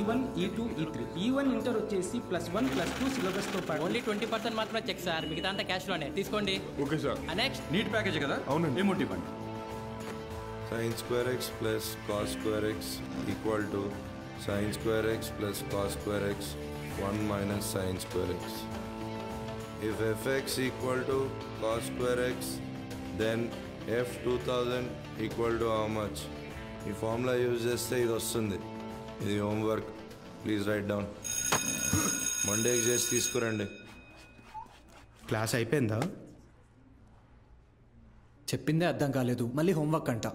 E1, E2, E3. E1 inter వచ్చేసి +1 +2 సిలబస్తో పాటు only 20% మాత్రమే చెక్ సార్, మిగతా అంతా క్యాష్లోనే తీసుకోండి. Okay sir. Next NEET package కదా? అవునండి. ఏమోటి ఇవ్వండి. sin square x plus cos square x equal to sin square x plus cos square x 1 minus sin square x. If fx equal to cos square x, then f 2000 equal to how much? ఈ formula use చేస్తే ఇది వస్తుంది. ఇది homework, please right down. మండేకి చేసి తీసుకురండి. Class అయిపోయిందా? చెప్పిందే అర్థం కాలేదు, మళ్ళీ హోంవర్క్ అంట.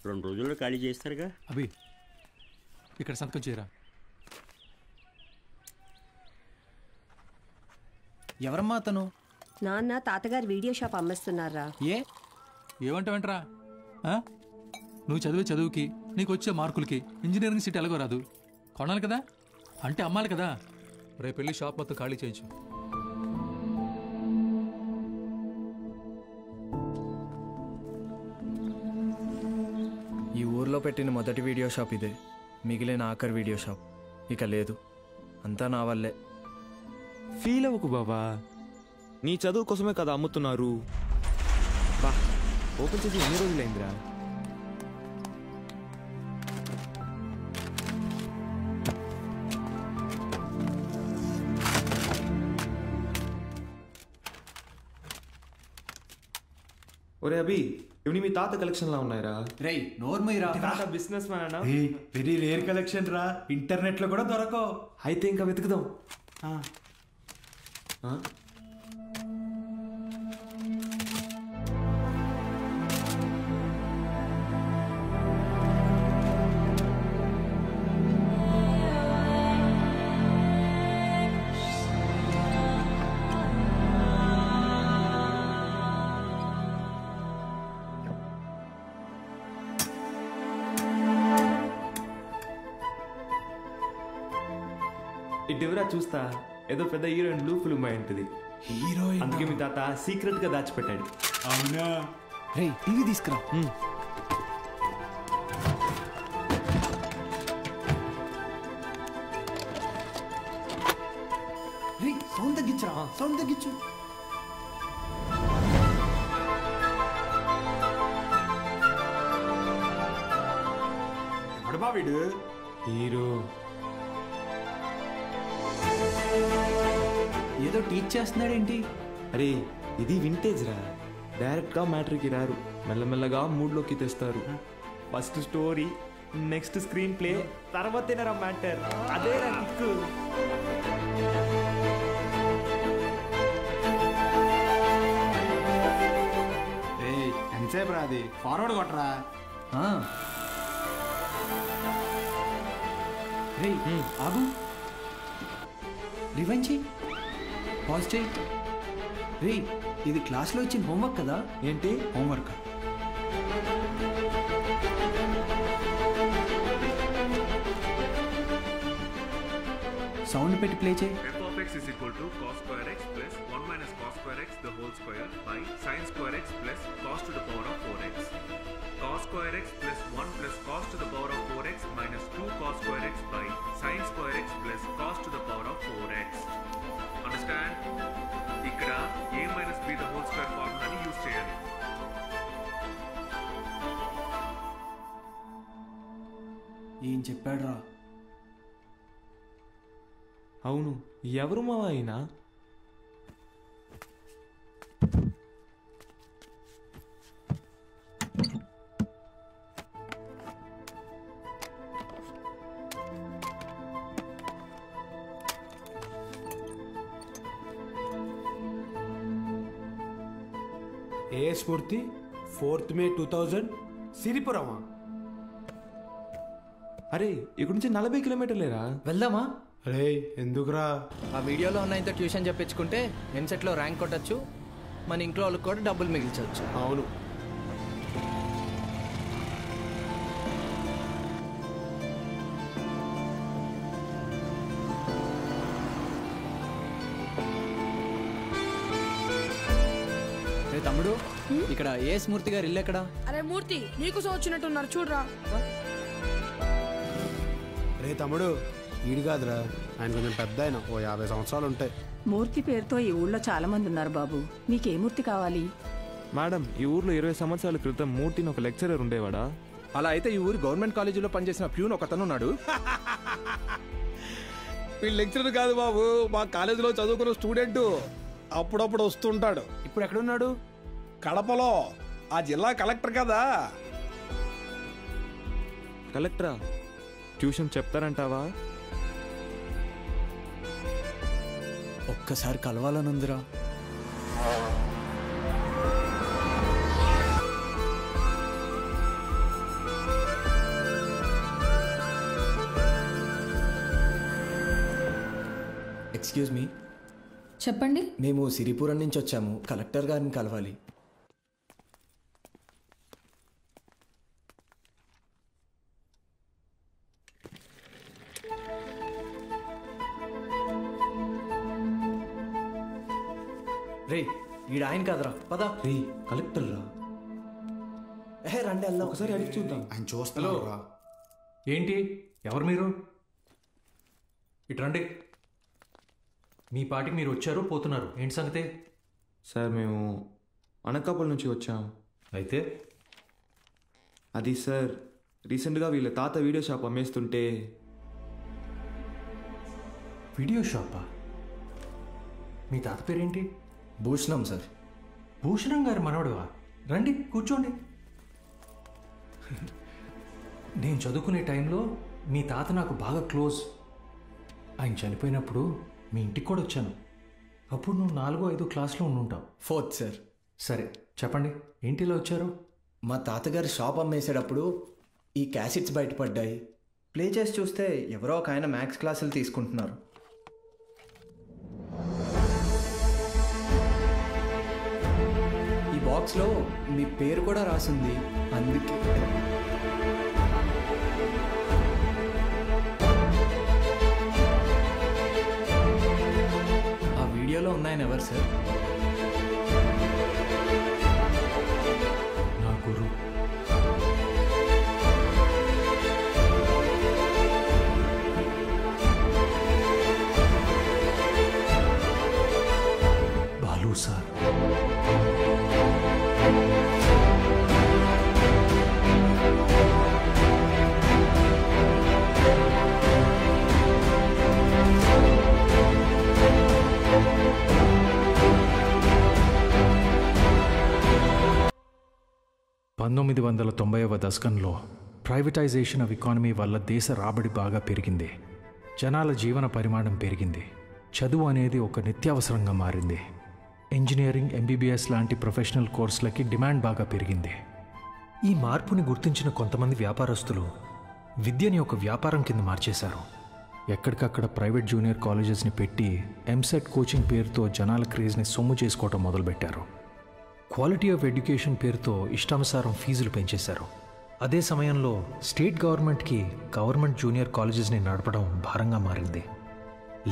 రెండు రోజుల్లో ఖాళీ చేస్తారుగా. అభి ఇక్కడ సంతకం చేయరా. ఎవరమ్మా అతను? నాన్న తాతగారు వీడియో షాప్ అమ్మేస్తున్నారా? ఏమంటావేంట్రా? నువ్వు చదివే చదువుకి నీకు వచ్చే మార్కులకి ఇంజనీరింగ్ సీట్ ఎలాగో రాదు. కొనాలి కదా, అంటే అమ్మాలి కదా. రేపు వెళ్ళి షాప్ మొత్తం ఖాళీ చేయించు. ఈ ఊర్లో పెట్టిన మొదటి వీడియో షాప్ ఇదే, మిగిలిన ఆఖరి వీడియో షాప్ ఇక లేదు. అంతా నా వల్లే. ఫీల్ అవ్వకు బాబా, నీ చదువు కోసమే కదా అమ్ముతున్నారు. బా ఓపెన్ చేసి ఎన్ని రోజులైందిరా? ఒరే అభి, ఇవి మీ తాత కలెక్షన్ లా ఉన్నాయిరా. రేయ్ నోర్మయ్యరా, తాత బిజినెస్ మ్యాన్ అన్నా. వెరీ రేర్ కలెక్షన్ రా, ఇంటర్నెట్ లో కూడా దొరకవు. అయితే ఇంకా వెతుకుదాం. ఇటువరా చూస్తా, ఏదో పెద్ద హీరోయిన్ బ్లూ ఫిల్మ్ అయి ఉంటుంది. హీరోయిన్ అందుకే మీ తాత సీక్రెట్ గా దాచిపెట్టాడు. అవునా? రేయ్ టీవీ తీసుకురా. రేయ్ సౌండ్ తగ్గించరా, సౌండ్ తగ్గించు. ఎవడు బా వీడు? హీరో ఏదో టీచ్ చేస్తున్నాడేంటి? అరే ఇది వింటేజ్ రా, డైరెక్ట్ గా మ్యాటర్కి రారు, మెల్లమెల్లగా మూడ్లోకి తెస్తారు. First story, next screenplay, తర్వాతేనరా మ్యాటర్. అదే రా కిక్కు. ఎంతసేపు రాది, ఫార్వర్డ్ కొట్టరా. రేయ్ ఆగు, రివైండ్ చెయ్యి, పాజ్ చెయ్యి. రేయ్ ఇది క్లాస్లో ఇచ్చిన హోంవర్క్ కదా? ఏంటి హోంవర్క్? సౌండ్ పెట్టి ప్లే చేయి. f(x) is equal to cos square x plus 1 minus cos square x the whole square by sin square x plus cos to the power of 4x. Cos square x plus 1 plus cos to the power of 4x minus 2 cos square x by sin square x plus cos to the power of 4x. Understand? ఇక్కడ a minus b the whole square ఫార్ములాని use చేయాలి. ఏం చెప్పాడు రా? అవును, ఎవరు మావా అయినా? ఏ స్ఫూర్తి 4th May 2000 సిరిపురమా? అరే ఇక్కడ నుంచి 40 కిలోమీటర్లేరా. వెళ్దామా? అరే ఎందుకురా? ఆ వీడియోలో ఉన్న ఇంత ట్యూషన్ చెప్పించుకుంటే ఎంసెట్లో ర్యాంక్ కొట్టచ్చు, మన ఇంట్లో వాళ్ళకి కూడా డబ్బులు మిగిల్చవచ్చు. అవును. తమ్ముడు ఇక్కడ ఏ స్మూర్తి గారు ఇల్లు ఎక్కడ? అరే మూర్తి నీకోసం వచ్చినట్టున్నారు చూడరా. రే తమ్ముడు ఈడు కాదురా, ఆయన కొంచెం పెద్ద ఆయన, ఓ 50 సంవత్సరాలు ఉంటాయి. మూర్తి పేరుతో ఈ ఊళ్ళో చాలా మంది ఉన్నారు బాబు. మీకే మూర్తి కావాలి? మేడం, ఈ ఊర్లో 20 సంవత్సరాల క్రితం మూర్తిని ఒక లెక్చరర్ ఉండేవాడా? అలా అయితే ఈ ఊరు గవర్నమెంట్ కాలేజీలో పనిచేసిన ప్యూన్ ఒకతను ఉన్నాడు. వీళ్ళు లెక్చరర్ కాదు బాబు, మా కాలేజీలో చదువుకున్న స్టూడెంట్. అప్పుడప్పుడు వస్తుంటాడు. ఇప్పుడు ఎక్కడున్నాడు? కడపలో. ఆ జిల్లా కలెక్టర్ కదా. కలెక్టరా? ట్యూషన్ చెప్తారంటావా? ఒక్కసారి కలవాలనుందిరా. Excuse me. చెప్పండి. మేము సిరిపురం నుంచి వచ్చాము, కలెక్టర్ గారిని కలవాలి. రే ఈడ ఆయన కాదురా, పదా. రే కలెక్టర్ రా. రండి వెళ్దాం, ఒకసారి అడిగి చూద్దాం. ఆయన చూస్తున్నాడు రా. ఏంటి, ఎవరు మీరు? ఇటు రండి. మీ పాటికి మీరు వచ్చారు, పోతున్నారు. ఏంటి సంగతి? సార్ మేము అనకాపల్లి నుంచి వచ్చాం. అయితే అది సార్, రీసెంట్గా వీళ్ళ తాత వీడియో షాప్ అమ్మేస్తుంటే. వీడియో షాపా? మీ తాత పేరేంటి? భూషణం సార్. భూషణం గారి మనవడువా? రండి కూర్చోండి. నేను చదువుకునే టైంలో మీ తాత నాకు బాగా క్లోజ్. ఆయన చనిపోయినప్పుడు మీ ఇంటికి కూడా వచ్చాను. అప్పుడు నువ్వు 4వ 5వ క్లాస్లో ఉండుంటావు. 4th sir. సరే చెప్పండి, ఏంటి ఇలా వచ్చారు? మా తాతగారు షాప్ అమ్మేసేటప్పుడు ఈ క్యాసెట్స్ బయటపడ్డాయి. ప్లే చేసి చూస్తే ఎవరో ఒక ఆయన మ్యాథ్స్ క్లాసులు తీసుకుంటున్నారు. ఈ బాక్స్లో మీ పేరు కూడా రాసింది, అందుకే. ఆ వీడియోలో ఉన్నాయని ఎవరు సార్? నా గురువు. బాలు సార్. దశకంలో ప్రైవేటైజేషన్ ఆఫ్ ఎకానమీ వల్ల దేశ రాబడి బాగా పెరిగింది. జనాల జీవన పరిమాణం పెరిగింది. చదువు అనేది ఒక నిత్యావసరంగా మారింది. ఇంజనీరింగ్, ఎంబీబీఎస్ లాంటి ప్రొఫెషనల్ కోర్సులకి డిమాండ్ బాగా పెరిగింది. ఈ మార్పుని గుర్తించిన కొంతమంది వ్యాపారస్తులు విద్యని ఒక వ్యాపారం కింద మార్చేశారు. ఎక్కడికక్కడ ప్రైవేట్ జూనియర్ కాలేజెస్ని పెట్టి ఎంసెట్ కోచింగ్ పేరుతో జనాల క్రేజ్ని సొమ్ము చేసుకోవటం మొదలుపెట్టారు. క్వాలిటీ ఆఫ్ ఎడ్యుకేషన్ పేరుతో ఇష్టానుసారం ఫీజులు పెంచేశారు. అదే సమయంలో స్టేట్ గవర్నమెంట్కి గవర్నమెంట్ జూనియర్ కాలేజెస్ని నడపడం భారంగా మారింది.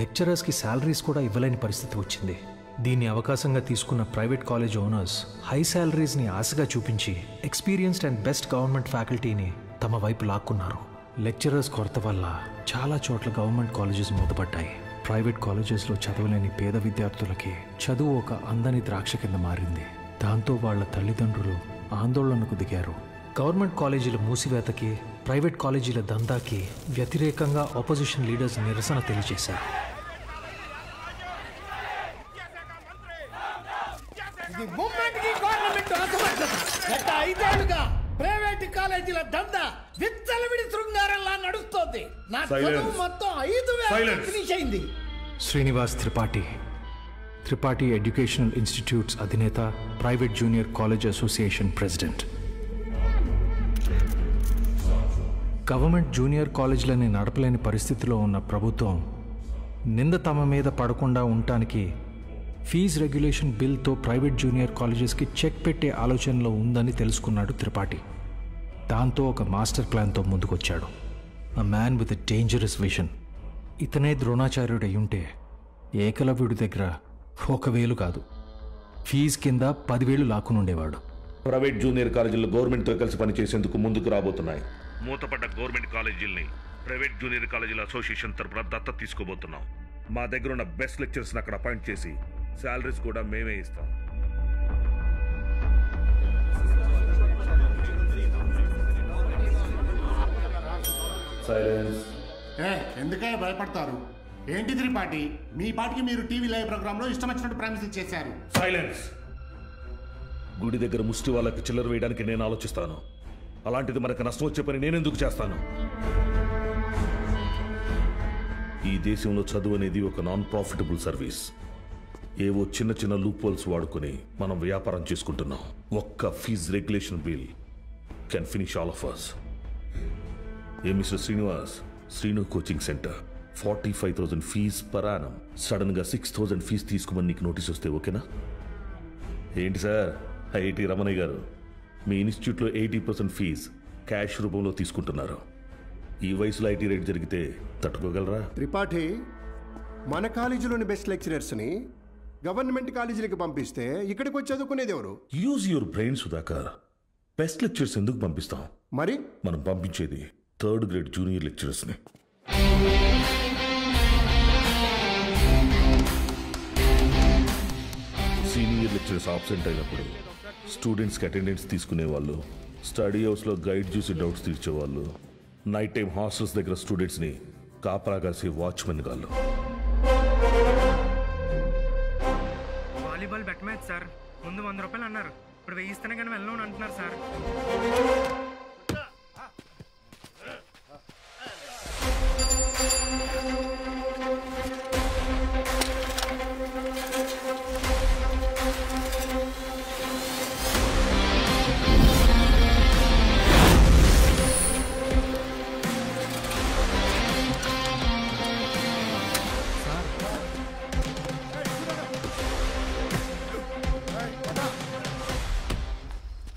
లెక్చరర్స్కి శాలరీస్ కూడా ఇవ్వలేని పరిస్థితి వచ్చింది. దీన్ని అవకాశంగా తీసుకున్న ప్రైవేట్ కాలేజ్ ఓనర్స్ హై శాలరీస్ని ఆశగా చూపించి ఎక్స్పీరియన్స్డ్ అండ్ బెస్ట్ గవర్నమెంట్ ఫ్యాకల్టీని తమ వైపు లాక్కున్నారు. లెక్చరర్స్ కొరత వల్ల చాలా చోట్ల గవర్నమెంట్ కాలేజెస్ మూతపడ్డాయి. ప్రైవేట్ కాలేజెస్లో చదవలేని పేద విద్యార్థులకి చదువు ఒక అందని ద్రాక్ష కింద మారింది. దాంతో వాళ్ల తల్లిదండ్రులు ఆందోళనకు దిగారు. గవర్నమెంట్ కాలేజీల మూసివేతకి, ప్రైవేట్ కాలేజీల దందాకి వ్యతిరేకంగా ఆపోజిషన్ లీడర్స్ నిరసన తెలియజేశారు. ప్రైవేట్ కాలేజీల దందా విచ్చలవిడి శృంగారంలా నడుస్తోంది. నా చదువు మొత్తం 5,000 ఫినిష్ అయింది. శ్రీనివాస్ త్రిపాఠి, త్రిపాఠి ఎడ్యుకేషనల్ ఇన్స్టిట్యూట్స్ అధినేత, private junior college association president. Government junior కాలేజీలని నడపలేని పరిస్థితిలో ఉన్న ప్రభుత్వం నింద తమ మీద పడకుండా ఉండటానికి ఫీజు రెగ్యులేషన్ బిల్తో ప్రైవేట్ జూనియర్ కాలేజెస్కి చెక్ పెట్టే ఆలోచనలో ఉందని తెలుసుకున్నాడు త్రిపాఠి. దాంతో ఒక మాస్టర్ ప్లాన్తో ముందుకొచ్చాడు. A man with a dangerous vision. ఇతనే ద్రోణాచార్యుడు అయ్యుంటే ఏకలవ్యుడి దగ్గర 1,000 కాదు ఫీజు కింద 10,000 లాక్కుని ఉండేవాడు. ప్రైవేట్ జూనియర్ కాలేజీలు గవర్నమెంట్తో కలిసి పనిచేసేందుకు ముందుకు రాబోతున్నాయి. మూతపడ్డ గవర్నమెంట్ కాలేజీల్ని ప్రైవేట్ జూనియర్ కాలేజీల అసోసియేషన్ తరపున దత్తత తీసుకోబోతున్నాం. మా దగ్గర ఉన్న బెస్ట్ లెక్చర్స్ని అక్కడ అపాయింట్ చేసి శాలరీస్ కూడా మేమే ఇస్తాం. సైలెన్స్. ఎందుకే భయపడతారు? ఏంటి త్రిపాఠి, మీ పాటికి మీరు టీవీ లైవ్ ప్రోగ్రాంలో ఇష్టం వచ్చినట్టు ప్రామిసులు చేశారు. సైలెన్స్. గుడి దగ్గర ముష్టి వాళ్ళకి చిల్లర వేయడానికి నేను ఆలోచిస్తాను. అలాంటిది మనకు నష్టం వచ్చే పని నేనెందుకు చేస్తాను? ఈ దేశంలో చదువు అనేది ఒక నాన్ ప్రాఫిటబుల్ సర్వీస్. ఏవో చిన్న చిన్న లూప్ హోల్స్ వాడుకొని మనం వ్యాపారం చేసుకుంటున్నాం. ఒక్క fee regulation bill can finish all of us. ఏ Mr Srinivas, Srinu coaching centre 45,000 fee per annum. Sudden గా 6,000 ఫీజ్ తీసుకోమని నీకు నోటీస్ వస్తే ఓకేనా? ఏంటి సార్, ఐఐటి రమణయ్య గారు, మీ ఇన్స్టిట్యూట్లో 80% ఫీజ్ క్యాష్ రూపంలో తీసుకుంటున్నారు. ఈ వయసులో ఐటీ రేట్ జరిగితే తట్టుకోగలరా? త్రిపాఠి, మన కాలేజీలోని బెస్ట్ లెక్చరర్స్ని గవర్నమెంట్ కాలేజీలకు పంపిస్తే ఇక్కడికి వచ్చి చదువుకునేది ఎవరు? Use your brain Sudhakar. Best lectures ఎందుకు పంపిస్తాం? మరి మనం పంపించేది 3rd గ్రేడ్ జూనియర్ లెక్చరర్స్ని. సీనియర్ లెక్చరర్స్ ఆబ్సెంట్ అయినప్పుడు స్టూడెంట్స్కి అటెండెన్స్ తీసుకునే వాళ్ళు, స్టడీ హౌస్లో గైడ్ చూసి డౌట్స్ తీర్చేవాళ్ళు, నైట్ టైం హాస్టల్స్ దగ్గర స్టూడెంట్స్ని కాపలా కాసే వాచ్మెన్ గాళ్ళు. Volleyball bet match sir. ముందు 100 రూపాయలు అన్నారు, ఇప్పుడు 1000 ఇస్తేనే కానీ వెళ్ళను అంటున్నారు సార్.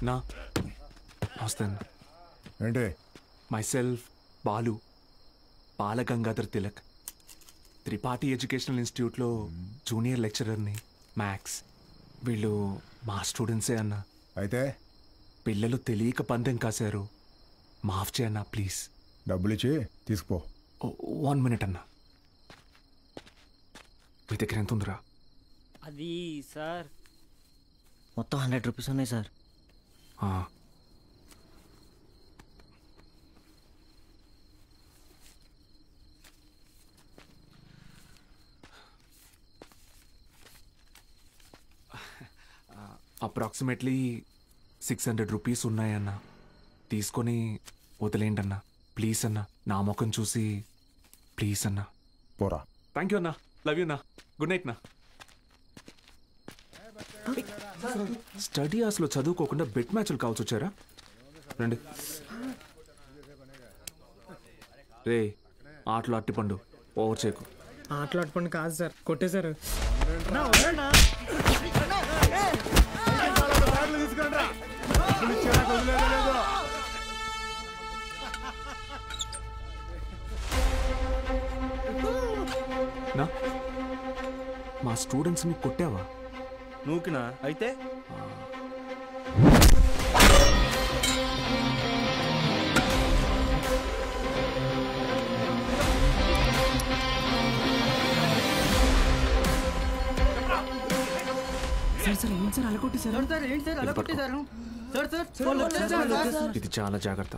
నా వస్తాను. ఏంటి? మైసెల్ఫ్ బాలు, బాలగంగాధర్ తిలక్, త్రిపాఠి ఎడ్యుకేషనల్ ఇన్స్టిట్యూట్లో జూనియర్ లెక్చరర్ని, మ్యాథ్స్. వీళ్ళు మా స్టూడెంట్సే అన్న. అయితే పిల్లలు తెలియక పందెం కాశారు, మాఫ్ చేయన్నా ప్లీజ్. డబ్బులు ఇచ్చి తీసుకుపో. 1 minute అన్నా. మీ దగ్గర ఎంత ఉందిరా? అది సార్ మొత్తం 100 రూపీస్ ఉన్నాయి సార్. Approximately 600 rupees ఉన్నాయన్నా. తీసుకొని వదిలేండి అన్నా ప్లీజ్ అన్నా. నా ముఖం చూసి ప్లీజ్ అన్నా. పోరా. థ్యాంక్ యూ అన్నా. లవ్ యూ అన్నా. గుడ్ నైట్ నా. స్టడీ హాస్లో చదువుకోకుండా బెట్ మ్యాచ్లు కావచ్చు వచ్చారా? రండి. రే, ఆటలు అట్టిపండు, ఓవర్ చేయకు. ఆటలు అట్టిపండు కాదు సార్, కొట్టేశారు. మా స్టూడెంట్స్ని కొట్టావా? నూకినా అయితే ఇది చాలా జాగ్రత్త.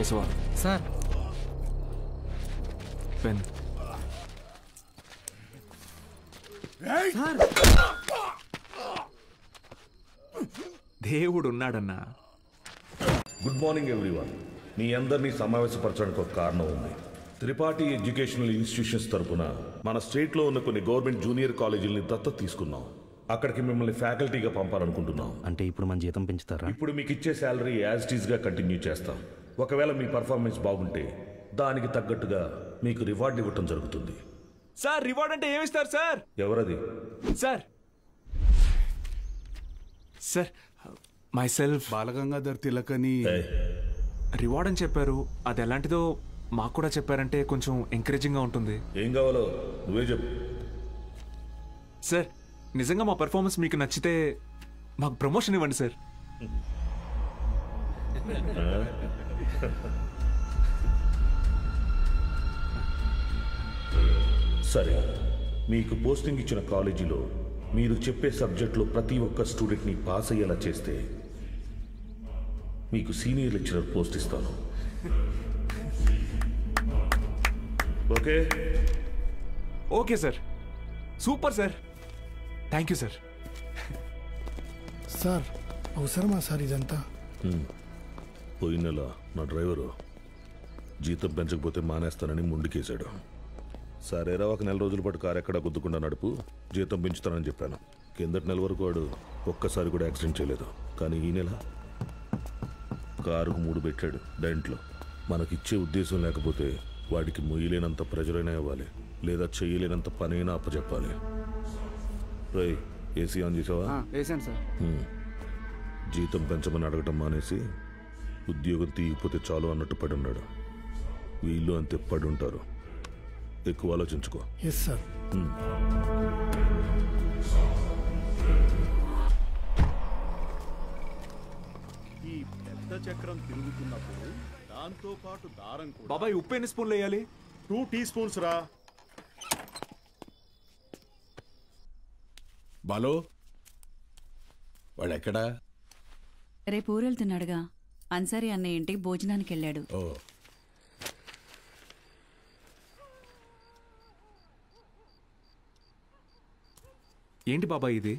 Keshava sir pen. దేవుడు ఉన్నాడన్నా. Good morning everyone. మీ అందరినీ సమావేశపరచడానికి ఒక కారణం ఉంది. త్రిపాఠి ఎడ్యుకేషనల్ ఇన్స్టిట్యూషన్స్ తరపున మన స్టేట్లో ఉన్న కొన్ని గవర్నమెంట్ జూనియర్ కాలేజీలని దత్తత తీసుకున్నాం. అక్కడికి మిమ్మల్ని ఫ్యాకల్టీగా పంపాలనుకుంటున్నాం. అంటే ఇప్పుడు మన జీతం పెంచుతారా? ఇప్పుడు మీకు ఇచ్చే శాలరీ యాజ్ ఇట్ ఈస్గా కంటిన్యూ చేస్తాం. ఒకవేళ మీ పర్ఫార్మెన్స్ బాగుంటే దానికి తగ్గట్టుగా మీకు రివార్డ్ ఇవ్వటం జరుగుతుంది. సార్ రివార్డ్ అంటే ఏమిస్తారు సార్? ఎవరది? Sir sir myself Balagangadhar Tilak అని రివార్డ్ అని చెప్పారు. అది ఎలాంటిదో మాకు కూడా చెప్పారంటే కొంచెం ఎంకరేజింగ్గా ఉంటుంది. ఏం కావాలో నువ్వే చెప్పు. సార్ నిజంగా మా పెర్ఫార్మెన్స్ మీకు నచ్చితే మాకు ప్రమోషన్ ఇవ్వండి సార్. సరే, మీకు పోస్టింగ్ ఇచ్చిన కాలేజీలో మీరు చెప్పే సబ్జెక్టులో ప్రతి ఒక్క స్టూడెంట్ని పాస్ అయ్యేలా చేస్తే మీకు సీనియర్ లెక్చరర్ పోస్ట్ ఇస్తాను. Okay? Okay sir. Super sir. Thank you sir. Sir అవసరమా సార్ ఇదంతా? పోయిన నెల నా డ్రైవరు జీతం పెంచకపోతే మానేస్తానని ముందుకేశాడు. సరేరా, ఒక నెల రోజుల పాటు కారు ఎక్కడా గుద్దుకుండా నడుపు, జీతం పెంచుతానని చెప్పాను. కిందటి నెల వరకు వాడు ఒక్కసారి కూడా యాక్సిడెంట్ చేయలేదు. కానీ ఈ నెల కారుకు 3 పెట్టాడు డెంట్లో. మనకిచ్చే ఉద్దేశం లేకపోతే వాడికి మొయ్యలేనంత ప్రెజరైనా ఇవ్వాలి, లేదా చేయలేనంత పనైనా అప్పచెప్పాలి. రై, ఏసీ ఆన్ చేసావా? వేసాను సార్. జీతం పెంచమని అడగటం మానేసి ఉద్యోగం తీయకపోతే చాలు అన్నట్టు పడి ఉన్నాడు. వీళ్ళు అంతే పడి ఉంటారు. ఎక్కువ ఆలోచించుకో. Yes sir. ఈ పెద్ద చక్రం తిరుగుతున్నప్పుడు దాంతో పాటు దారం కూడా. బాబాయ్ ఉప్పు ఎన్ని స్పూన్లు వేయాలి? 2 టీ స్పూన్స్ రా. బాలో వాడెక్కడా? రేపు ఊరెళ్తున్నాడుగా. అన్సారీ అన్నయ్య ఇంటికి భోజనానికి వెళ్ళాడు. ఓ, ఏంటి బాబాయ్ ఇది?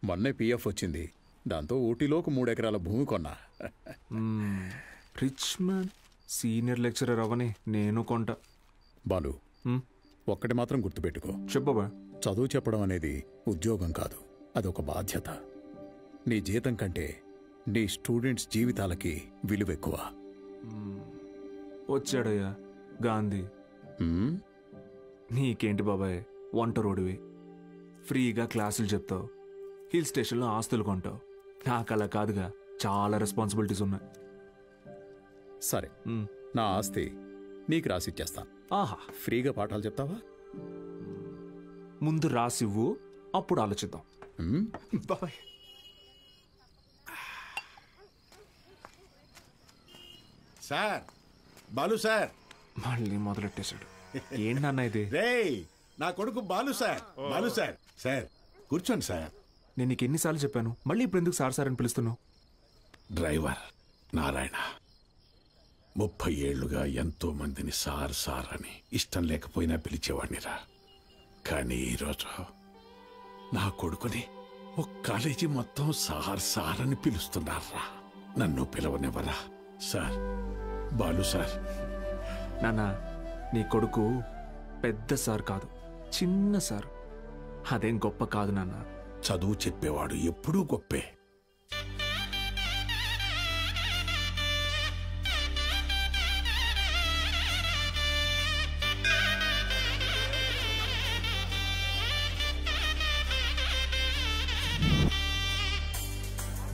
మొన్నే పిఎఫ్ వచ్చింది. దాంతో ఊటీలోకి 3 ఎకరాల భూమి కొన్నా. Rich man. సీనియర్ లెక్చరర్ అవని నేను కొంట. బాలు, ఒక్కటి మాత్రం గుర్తుపెట్టుకో. చెప్పబా. చదువు చెప్పడం అనేది ఉద్యోగం కాదు, అదొక బాధ్యత. నీ జీతం కంటే నీ స్టూడెంట్స్ జీవితాలకి విలువ ఎక్కువ. వచ్చాడయ్యా గాంధీ. నీకేంటి బాబాయ్, వంట రోడ్డువి, ఫ్రీగా క్లాసులు చెప్తావు, హిల్ స్టేషన్లో ఆస్తులు కొంటావు. నాకు అలా కాదుగా, చాలా రెస్పాన్సిబిలిటీస్ ఉన్నాయి. సరే, నా ఆస్తి నీకు రాసిచ్చేస్తాను. ఆహా, ఫ్రీగా పాఠాలు చెప్తావా? ముందు రాసివ్వు, అప్పుడు ఆలోచిద్దాం. బాబాయ్. Sir, Balu sir. మళ్ళీ మొదలెట్టేశాడు. ఏంటన్నా ఇది? రేయ్, నా కొడుకు Balu sir. Balu sir. Sir కూర్చోండి సార్. నేను నీకు ఎన్నిసార్లు చెప్పాను, మళ్ళీ ఇప్పుడు ఎందుకు సార్ సార్ అని పిలుస్తున్నావు? డ్రైవర్ నారాయణ 30 ఏళ్లుగా ఎంతో మందిని సార్ సార్ అని ఇష్టం లేకపోయినా పిలిచేవాడినిరా. కానీ ఈరోజు నా కొడుకుని ఒక కాలేజీ మొత్తం సార్ సార్ అని పిలుస్తున్నారా. నన్ను పిలవనివ్వరా సార్? బాలు సార్. నాన్న, నీ కొడుకు పెద్ద సార్ కాదు, చిన్న సార్. అదేం గొప్ప కాదు నాన్న. చదువు చెప్పేవాడు ఎప్పుడూ గొప్పే.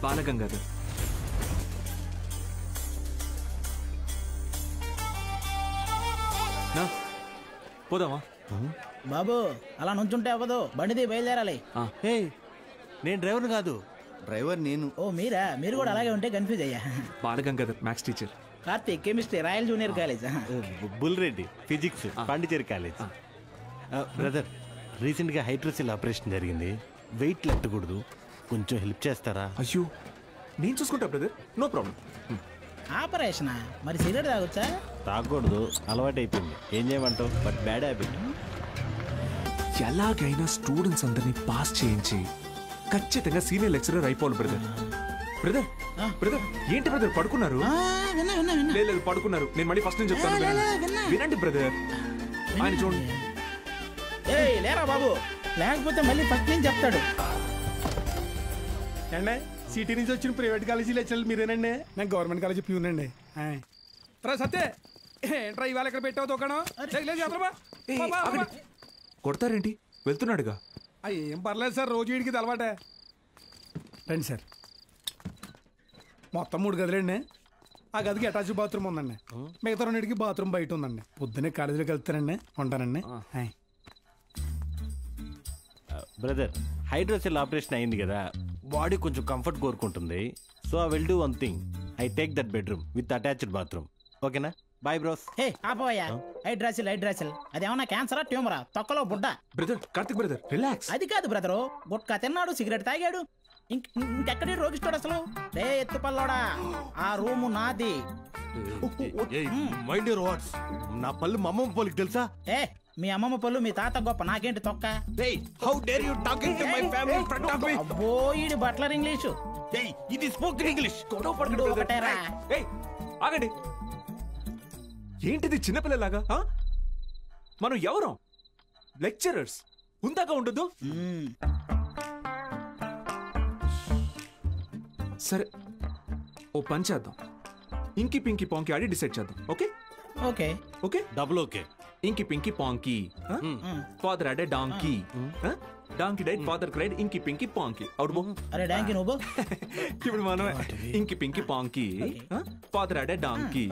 బాలగంగాధర్. పోదామా? బాబు అలా నుంచుంటే అవ్వదు, బండిది బయలుదేరాలి. నేను డ్రైవర్ కాదు, డ్రైవర్ నేను. ఓ మీరా? మీరు కూడా అలాగే ఉంటే కన్ఫ్యూజ్ అయ్యా. Balagangadhar maths teacher. Karthik chemistry, royal junior college. Bulreddy physics, Pondicherry college. Brother, రీసెంట్గా హైడ్రోసిల్ ఆపరేషన్ జరిగింది, వెయిట్ లెట్టకూడదు, కొంచెం హెల్ప్ చేస్తారా? అయ్యో, నేను చూసుకుంటా బ్రదర్, నో ప్రాబ్లం. ఆపరేషనా? మరి సిగరెట్ తాగొచ్చా? తాగకూడదు, అలవాటు అయిపోయింది. ఏం చేయమంటావు? But bad habit. ఎలాగైనా స్టూడెంట్స్ అందరినీ పాస్ చేయించి ఖచ్చితంగా సీనియర్ లెక్చరర్ అయిపోవాలి బ్రదర్. బ్రదర్ బ్రదర్ ఏంటి బ్రదర్ పడుకున్నారు? లేదు పడుకున్నారు. నేను మళ్ళీ ఫస్ట్ నుంచి చెప్తాను, వినండి బ్రదర్. ఆయన చూడండి. లేరా బాబు, లేకపోతే మళ్ళీ ఫస్ట్ నుంచి చెప్తాడు. అండి సిటీ నుంచి వచ్చిన ప్రైవేట్ కాలేజీ లెక్చరర్లు మీరేనండి? నేను గవర్నమెంట్ కాలేజీ ప్యూనండి. రా సత్తే, ఏంట్రా ఇవాళ ఎక్కడ పెట్టావు తోకడం? కొడతారేంటి? వెళ్తున్నాడుగా. ఏం పర్లేదు సార్, రోజు వీడికి అలవాటే. రండి సార్. మొత్తం 3 గదులండి. ఆ గదికి అటాచ్ బాత్రూమ్ ఉందండి. మిగతా 2కి బాత్రూమ్ బయట ఉందండి. పొద్దున్నే కాలేజీలోకి వెళ్తానండి. ఉంటానండి. బ్రదర్, హైడ్రోసెల్ ఆపరేషన్ అయింది కదా, బాడీ కొంచెం కంఫర్ట్ కోరుకుంటుంది. So I will do one thing. I take that bedroom with attached bathroom. ఓకేనా? Bye bros. ఆపోయా, హైడ్రాసిల్ అదేమన్నా క్యాన్సరా ట్యూమరా? తొక్కలో బుడ్డ. Brother Karthik brother relax. అది కాదు బ్రదరు, గుట్కా తిన్నాడు, సిగరెట్ తాగాడు, ఇంకెక్కడి రోగిస్తాడు అసలు. రే ఎత్తు పల్లోడా, ఆ రూము నాది. Mind your words. నా పళ్ళు మా అమ్మమ్మ పోలికి తెలుసా? మీ అమ్మమ్మ పళ్ళు మీ తాత గొప్ప, నాకేంటి తొక్క? How dare you talking to my family in front of me? అబ్బో, ఈడి బట్లర్ ఇంగ్లీషు. ఇది స్పోకెన్ ఇంగ్లీష్. గొడవ పడుకుంటూ ఒకటేరా. ఆగండి, ఏంటిది చిన్నపిల్లలాగా? మనం ఎవరం? లెక్చరర్స్. ఉందాక ఉండదు. సరే, ఓ పని చేద్దాం. ఇంకి పింకి పాంకి ఆడి డిసైడ్ చేద్దాం. Okay okay okay double okay. Inky pinky ponky. Father had a donkey. Donkey died, father cried, inky pinky పాంకి. అవును. అరే డాంకీ నువ్వు. ఇప్పుడు మనమే inky pinky ponky. Father had a donkey.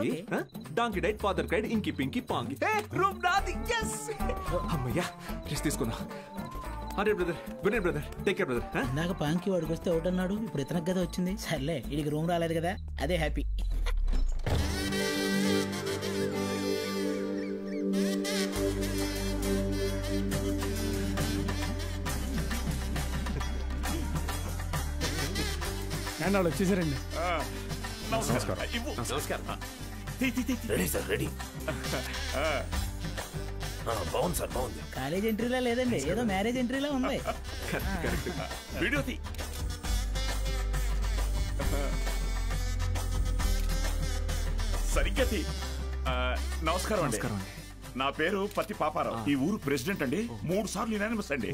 Donkey died, father cried, inky pinky ponky. Room నాది. yes. అమ్మయ్యా, rest తీసుకున్నా. అరే brother, good night brother. Take care brother. ఇందాక పాంకి వాడికి వస్తే ఒకటి అన్నాడు, ఇప్పుడు ఇతనికి కదా వచ్చింది. సర్లే, వీడికి రూమ్ రాలేదు కదా, అదే హ్యాపీ. వాళ్ళు వచ్చేసారండి. నమస్కారం. Ready sir, ready. బాగుంది సార్, బాగుంది. కాలేజ్ ఎంట్రీలా లేదండి, ఏదో మ్యారేజ్ ఎంట్రీలా ఉంది. వీడియో తీ. సరిగ్గా తీ. నమస్కారం అండి. నా పేరు పత్తి పాపారావు. ఈ ఊరు ప్రెసిడెంట్ అండి. 3 సార్లు యునానిమస్ అండి.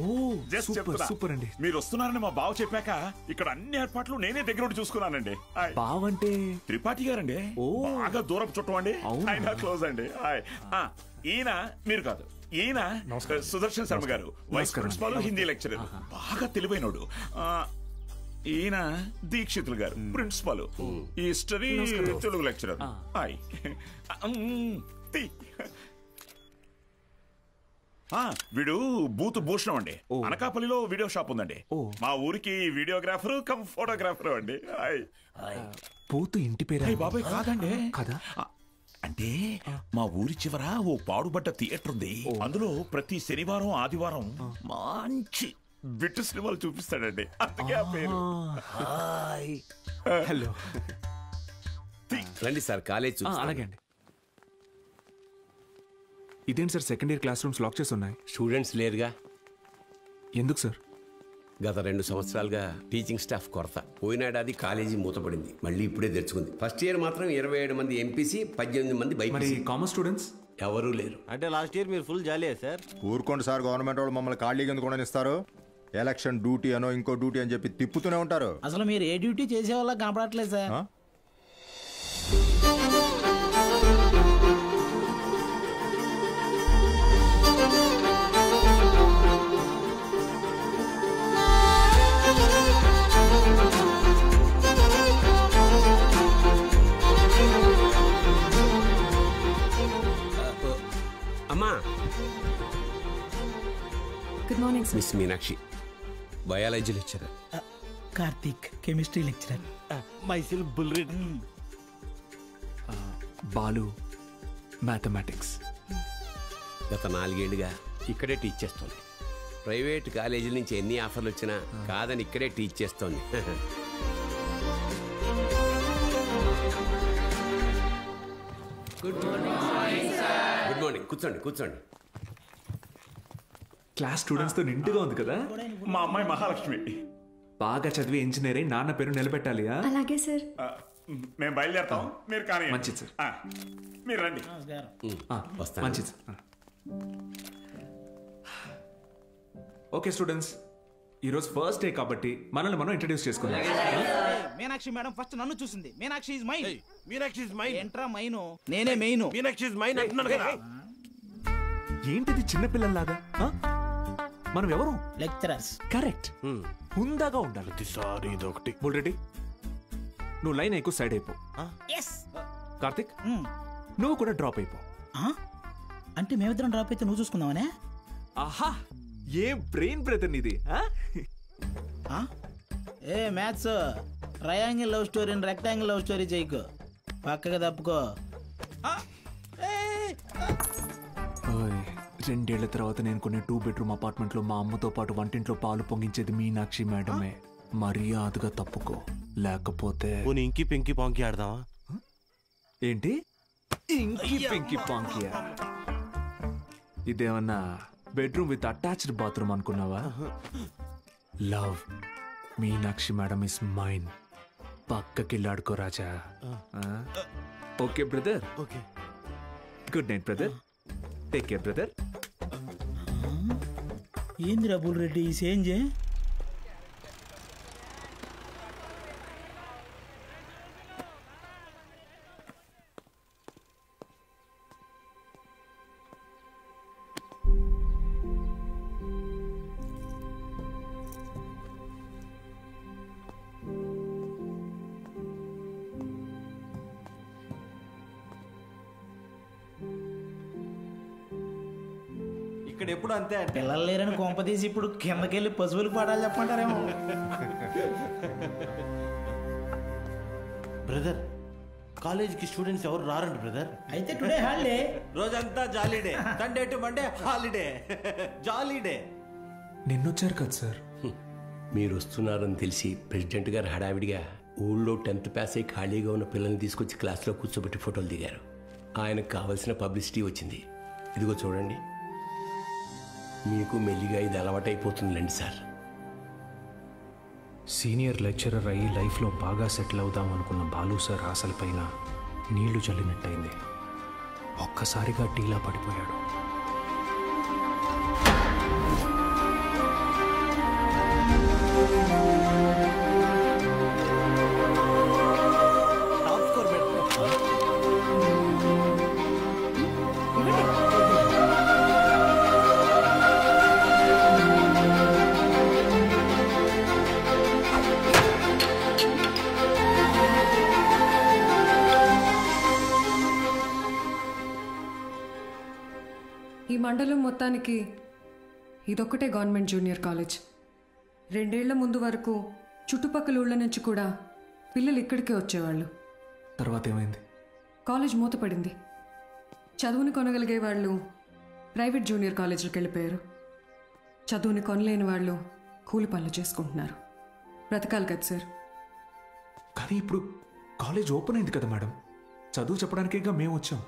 సూపర్ అండి. మీరు వస్తున్నారని మా బావ చెప్పాక ఇక్కడ అన్ని ఏర్పాట్లు నేనే దగ్గర ఉండి చూసుకున్నానండి. బావంటే త్రిపాఠి గారండి. బాగా దూరపు చుట్టం అండి. ఆయన క్లోజ్ అండి. ఈయన మీరు కాదు, ఈయన సుదర్శన్ శర్మ గారు, వైస్ ప్రిన్సిపాల్, హిందీ లెక్చరర్, బాగా తెలివైనడు. ఈయన దీక్షితులు గారు, ప్రిన్సిపాల్, హిస్టరీ తెలుగు లెక్చరర్. వీడు బూత్ భూషణం అండి. అనకాపల్లిలో వీడియో షాప్ ఉందండి. మా ఊరికి వీడియోగ్రాఫర్ కమ్ ఫోటోగ్రాఫర్ అండి. బూత్ ఇంటి పేరు? బాబాయ్ కాదండి. కదా, అంటే మా ఊరి చివర ఓ పాడుబడ్డ థియేటర్ ఉంది. అందులో ప్రతి శనివారం ఆదివారం మంచి బిట్టు సినిమాలు చూపిస్తాడండి. అందుకే ఆ పేరు. హలో, రండి సార్, కాలేజ్. అలాగే అండి. ఇదేంటి sir, second year classrooms lock చేసి ఉన్నాయి? స్టూడెంట్స్ లేరుగా. ఎందుకు సార్? గత 2 సంవత్సరాలుగా టీచింగ్ స్టాఫ్ కొరత. పోయినాడాది కాలేజీ మూతపడింది, మళ్ళీ ఇప్పుడే తెరుచుకుంది. ఫస్ట్ ఇయర్ మాత్రం 27 మంది ఎంపీసీ, 18 మంది బైపీసీ. కామర్స్ స్టూడెంట్స్ ఎవరూ లేరు. అంటే లాస్ట్ ఇయర్ మీరు ఫుల్ జాలీయా సార్? ఊరుకోండి సార్, గవర్నమెంట్ వాళ్ళు మమ్మల్ని ఖాళీగా ఎందుకు ఇస్తారు? ఎలక్షన్ డ్యూటీ అనో ఇంకో డ్యూటీ అని చెప్పి తిప్పుతూనే ఉంటారు. అసలు మీరు ఏ డ్యూటీ చేసే వాళ్ళ కనపడట్లేదు సార్. అమ్మా, good morning sir. Miss Meenakshi, biology lecturer. Karthik, chemistry lecturer. Myself బుల్రెడ్. బాలు, మ్యాథమెటిక్స్. గత 4 ఏళ్లుగా ఇక్కడే టీచ్ చేస్తోంది. ప్రైవేట్ కాలేజీల నుంచి ఎన్ని ఆఫర్లు వచ్చినా కాదని ఇక్కడే టీచ్ చేస్తోంది. Good morning. కూర్చోండి కూర్చోండి. క్లాస్ స్టూడెంట్స్ తో నిండుగా ఉంది కదా. మా అమ్మాయి మహాలక్ష్మి బాగా చదివి ఇంజనీర్ అయి నాన్న పేరు నిలబెట్టాలి. అలాగే సార్. మేము బయలుదేరుతాం, మీరు కానీ. మంచిది సార్. మీరు రండి. మంచిది సార్. ఓకే స్టూడెంట్స్, ఈరోజు ఫస్ట్ డే కాబట్టి మనల్ని మనం ఇంట్రడ్యూస్ చేసుకుందాం. మీనాక్షి మేడం ఫస్ట్ నన్ను చూసింది. Meenakshi is mine. Meenakshi is mine. ఎంట్రా మైను, నేనే మెయిన్. మీనాక్షి ఇస్ మైన్ అంటున్నాను కదా. ఏంటిది చిన్నపిల్లల్లాగా? మనం ఎవరు? లెక్చరర్స్. కరెక్ట్. హుందాగా ఉండాలి. సారీ ఇదొకటి. బుల్రెడ్డి, నువ్వు లైన్ ఎక్కువ సైడ్ అయిపో. కార్తిక్, నువ్వు కూడా డ్రాప్ అయిపో. అంటే మేమిద్దరం డ్రాప్ అయితే నువ్వు చూసుకుందామనే? ఆహా, ఏ బ్రెయిన్ బ్రదర్ నీది. ఏ మ్యాథ్స్ ట్రయాంగిల్ లవ్ స్టోరీని రెక్టాంగిల్ లవ్ స్టోరీ చేయకు, పక్కగా తప్పుకో. 2 ఏళ్ల తర్వాత నేను కొన్ని 2 బెడ్రూమ్ అపార్ట్మెంట్ లో మా అమ్మతో పాటు వంటింట్లో పాలు పొంగించేది మీనాక్షి మేడమే. మర్యాదగా తప్పుకో, లేకపోతే ఇంకి పెంకి పాంకి ఆడదామా? ఏంటి ఇంకి పెంకి పాంకియా? ఇదేమన్నా బెడ్రూమ్ విత్ అటాచ్డ్ బాత్రూమ్ అనుకున్నావా? Love Meenakshi madam is mine. పక్కకిల్లాడుకో రాజా. Okay brother. Okay. Good night brother. Take care brother. ఏందిరా బుల్రెడ్డి ఈ సేంజే? ఇక్కడ ఎప్పుడు అంతే అంటే పిల్లలు లేరని కొంప తీసి ఇప్పుడు కిందకెళ్ళి పశువులకు పాఠాలు చెప్పంటారేమో. బ్రదర్, కాలేజీకి స్టూడెంట్స్ ఎవరు రారండి బ్రదర్. అయితే టుడే హాలిడే. రోజంతా jolly day. Sunday to Monday holiday. Jolly day. నిన్నొచ్చారు కదా సార్. మీరు వస్తున్నారని తెలిసి ప్రెసిడెంట్ గారు హడావిడిగా ఊళ్ళో 10th పాస్ అయి ఖాళీగా ఉన్న పిల్లల్ని తీసుకొచ్చి క్లాస్లో కూర్చోబెట్టి ఫోటోలు దిగారు. ఆయనకు కావాల్సిన పబ్లిసిటీ వచ్చింది. ఇదిగో చూడండి, మీకు మెల్లిగా ఇది అలవాటైపోతుందిలేండి సార్. సీనియర్ లెక్చరర్ అయ్యి లైఫ్లో బాగా సెటిల్ అవుదాం అనుకున్న బాలు సార్ ఆశలపైన నీళ్లు చల్లినట్టయింది. ఒక్కసారిగా టీలా పడిపోయాడు. ఈ మండలం మొత్తానికి ఇదొక్కటే గవర్నమెంట్ జూనియర్ కాలేజ్. 2 ఏళ్ల ముందు వరకు చుట్టుపక్కల ఊళ్ళ నుంచి కూడా పిల్లలు ఇక్కడికే వచ్చేవాళ్ళు. తర్వాత ఏమైంది? కాలేజ్ మూతపడింది. చదువుని కొనగలిగే వాళ్ళు ప్రైవేట్ జూనియర్ కాలేజీలకు వెళ్ళిపోయారు. చదువుని కొనలేని వాళ్ళు కూలి పనులు చేసుకుంటున్నారు. బ్రతకాలి కదా సార్. కానీ ఇప్పుడు కాలేజ్ ఓపెన్ అయింది కదా మేడం, చదువు చెప్పడానికేగా మేము వచ్చాం.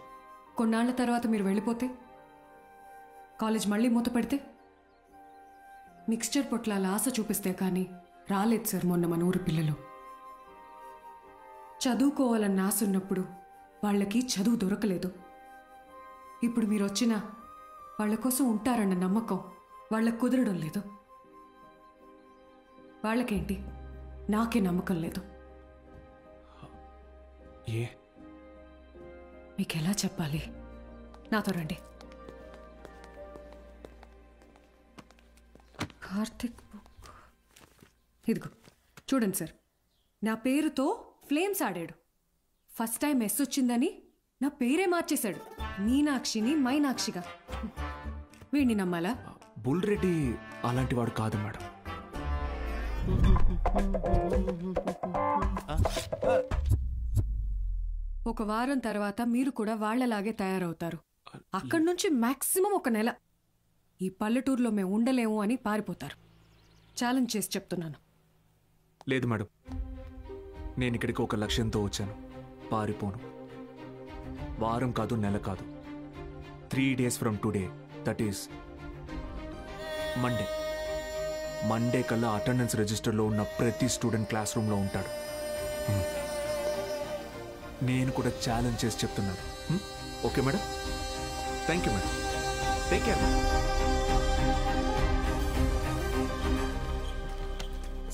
కొన్నాళ్ల తర్వాత మీరు వెళ్ళిపోతే, కాలేజ్ మళ్ళీ మూతపడితే, మిక్స్చర్ పొట్లాల ఆశ చూపిస్తే కానీ రాలేదు సార్ మొన్న మన ఊరు పిల్లలు. చదువుకోవాలన్న ఆశ ఉన్నప్పుడు వాళ్ళకి చదువు దొరకలేదు. ఇప్పుడు మీరు వచ్చినా వాళ్ళ కోసం ఉంటారన్న నమ్మకం వాళ్ళకు కుదరడం లేదు. వాళ్ళకేంటి, నాకే నమ్మకం లేదు. మీకెలా చెప్పాలి? నాతో రండి. కార్తిక్ బుక్ ఇదిగో చూడండి సార్. నా పేరుతో ఫ్లేమ్స్ ఆడాడు. ఫస్ట్ టైం మెస్ వచ్చిందని నా పేరే మార్చేశాడు. మీనాక్షిని మైనాక్షిగా. వీడిని నమ్మాలా? బుల్రెడ్డి అలాంటి వాడు కాదు మేడం. ఒక వారం తర్వాత మీరు కూడా వాళ్లలాగే తయారవుతారు. అక్కడి నుంచి మాక్సిమం 1 నెల ఈ పల్లెటూరులో మేము ఉండలేము అని పారిపోతారు. ఛాలెంజ్ చేసి చెప్తున్నాను. లేదు మేడం, నేను ఇక్కడికి ఒక లక్ష్యంతో వచ్చాను. పారిపోను. వారం కాదు, నెల కాదు, 3 days from today, that is Monday కల్లా అటెండెన్స్ రిజిస్టర్లో ఉన్న ప్రతి స్టూడెంట్ క్లాస్ రూమ్లో ఉంటాడు. నేను కూడా ఛాలెంజ్ చేసి చెప్తున్నాను. Okay madam? Thank you madam. Take care.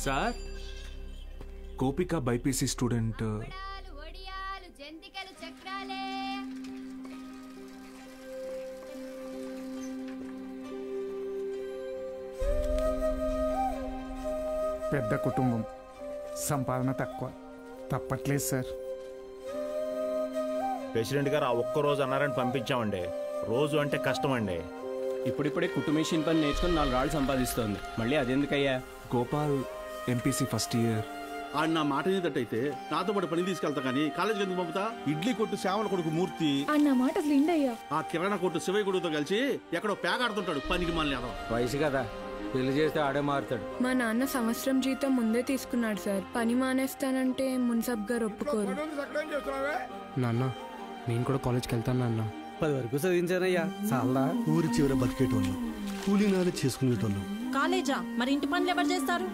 Sir, Gopika BiPC student పెద్ద కుటుంబం, సంపాదన తక్కువ, తప్పట్లేదు సార్. ప్రెసిడెంట్ గారు ఆ ఒక్కరోజు అన్నారని పంపించామండి. రోజు అంటే కష్టం అండి. ఇప్పుడిప్పుడే కుటుంబేషన్ పని నేర్చుకుని 4 రాళ్ళు సంపాదిస్తోంది. మళ్ళీ అదెందుకయ్యా? Gopal MPC first year. ఆడు నా మాట ఏదట్టయితే నాతో పాటు పని తీసుకెళ్తా కానీ కాలేజీకి ఎందుకు పంపుతా? ఇడ్లీ కొట్టు శ్యామల కొడుకు మూర్తి అన్న మాట అసలు ఇండయ్యా. ఆ కిరాణా కొట్టు శివయ్య కొడుకుతో కలిసి ఎక్కడో పేకాడుతుంటాడు. పనికి మళ్ళీ వయసు కదా, పెళ్లి చేస్తే ఆడే మారుతాడు. మా నాన్న సంవత్సరం జీతం ముందే తీసుకున్నాడు సార్. పని మానేస్తానంటే మున్సబ్ గారు ఒప్పుకోరు. నాన్న, నేను కూడా కాలేజ్కి వెళ్తాను నాన్న. 10 వరకు చదివించానయ్యా. చాలా ఊరి చివర బతికేటోళ్ళు, కూలీ నాలు చేసుకునేటోళ్ళు. కాలేజా? మరి ఇంటి పనులు ఎవరు చేస్తారు?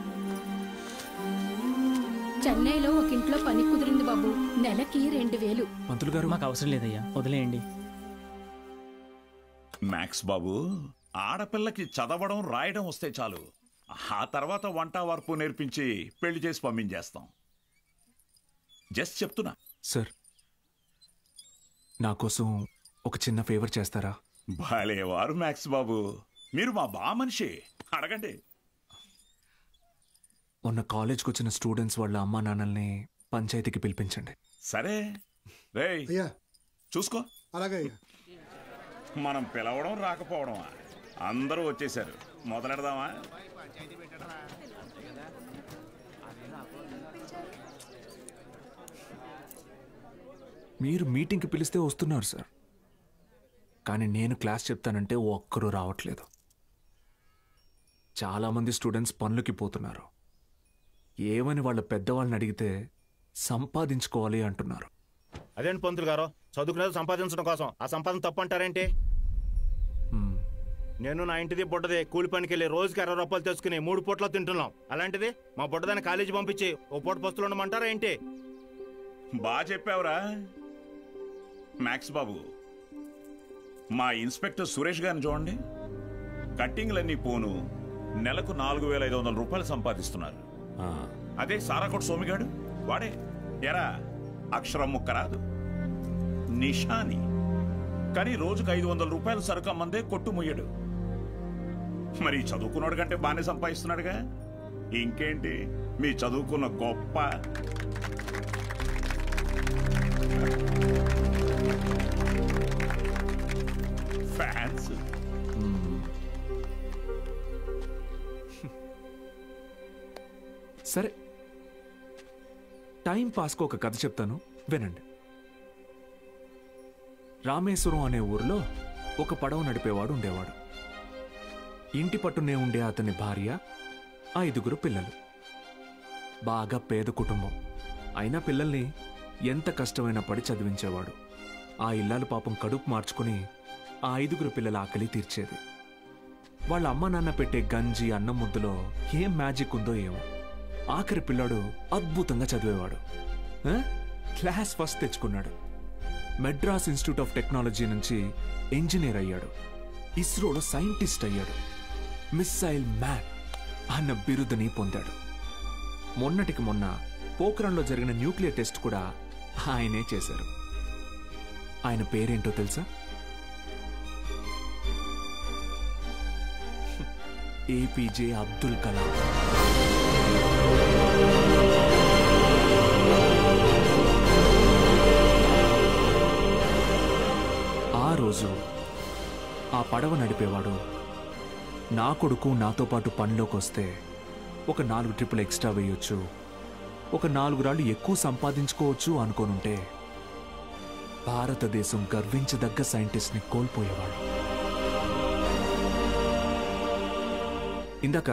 చెన్నైలో ఒక ఇంట్లో పని కుదిరింది బాబు, నెలకి 2000. మంత్రులు గారు, మాకు అవసరం లేదయ్యా, వదిలేయండి. మ్యాక్స్ బాబు, ఆడపిల్లకి చదవడం రాయడం వస్తే చాలు. ఆ తర్వాత వంట వరపు నేర్పించి పెళ్లి చేసి పంపించేస్తాం. జస్ట్ చెప్తున్నా. సార్, నా కోసం ఒక చిన్న ఫేవర్ చేస్తారా? భలేవారు మ్యాక్స్ బాబు, మీరు మా బా మనిషి, అడగండి. మొన్న కాలేజ్కి వచ్చిన స్టూడెంట్స్ వాళ్ళ అమ్మా నాన్నల్ని పంచాయతీకి పిలిపించండి. సరే రేయ్, చూసుకో. అలాగే. మనం పిలవడం రాకపోవడమా? అందరూ వచ్చేసారు, మొదలెడదామా? మీరు మీటింగ్కి పిలిస్తే వస్తున్నారు సార్, కానీ నేను క్లాస్ చెప్తానంటే ఒక్కరూ రావట్లేదు. చాలామంది స్టూడెంట్స్ పనులకి పోతున్నారు. ఏమని వాళ్ళ పెద్దవాళ్ళని అడిగితే సంపాదించుకోవాలి అంటున్నారు. అదేంటి పంతులు గారు, చదువుకునేది సంపాదించడం కోసం, ఆ సంపాదన తప్పు అంటారేంటి? నేను నా ఇంటిది బుడ్డది కూలి పనికి వెళ్ళి రోజుకి 60 రూపాయలు తెచ్చుకుని 3 పూటలో తింటున్నాం. అలాంటిది మా బుడ్డదాన్ని కాలేజీ పంపించి ఓ పూట పస్తులు ఉండమంటారా ఏంటి? బాగా చెప్పావురా మ్యాక్స్ బాబు. మా ఇన్స్పెక్టర్ సురేష్ గారిని చూడండి, కట్టింగ్లన్నీ పోను నెలకు 4500 రూపాయలు సంపాదిస్తున్నారు. అదే సారాకోట్ సోమిగాడు, వాడే ఎరా అక్షరం ముక్క రాదు, నిషాని, కానీ రోజుకు 500 రూపాయలు సరుకు అమ్మందే కొట్టు ముయ్యడు. మరి చదువుకున్నాడు కంటే బాగానే సంపాదిస్తున్నాడుగా. ఇంకేంటి మీ చదువుకున్న గొప్ప. ఫ్యాన్స్. సరే, టైం పాస్కు ఒక కథ చెప్తాను, వినండి. రామేశ్వరం అనే ఊరిలో ఒక పడవ నడిపేవాడు ఉండేవాడు. ఇంటి పట్టునే ఉండే అతని భార్య, 5 పిల్లలు. బాగా పేద కుటుంబం అయినా పిల్లల్ని ఎంత కష్టమైనా పడి చదివించేవాడు. ఆ ఇల్లాలు పాపం కడుపు మార్చుకుని ఆ 5 పిల్లల ఆకలి తీర్చేది. వాళ్ళ అమ్మ నాన్న పెట్టే గంజి అన్నం ముద్దలో ఏం మ్యాజిక్ ఉందో ఏమో, ఆఖరి పిల్లాడు అద్భుతంగా చదివేవాడు. క్లాస్ ఫస్ట్ తెచ్చుకున్నాడు. మెడ్రాస్ ఇన్స్టిట్యూట్ ఆఫ్ టెక్నాలజీ నుంచి ఇంజనీర్ అయ్యాడు. ఇస్రోలో సైంటిస్ట్ అయ్యాడు. మిస్సైల్ మ్యాన్ అన్న బిరుదుని పొందాడు. మొన్నటికి మొన్న పోఖ్రాన్లో జరిగిన న్యూక్లియర్ టెస్ట్ కూడా ఆయనే చేశారు. ఆయన పేరేంటో తెలుసా? ఏపీజే అబ్దుల్ కలాం. ఆ రోజు ఆ పడవ నడిపేవాడు, నా కొడుకు నాతో పాటు పనిలోకి వస్తే ఒక 4 ట్రిప్పులు ఎక్స్ట్రా వేయొచ్చు, ఒక 4 రాళ్ళు ఎక్కువ సంపాదించుకోవచ్చు అనుకోనుంటే భారతదేశం గర్వించదగ్గ సైంటిస్ట్ని కోల్పోయేవాడు. ఇందాక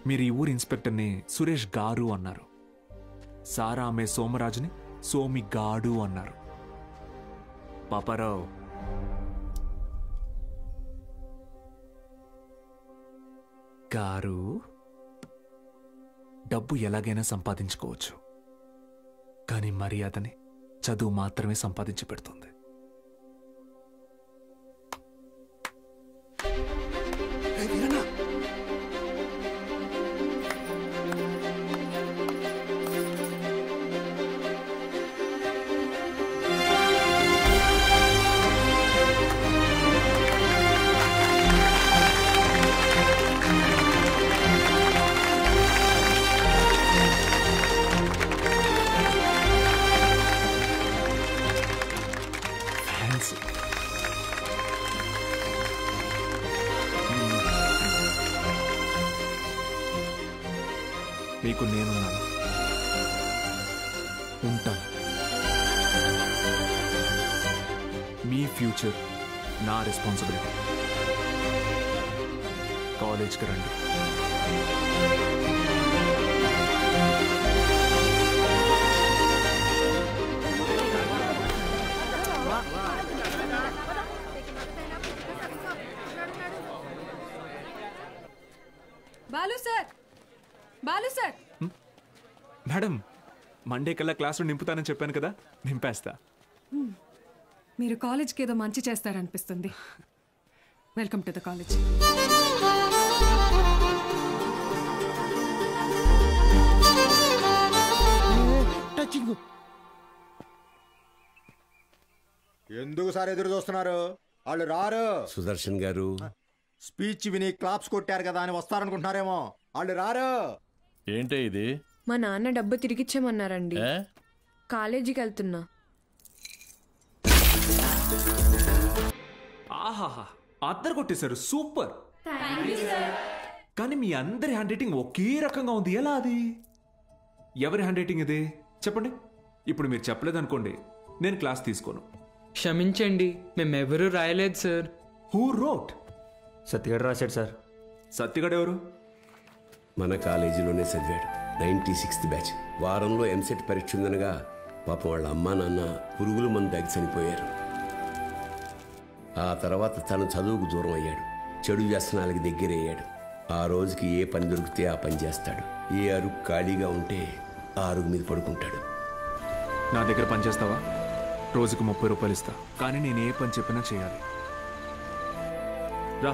మీరు ఈ ఊరి ఇన్స్పెక్టర్ని సురేష్ గారు అన్నారు. సారా ఆమె సోమరాజుని సోమి గాడు అన్నారు. పాపారావు, గారు డబ్బు ఎలాగైనా సంపాదించుకోవచ్చు, కానీ మర్యాదని చదువు మాత్రమే సంపాదించి పెడుతుంది. మీకు నేనున్నాను, ఉంటాను. మీ ఫ్యూచర్ నా రెస్పాన్సిబిలిటీ. కాలేజ్కి రండి. Balu sir, Balu sir. Madam, Monday కల్లా క్లాసులు నింపుతానని చెప్పాను కదా, నింపేస్తా. మీరు కాలేజ్కి ఏదో మంచి చేస్తారనిపిస్తుంది. Welcome to the college. ఎందుకు సార్ ఎదురు చూస్తున్నారు? వాళ్ళు రారు. సుదర్శన్ గారు, స్పీచ్ విని క్లాప్స్ కొట్టారు కదా అని వస్తారనుకుంటున్నారేమో. వాళ్ళు రారు. ఏంటే ఇది? మా నాన్న డబ్బు తిరిగిచ్చేమన్నారండి. కాలేజీకి వెళ్తున్నా. ఆహాహా, అద్దరు కొట్టేశారు, సూపర్. కానీ మీ అందరి హ్యాండ్ రైటింగ్ ఒకే రకంగా ఉంది, ఎలా అది? ఎవరి హ్యాండ్ రైటింగ్ ఇది చెప్పండి. ఇప్పుడు మీరు చెప్పలేదనుకోండి, నేను క్లాస్ తీసుకోను. క్షమించండి, మేమెవరూ రాయలేదు సార్. Who wrote? సత్యగడ్ రాశాడు సార్. సత్యగడ్ ఎవరు? మన కాలేజీలోనే చదివాడు, 96th బ్యాచ్. వారంలో ఎంసెట్ పరీక్ష ఉందనగా పాపం వాళ్ళ అమ్మా నాన్న పురుగుల మందు తాగి చనిపోయారు. ఆ తర్వాత తను చదువుకు దూరం అయ్యాడు, చెడు వ్యసనాలకి దగ్గరయ్యాడు. ఆ రోజుకి ఏ పని దొరికితే ఆ పని చేస్తాడు. ఏ అరుగు ఖాళీగా ఉంటే ఆ అరుగు మీద పడుకుంటాడు. నా దగ్గర పని చేస్తావా? రోజుకు 30 రూపాయలు ఇస్తా, కానీ నేను ఏ పని చెప్పినా చేయాలి. రా.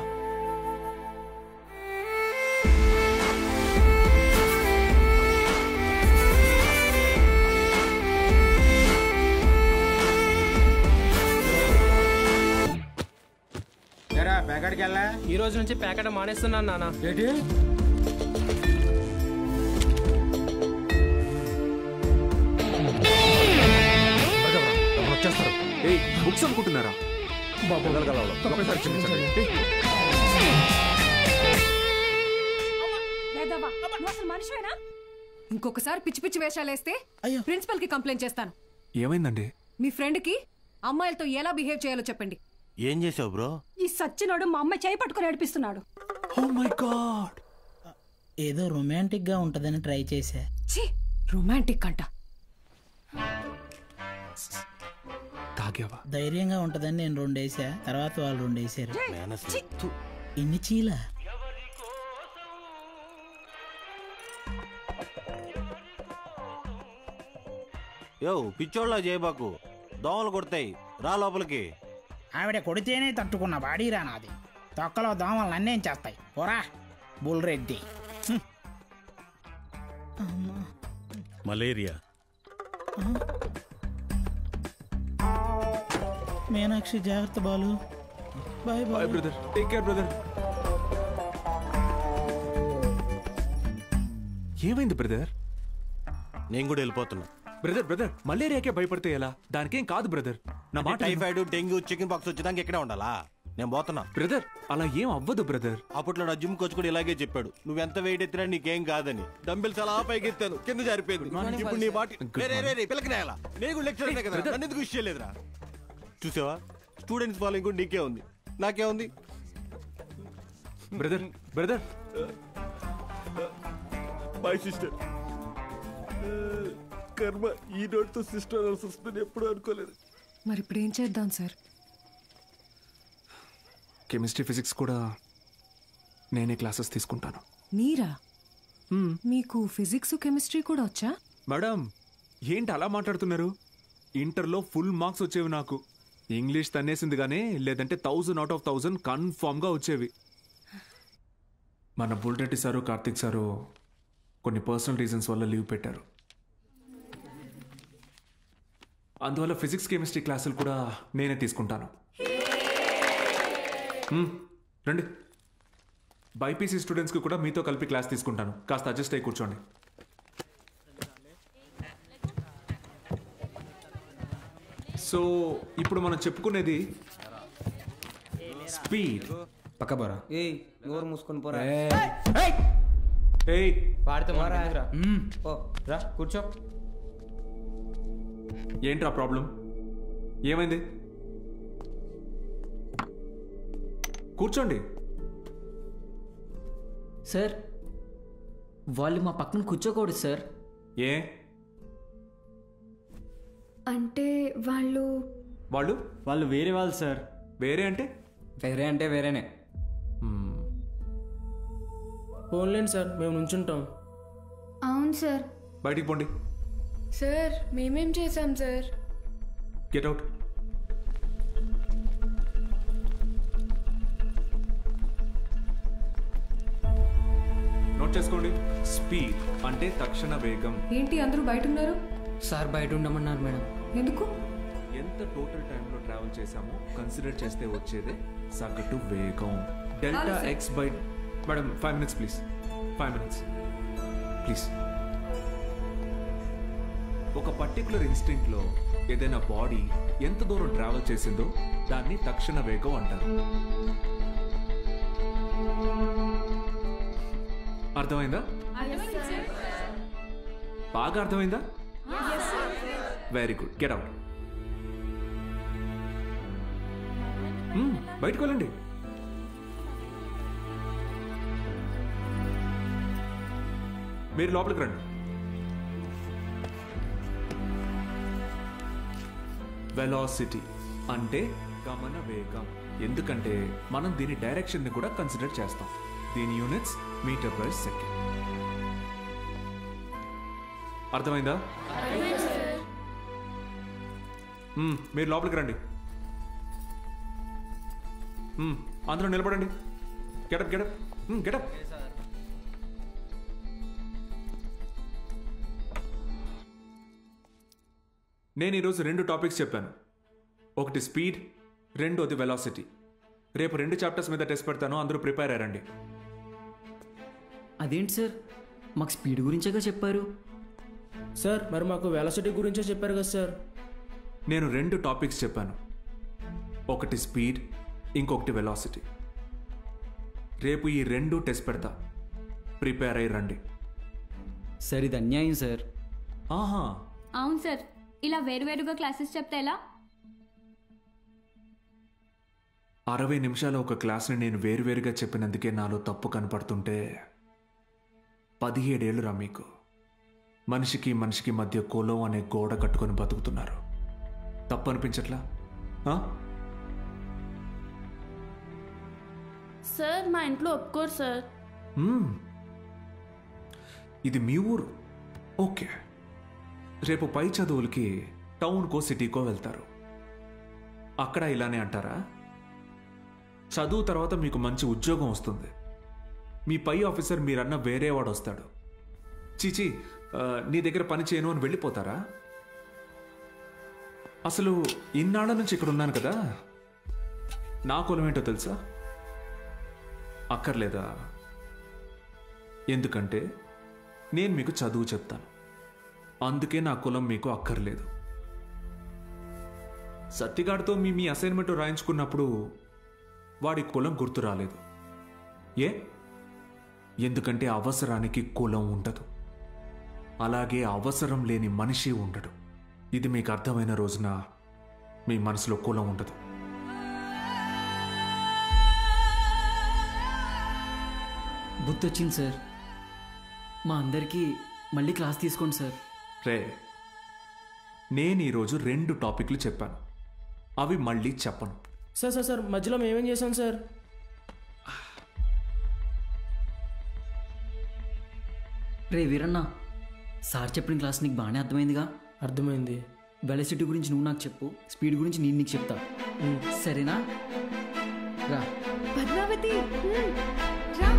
ప్యాకెట్కి వెళ్ళా. ఈ రోజు నుంచి ప్యాకెట్ మానేస్తున్నాను నాన్న. ఏంటి? వచ్చేస్తారు. బుక్స్ అనుకుంటున్నారా? ఇంకొకసారి పిచ్చి పిచ్చి వేషాలు వేస్తే ప్రిన్సిపల్ కి కంప్లైంట్ చేస్తాను. ఏమైందండి? మీ ఫ్రెండ్ కి అమ్మాయిలతో ఎలా బిహేవ్ చేయాలో చెప్పండి. ఏం చేసావు బ్రో? ఈ సచ్చినోడు మా అమ్మాయి చేయి పట్టుకుని నడిపిస్తున్నాడు. Oh my god. ఏదో రొమాంటిక్ గా ఉంటదని ట్రై చేశా. రొమాంటిక్ అంట. తాగావా? ధైర్యంగా ఉంటదని నేను 2 వేసా, తర్వాత వాళ్ళు 2 వేసారు. ఇన్ని చీల. యో పిచ్చోళ్ళ చేయబాకు, దోమలు కొడతాయి, రా లోపలికి. ఆవిడ కొడితేనే తట్టుకున్న బాడీరా నాది. తొక్కలో దోమలు నన్నేం చేస్తాయి, పోరా బుల్రెడ్డి. మలేరియా. మీనాక్షి జాగ్రత్త Balu. Bye bye brother, take care brother. ఏమైంది బ్రదర్? నేను కూడా వెళ్ళిపోతున్నా. బ్రదర్ మలేరియాకే భయపడితే ఎలా? దానికేం కాదు బ్రదర్. నా మాట. టైఫాయిడ్, డెంగ్యూ, చికెన్ పాక్స్ వచ్చేదానికి ఎక్కడే ఉండాలా? నేను పోతున్నా బ్రదర్. అలా ఏం అవ్వదు బ్రదర్. అప్పట్లో నా జిమ్ కోచ్ కూడా ఇలాగే చెప్పాడు, నువ్వెంత వెయిట్ ఎత్తినా నీకేం కాదని. డంబిల్స్ అలా పైకి ఎత్తాను, కింద జారిపోయింది. ఇప్పుడు నీ బాటి పిల్లకనేలా? నేను కూడా లెక్చర్ కదా, నన్ను ఎందుకు విషయం లేదురా? చూసావా, స్టూడెంట్స్ ఫాలోయింగ్ కూడా నీకే ఉంది, నాకే ఉంది. Brother my sister. కర్మ ఈ నోటితో సిస్టర్ అనాల్సి వస్తుందని ఎప్పుడు అనుకోలేదు. మరి ఇప్పుడు ఏం చేద్దాం సార్? కెమిస్ట్రీ ఫిజిక్స్ కూడా నేనే క్లాసెస్ తీసుకుంటాను. మీరా? మీకు ఫిజిక్స్ కెమిస్ట్రీ కూడా వచ్చా? మేడం ఏంటి అలా మాట్లాడుతున్నారు? ఇంటర్లో ఫుల్ మార్క్స్ వచ్చేవి నాకు. ఇంగ్లీష్ తన్నేసింది కానీ లేదంటే 1000 out of 1000 కన్ఫామ్గా వచ్చేవి. మన బుల్రెడ్డి సారు కార్తిక్ సారు కొన్ని పర్సనల్ రీజన్స్ వల్ల లీవ్ పెట్టారు. అందువల్ల ఫిజిక్స్ కెమిస్ట్రీ క్లాసులు కూడా నేనే తీసుకుంటాను. రండి, బైపీసీ స్టూడెంట్స్కి కూడా మీతో కలిపి క్లాస్ తీసుకుంటాను. కాస్త అడ్జస్ట్ అయ్యి కూర్చోండి. సో ఇప్పుడు మనం చెప్పుకునేది స్పీడ్. పక్క పోరా. ఏయ్ నోరు మూసుకొని పోరా. ఏయ్ పాడితే మారా. ఓ రా కూర్చో. ఏంట్రా ప్రాబ్లం? ఏమైంది? కూర్చోండి. సార్ వాళ్ళు మా పక్కన కూర్చోకూడదు సార్. ఏ అంటే వాళ్ళు వాళ్ళు వేరే వాళ్ళు సార్. వేరే అంటే? వేరే అంటే వేరేనే. ఫోన్లేండి సార్, మేము నుంచుంటాం. అవును సార్. బయటికి పోండి. సార్ మేమేం చేశాం సార్? Get out. నోట్ చేసుకోండి. స్పీడ్ అంటే తక్షణ వేగం. ఏంటి అందరూ బయట ఉన్నారు? సార్ బయట ఉండమన్నారు మేడం. ఎందుకు? ఎంత టోటల్ టైంలో ట్రావెల్ చేశామో కన్సిడర్ చేస్తే వచ్చేదే సగటు వేగం. Delta X by. Madam 5 minutes please. 5 minutes please. ఒక పర్టికులర్ ఇన్స్టింక్ట్లో ఏదైనా బాడీ ఎంత దూరం ట్రావెల్ చేసిందో దాన్ని తక్షణ వేగం అంటారు. అర్థమైందా? బాగా అర్థమైందా? Very good. Get out. బయటకు వెళ్ళండి. మీరు లోపలికి రండి. వెలాసిటీ అంటే గమన వేగం. ఎందుకంటే మనం దీని డైరెక్షన్ ని కూడా కన్సిడర్ చేస్తాం. దీని యూనిట్స్ మీటర్ పర్ సెకండ్. అర్థమైందా? మీరు లోపలికి రండి. అందరూ నిలబడండి. Get up get up get up. నేను ఈరోజు 2 టాపిక్స్ చెప్పాను. ఒకటి స్పీడ్, రెండోది వెలాసిటీ. రేపు 2 చాప్టర్స్ మీద టెస్ట్ పెడతాను. అందరూ ప్రిపేర్ అయ్యారండి. అదేంటి సార్, మాకు స్పీడ్ గురించేగా చెప్పారు. సార్ మరి మాకు వెలాసిటీ గురించే చెప్పారు కదా సార్. నేను 2 టాపిక్స్ చెప్పాను. ఒకటి స్పీడ్, ఇంకొకటి వెలాసిటీ. రేపు ఈ 2 టెస్ట్ పెడతా. ప్రిపేర్ అయ్యి రండి. సార్ ఇది అన్యాయం సార్. ఆహా అవును సార్, ఇలా వేరువేరుగా క్లాసెస్ చెప్తే ఎలా? 60 నిమిషాల ఒక క్లాస్ని నేను వేరువేరుగా చెప్పినందుకే నాలో తప్పు కనపడుతుంటే 17 ఏళ్ళురా మీకు. మనిషికి మనిషికి మధ్య కులం అనే గోడ కట్టుకొని బతుకుతున్నారు. తప్పు అనిపించట్లా? సార్ మా ఇంట్లో ఒప్పుకోరు సార్. ఇది మీ ఊరు, ఓకే. రేపు పై చదువులకి టౌన్కో సిటీకో వెళ్తారు. అక్కడ ఇలానే అంటారా? చదువు తర్వాత మీకు మంచి ఉద్యోగం వస్తుంది. మీ పై ఆఫీసర్ మీరన్న వేరే వాడు వస్తాడు. చీచి నీ దగ్గర పని చేయను అని వెళ్ళిపోతారా? అసలు ఇన్నాళ్ళ నుంచి ఇక్కడ ఉన్నాను కదా, నా కులం ఏంటో తెలుసా? అక్కర్లేదా? ఎందుకంటే నేను మీకు చదువు చెప్తాను. అందుకే నా కులం మీకు అక్కర్లేదు. సత్తిగాడితో మీ అసైన్మెంట్ రాయించుకున్నప్పుడు వాడి కులం గుర్తు రాలేదు. ఎందుకంటే అవసరానికి కులం ఉండదు. అలాగే అవసరం లేని మనిషి ఉండడు. ఇది మీకు అర్థమైన రోజున మీ మనసులో కులం ఉండదు. గుర్తొచ్చింది సార్. మా అందరికీ మళ్ళీ క్లాస్ తీసుకోండి సార్. రే, నేను ఈరోజు 2 టాపిక్లు చెప్పాను. అవి మళ్ళీ చెప్పను. సార్ సార్ సార్ మధ్యలో మేమేం చేసాం సార్? రే వీరన్న, సార్ చెప్పిన క్లాస్ నీకు బాగానే అర్థమైందిగా? అర్థమైంది. వెలసిటీ గురించి నువ్వు నాకు చెప్పు, స్పీడ్ గురించి నేను నీకు చెప్తా, సరేనా? రా పద్మావతి, రా.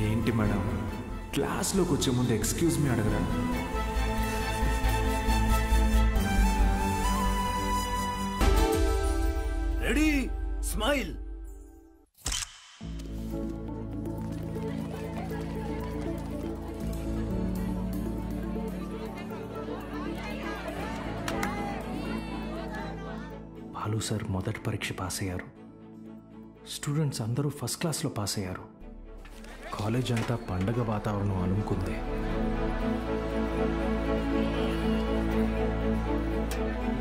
ఏంటి మేడం, క్లాస్లోకి వచ్చే ముందు ఎక్స్క్యూజ్ మీ అడగరా? Ready, smile. బాలు సార్ మొదటి పరీక్ష పాస్ అయ్యారు. స్టూడెంట్స్ అందరూ ఫస్ట్ క్లాస్లో పాస్ అయ్యారు. కాలేజ్ అంతా పండగ వాతావరణం అలుముకుంది.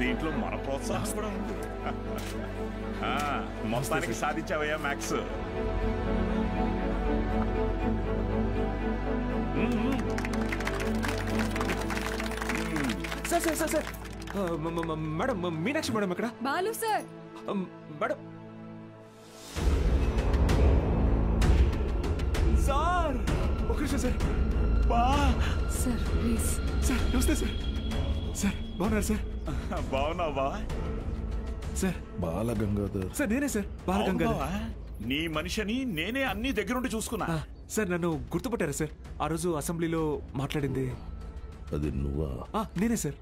దీంట్లో మన ప్రోత్సాహం కూడా ఉంది. మొత్తానికి సాధించావయ్యా maths. Sir sir sir sir madam, Meenakshi madam ఎక్కడ? బాలు సార్. మేడం సార్, ఒక నిమిషం సార్. Sir please. సార్ నమస్తే సార్. సార్ బాగున్నారు సార్? బాగున్నావు బా? సార్ బాలగంగాధర్. సార్ నేనే సార్, బాలగంగాధర్. నీ మనిషిని నేనే అన్ని దగ్గరుండి చూసుకున్నా. సార్ నన్ను గుర్తుపట్టారా సార్? ఆ రోజు అసెంబ్లీలో మాట్లాడింది అది నువ్వా? నేనే సార్.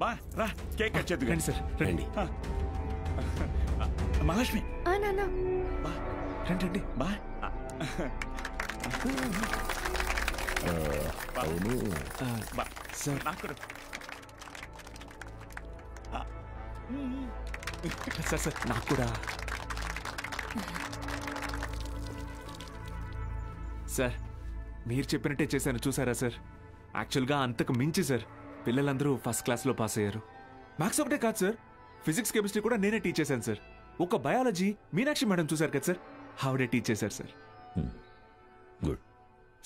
బా రా, కేక్ కట్ చేద్దు. రండి సార్, రండి. మహాలక్ష్మి రండి రండి. బా అవును సార్ నాకు సార్ సార్ నాకు కూడా. సార్ మీరు చెప్పినట్టే చేశాను, చూసారా సార్? యాక్చువల్గా అంతకు మించి సార్, పిల్లలందరూ ఫస్ట్ క్లాస్లో పాస్ అయ్యారు. మ్యాథ్స్ ఒకటే కాదు సార్, ఫిజిక్స్ కెమిస్ట్రీ కూడా నేనే టీచ్ చేశాను సార్. ఒక బయాలజీ మీనాక్షి మేడం చూసారు కదా సార్, ఆవిడే టీచ్ చేశారు సార్. గుడ్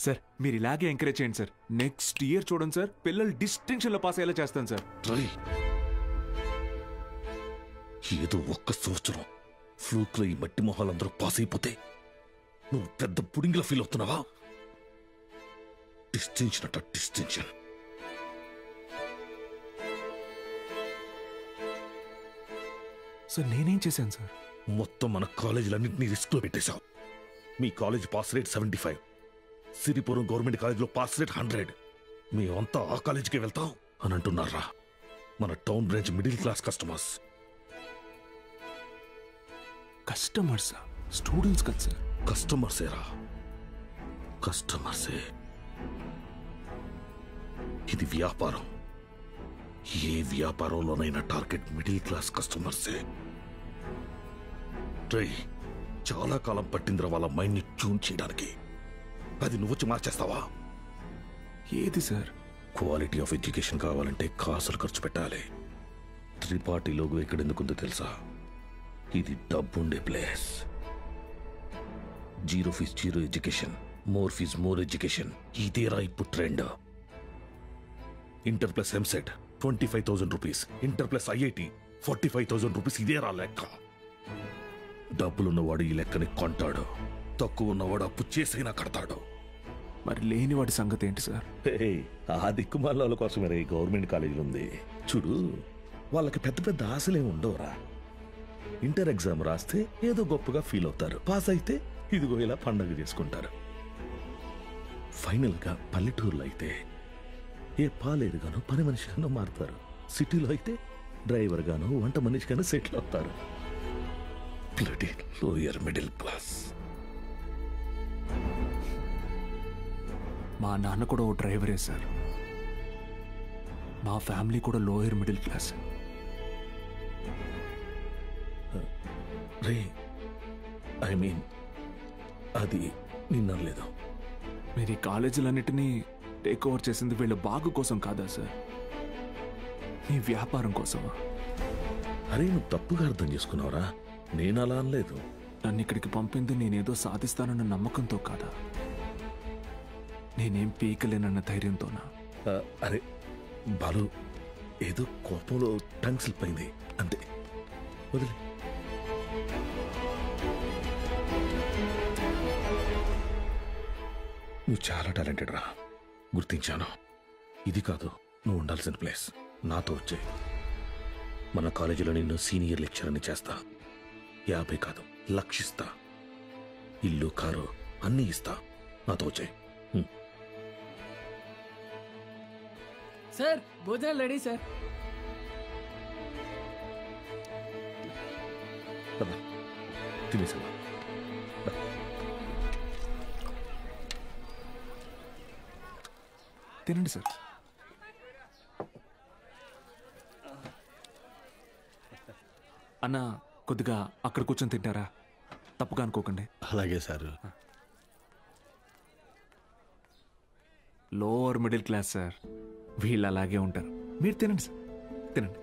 సార్ మీరు ఇలాగే ఎంకరేజ్ చేయండి సార్. నెక్స్ట్ ఇయర్ చూడండి సార్, పిల్లలు డిస్టింక్షన్లో పాస్ అయ్యేలా చేస్తాను సార్. ఏదో ఒక్క సంవత్సరం ఫ్లూక్లో ఈ మట్టి మొహాలందరూ పాస్ అయిపోతే నువ్వు పెద్ద పుడింగిలా ఫీల్ అవుతున్నావా? డిస్టింక్షన్ అట డిస్టింక్షన్. సార్ నేనేం చేశాను సార్? మొత్తం మన కాలేజీలన్నింటినీ రిస్క్ లో పెట్టేశావు. మీ college pass rate 75, Siripuram government కాలేజీలో పాస్ రేట్ 100. మేమంతా ఆ కాలేజీకే వెళ్తాం అని అంటున్నారా? మన town branch middle class customers. కస్టమర్సా? స్టూడెంట్స్ కదా సార్. కస్టమర్సేరా, కస్టమర్సే. ఇది వ్యాపారం. ఏ వ్యాపారంలోనైనా టార్గెట్ మిడిల్ క్లాస్ కస్టమర్సే. చాలా కాలం పట్టిందిరా వాళ్ళ మైండ్ ని ట్యూన్ చేయడానికి. అది నువ్వు వచ్చి మార్చేస్తావా? ఏది సార్? క్వాలిటీ ఆఫ్ ఎడ్యుకేషన్ కావాలంటే కాసులు ఖర్చు పెట్టాలి. త్రిపాఠి లోగో ఇక్కడ ఎందుకుందో తెలుసా? ఇది డబ్బుండే place. Zero fees zero education, more fees more education. ఇదేరా ఇప్పుడు trend. Inter plus EAMCET 25,000 rupees, inter plus IIT 45,000 rupees. ఇదేరా లెక్క. డబ్బులున్నవాడు ఈ లెక్కని కొంటాడు, తక్కువ ఉన్నవాడు అప్పు చేసైనా కడతాడు. మరి లేనివాడి సంగతి ఏంటి సార్? ఆ దిక్కుమాల కోసమే ఈ గవర్నమెంట్ కాలేజీలు ఉంది చూడు. వాళ్ళకి పెద్ద పెద్ద ఆశలేమి ఉండవురా. ఇంటర్ ఎగ్జామ్ రాస్తే ఏదో గొప్పగా ఫీల్ అవుతారు, పాస్ అయితే ఇదిగో ఇలా పండగ చేసుకుంటారు. ఫైనల్ గా పల్లెటూరులో అయితే ఏ పాలేరుగానో పని మనిషిగానో మారుతారు. సిటీలో అయితే డ్రైవర్ గానో వంట మనిషిగానో సెటిల్ అవుతారు. Lower middle class. మా నాన్న కూడా ఓ డ్రైవరే సార్. మా ఫ్యామిలీ కూడా lower middle class. Ray I mean అది నిన్నలేదు. మీరు ఈ కాలేజీలన్నిటినీ టేక్ ఓవర్ చేసింది వీళ్ళ బాగు కోసం కాదా సార్? మీ వ్యాపారం కోసమా? అరే నువ్వు తప్పుగా అర్థం చేసుకున్నావురా. నేను అలా అనలేదు. నన్ను ఇక్కడికి పంపింది నేనేదో సాధిస్తానన్న నమ్మకంతో కాదా, నేనేం పీకలేనన్న ధైర్యంతోనా? అరే బాలు, ఏదో కోపంలో టంగ్ స్లిప్ అయింది అంతే, వదిలే. నువ్వు చాలా టాలెంటెడ్ రా, గుర్తించాను. ఇది కాదు నువ్వు ఉండాల్సిన ప్లేస్. నాతో వచ్చే మన కాలేజీలో నిన్ను సీనియర్ లెక్చరర్ని చేస్తా. 50 కాదు 1,00,000 ఇస్తా. ఇల్లు కారు అన్నీ ఇస్తా. నాతో వచ్చే. సార్ భోజనాలు రెడీ సార్. తినేసా? తినండి సార్. అన్న కొద్దిగా అక్కడ కూర్చొని తింటారా? తప్పుగా అనుకోకండి. అలాగే sir. Lower middle class sir, వీళ్ళు అలాగే ఉంటారు. మీరు తినండి సార్, తినండి.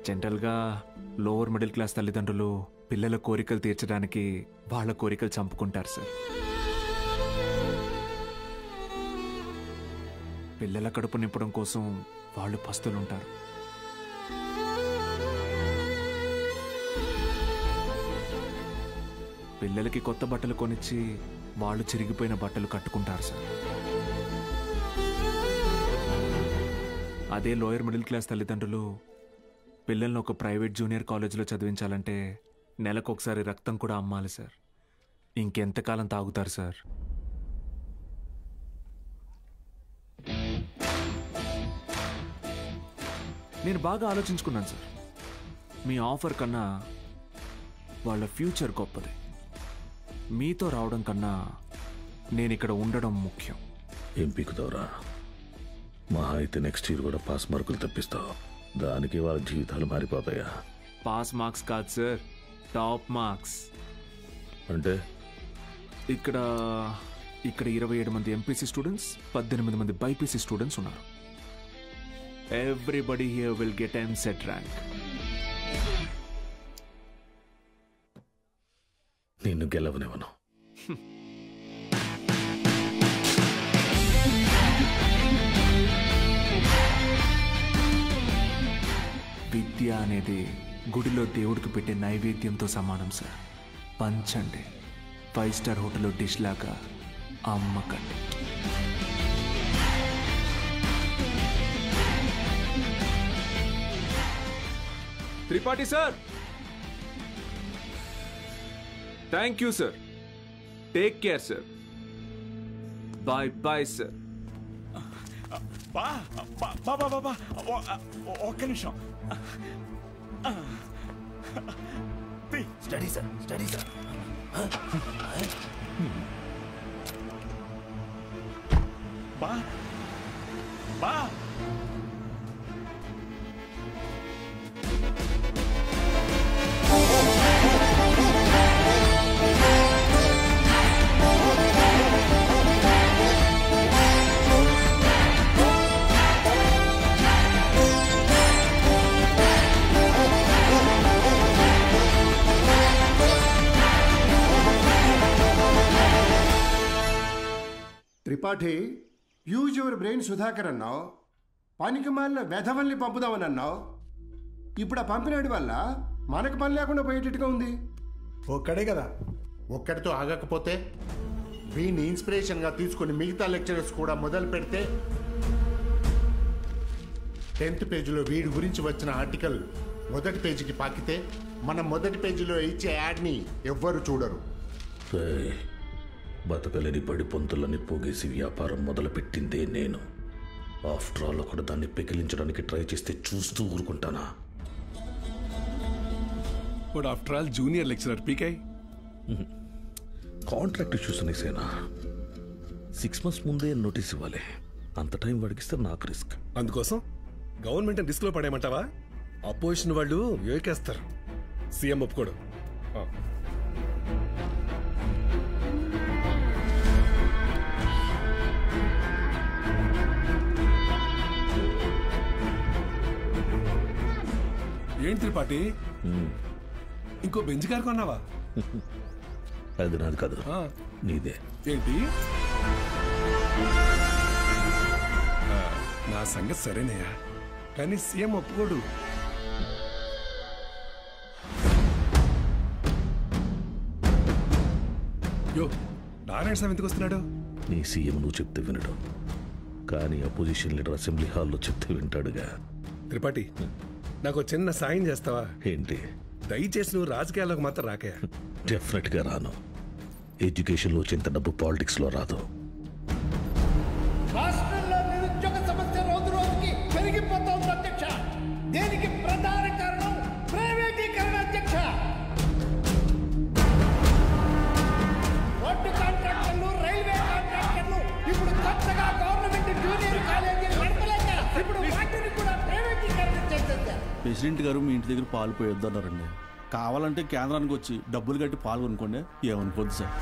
జనరల్గా లోవర్ మిడిల్ క్లాస్ తల్లిదండ్రులు పిల్లల కోరికలు తీర్చడానికి వాళ్ళ కోరికలు చంపుకుంటారు సార్. పిల్లల కడుపు నింపడం కోసం వాళ్ళు పస్తులుంటారు. పిల్లలకి కొత్త బట్టలు కొనిచ్చి వాళ్ళు చిరిగిపోయిన బట్టలు కట్టుకుంటారు సార్. అదే లోయర్ మిడిల్ క్లాస్ తల్లిదండ్రులు పిల్లల్ని ఒక ప్రైవేట్ జూనియర్ కాలేజీలో చదివించాలంటే నెలకొకసారి రక్తం కూడా అమ్మాలి సార్. ఇంకెంతకాలం తాగుతారు సార్? నేను బాగా ఆలోచించుకున్నాను సార్. మీ ఆఫర్ కన్నా వాళ్ళ ఫ్యూచర్ గొప్పది. మీతో రావడం కన్నా నేను ఇక్కడ ఉండడం ముఖ్యం. ఏం పీకుతావురా? మహా అయితే నెక్స్ట్ ఇయర్ కూడా పాస్ మార్కులు తెప్పిస్తావు. దానికి వాళ్ళ జీవితాలు మారిపోతాయా? పాస్ మార్క్స్ కాదు సార్, టాప్ మార్క్స్. అంటే ఇక్కడ 27 మంది ఎంపీసీ స్టూడెంట్స్, 18 మంది బైపీసీ స్టూడెంట్స్ ఉన్నారు. Everybody here will get EAMCET rank. నిన్ను గెలవనివ్వను. విద్య అనేది గుడిలో దేవుడికి పెట్టే నైవేద్యంతో సమానం సార్. పంచండి, 5 స్టార్ హోటల్లో డిష్ లాగా అమ్మకండి. Tripathi sir, thank you sir. Take care sir. Bye bye sir. ఒక్క నిమిషం. Study sir, study sir. బా బా Tripathi, use your brain Sudhakar అన్నావు. పనికి మాలిన వెధవల్ని పంపుదామని అన్నావు. ఇప్పుడు ఆ పంపినాడి వల్ల మనకు పని లేకుండా పోయేటట్టుగా ఉంది. ఒక్కడే కదా, ఒక్కడితో ఆగకపోతే వీడిని ఇన్స్పిరేషన్గా తీసుకుని మిగతా లెక్చరర్స్ కూడా మొదలు పెడితే 10th పేజీలో వీడి గురించి వచ్చిన ఆర్టికల్ మొదటి పేజీకి పాకితే మనం మొదటి పేజీలో ఇచ్చే యాడ్ని ఎవ్వరు చూడరు. బతకలేని పడి పొంతులని పోగేసి వ్యాపారం మొదలుపెట్టిందే నేను. ఆఫ్టర్ ఆల్ ఒకడు దాన్ని పెకిలించడానికి ట్రై చేస్తే చూస్తూ ఊరుకుంటానా? వాడు ఆఫ్టర్ ఆల్ జూనియర్ లెక్చరర్ పీకే. కాంట్రాక్ట్ ఇష్యూస్ అనేసేనా? 6 months ముందే నోటీస్ ఇవ్వాలి. అంత టైం వాడికిస్తే నాకు రిస్క్. అందుకోసం గవర్నమెంట్ రిస్క్ లో పడేయమంటావా? అపోజిషన్ వాళ్ళు యోకేస్తారు. సీఎం ఒప్పుకోడు. ఏంటి త్రిపాఠి, ఇంకో బెంచ్ కారు కొన్నావా? అది నాది కాదు, నీదే. ఏంటి? నా సంగతి సరేనయ్యా, కానీ సీఎం ఒప్పుకోడు. యో, నారాయణ స్వామి ఎందుకు వస్తున్నాడు? నీ సీఎం నువ్వు చెప్తే వినడు, కానీ అపోజిషన్ లీడర్ అసెంబ్లీ హాల్లో చెప్తే వింటాడుగా. త్రిపాఠి, నాకు చిన్న సాయం చేస్తావా? ఏంటి? దయచేసి నువ్వు రాజకీయాల్లోకి మాత్రం రాకయా. డెఫినెట్ గా రాను. ఎడ్యుకేషన్ లో వచ్చేంత డబ్బు పాలిటిక్స్ లో రాదు. రాష్ట్రంలో నిరుద్యోగ సమస్య రోజు రోజుకి పెరిగిపోతోంది అధ్యక్ష. దీనికి ప్రధాన కారణం ప్రైవేటీకరణ అధ్యక్ష. రోడ్డు కాంట్రాక్టర్లు, రైల్వే కాంట్రాక్టర్లు ఇప్పుడు కొత్తగా గవర్నమెంట్ జూనియర్ కాలేజీలు నడపలేక ఇప్పుడు వాటిని కూడా ప్రైవేటీకరణ చేసేసారు. ప్రెసిడెంట్ గారు మీ ఇంటి దగ్గర పాలు పోయొద్దన్నారండి. కావాలంటే కేంద్రానికి వచ్చి డబ్బులు కట్టి పాలు కొనుక్కోండి, ఏమనుకోద్దు సార్.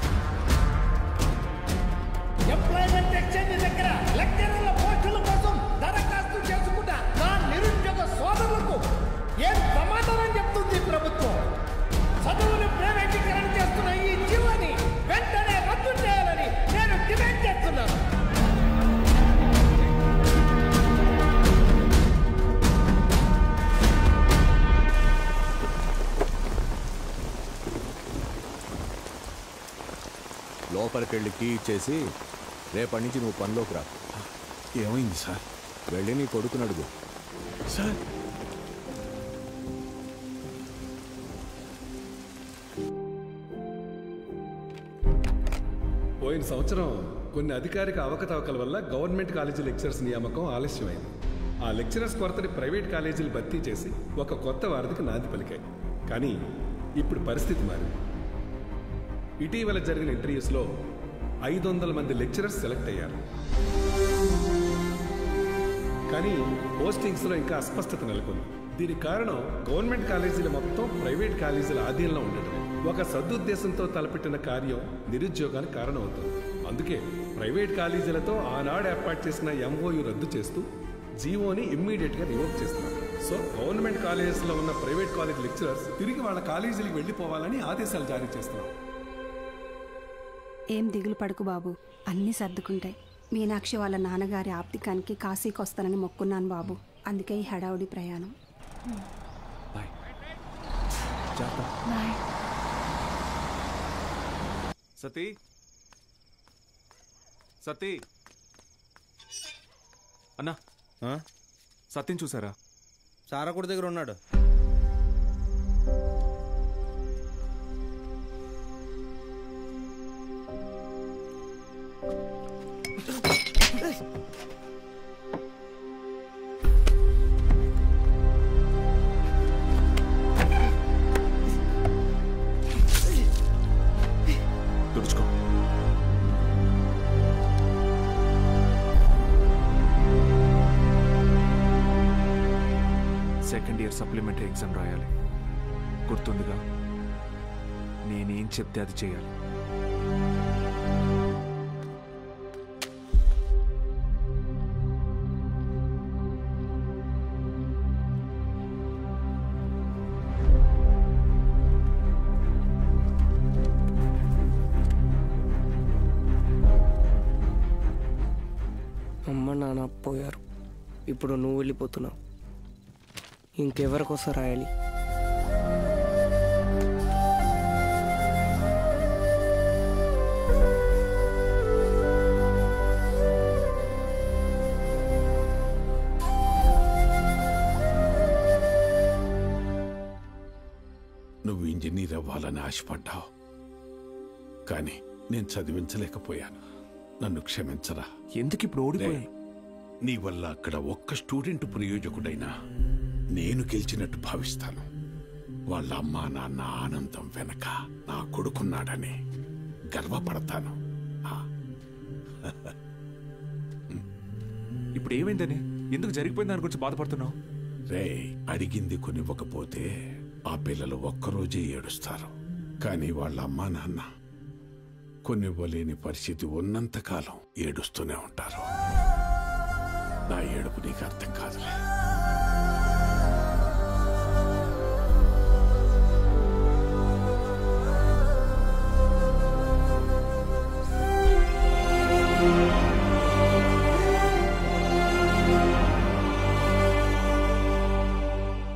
ఎంప్లాయ్మెంట్ ఎక్స్చేంజ్ దగ్గర లెక్చరర్ల పోస్టుల కోసం దరఖాస్తు చేసుకున్న నా నిరుద్యోగ సోదరులకు ఏం సమాధానం చెప్తుంది ప్రభుత్వం? చదువును ప్రైవేటీకరణ చేస్తున్న ఈ జీవోని వెంటనే రద్దు చేయాలని నేను డిమాండ్ చేస్తున్నాను. లోపలికి వెళ్ళి కీ ఇచ్చేసి రేపటి నుంచి నువ్వు పనిలోకి రా. ఏమైంది సార్? వెళ్ళి నీ కొడుకుని అడుగు. సార్, పోయిన సంవత్సరం కొన్ని అధికారిక అవకతవకల వల్ల గవర్నమెంట్ కాలేజీ లెక్చరర్స్ నియామకం ఆలస్యమైంది. ఆ లెక్చరర్స్ కొరతని ప్రైవేట్ కాలేజీలు భర్తీ చేసి ఒక కొత్త వారధికి నాంది పలికాయి. కానీ ఇప్పుడు పరిస్థితి మారింది. ఇటీవల జరిగిన ఇంటర్వ్యూస్లో 500 మంది లెక్చరర్స్ సెలెక్ట్ అయ్యారు. కానీ పోస్టింగ్స్లో ఇంకా అస్పష్టత నెలకొంది. దీనికి కారణం గవర్నమెంట్ కాలేజీలు మొత్తం ప్రైవేట్ కాలేజీల ఆధీనంలో ఉండటం. ఒక సదుద్దేశంతో తలపెట్టిన కార్యం నిరుద్యోగానికి కారణమవుతుంది. అందుకే ప్రైవేట్ కాలేజీలతో ఆనాడు ఏర్పాటు చేసిన ఎంఓయు రద్దు చేస్తూ జీవోని ఇమ్మీడియట్గా రివోక్ చేస్తున్నారు. సో గవర్నమెంట్ కాలేజెస్లో ఉన్న ప్రైవేట్ కాలేజ్ లెక్చరర్స్ తిరిగి వాళ్ళ కాలేజీలకు వెళ్ళిపోవాలని ఆదేశాలు జారీ చేస్తున్నారు. ఏం దిగులు పడుకు బాబు, అన్నీ సర్దుకుంటాయి. మీనాక్షి వాళ్ళ నాన్నగారి ఆప్తికానికి కాశీకి వస్తానని మొక్కున్నాను బాబు, అందుకే ఈ హడావుడి ప్రయాణం. సతీ, సతీ అన్నా, సత్యం చూసారా? సారకుడి దగ్గర ఉన్నాడు. తుడుచుకో. సెకండ్ ఇయర్ సప్లిమెంటరీ ఎగ్జామ్ రాయాలి, గుర్తుందిగా? నేనేం చెప్తే అది చేయాలి. అమ్మ నాన్న పోయారు, ఇప్పుడు నువ్వు వెళ్ళిపోతున్నావు. ఇంకెవరికోసం రాయాలి? నువ్వు ఇంజనీర్ అవ్వాలని ఆశపడ్డావు, కానీ నేను చదివించలేకపోయాను. నన్ను క్షమించరా. ఎందుకు ఇప్పుడు ఓడిపోయి? నీ వల్ల అక్కడ ఒక్క స్టూడెంట్ ప్రయోజకుడైనా నేను గెలిచినట్టు భావిస్తాను. వాళ్ళ అమ్మా నాన్న ఆనందం వెనక నా కొడుకున్నాడని గర్వపడతాను. ఇప్పుడు ఏమైందని, ఎందుకు జరిగిపోయింది దాని గురించి బాధపడుతున్నావు? రే, అడిగింది కొనివ్వకపోతే ఆ పిల్లలు ఒక్కరోజే ఏడుస్తారు, కానీ వాళ్ళ అమ్మా నాన్న కొనివ్వలేని పరిస్థితి ఉన్నంతకాలం ఏడుస్తూనే ఉంటారు. నా ఏడుపు నీకు అర్థం కాదులే.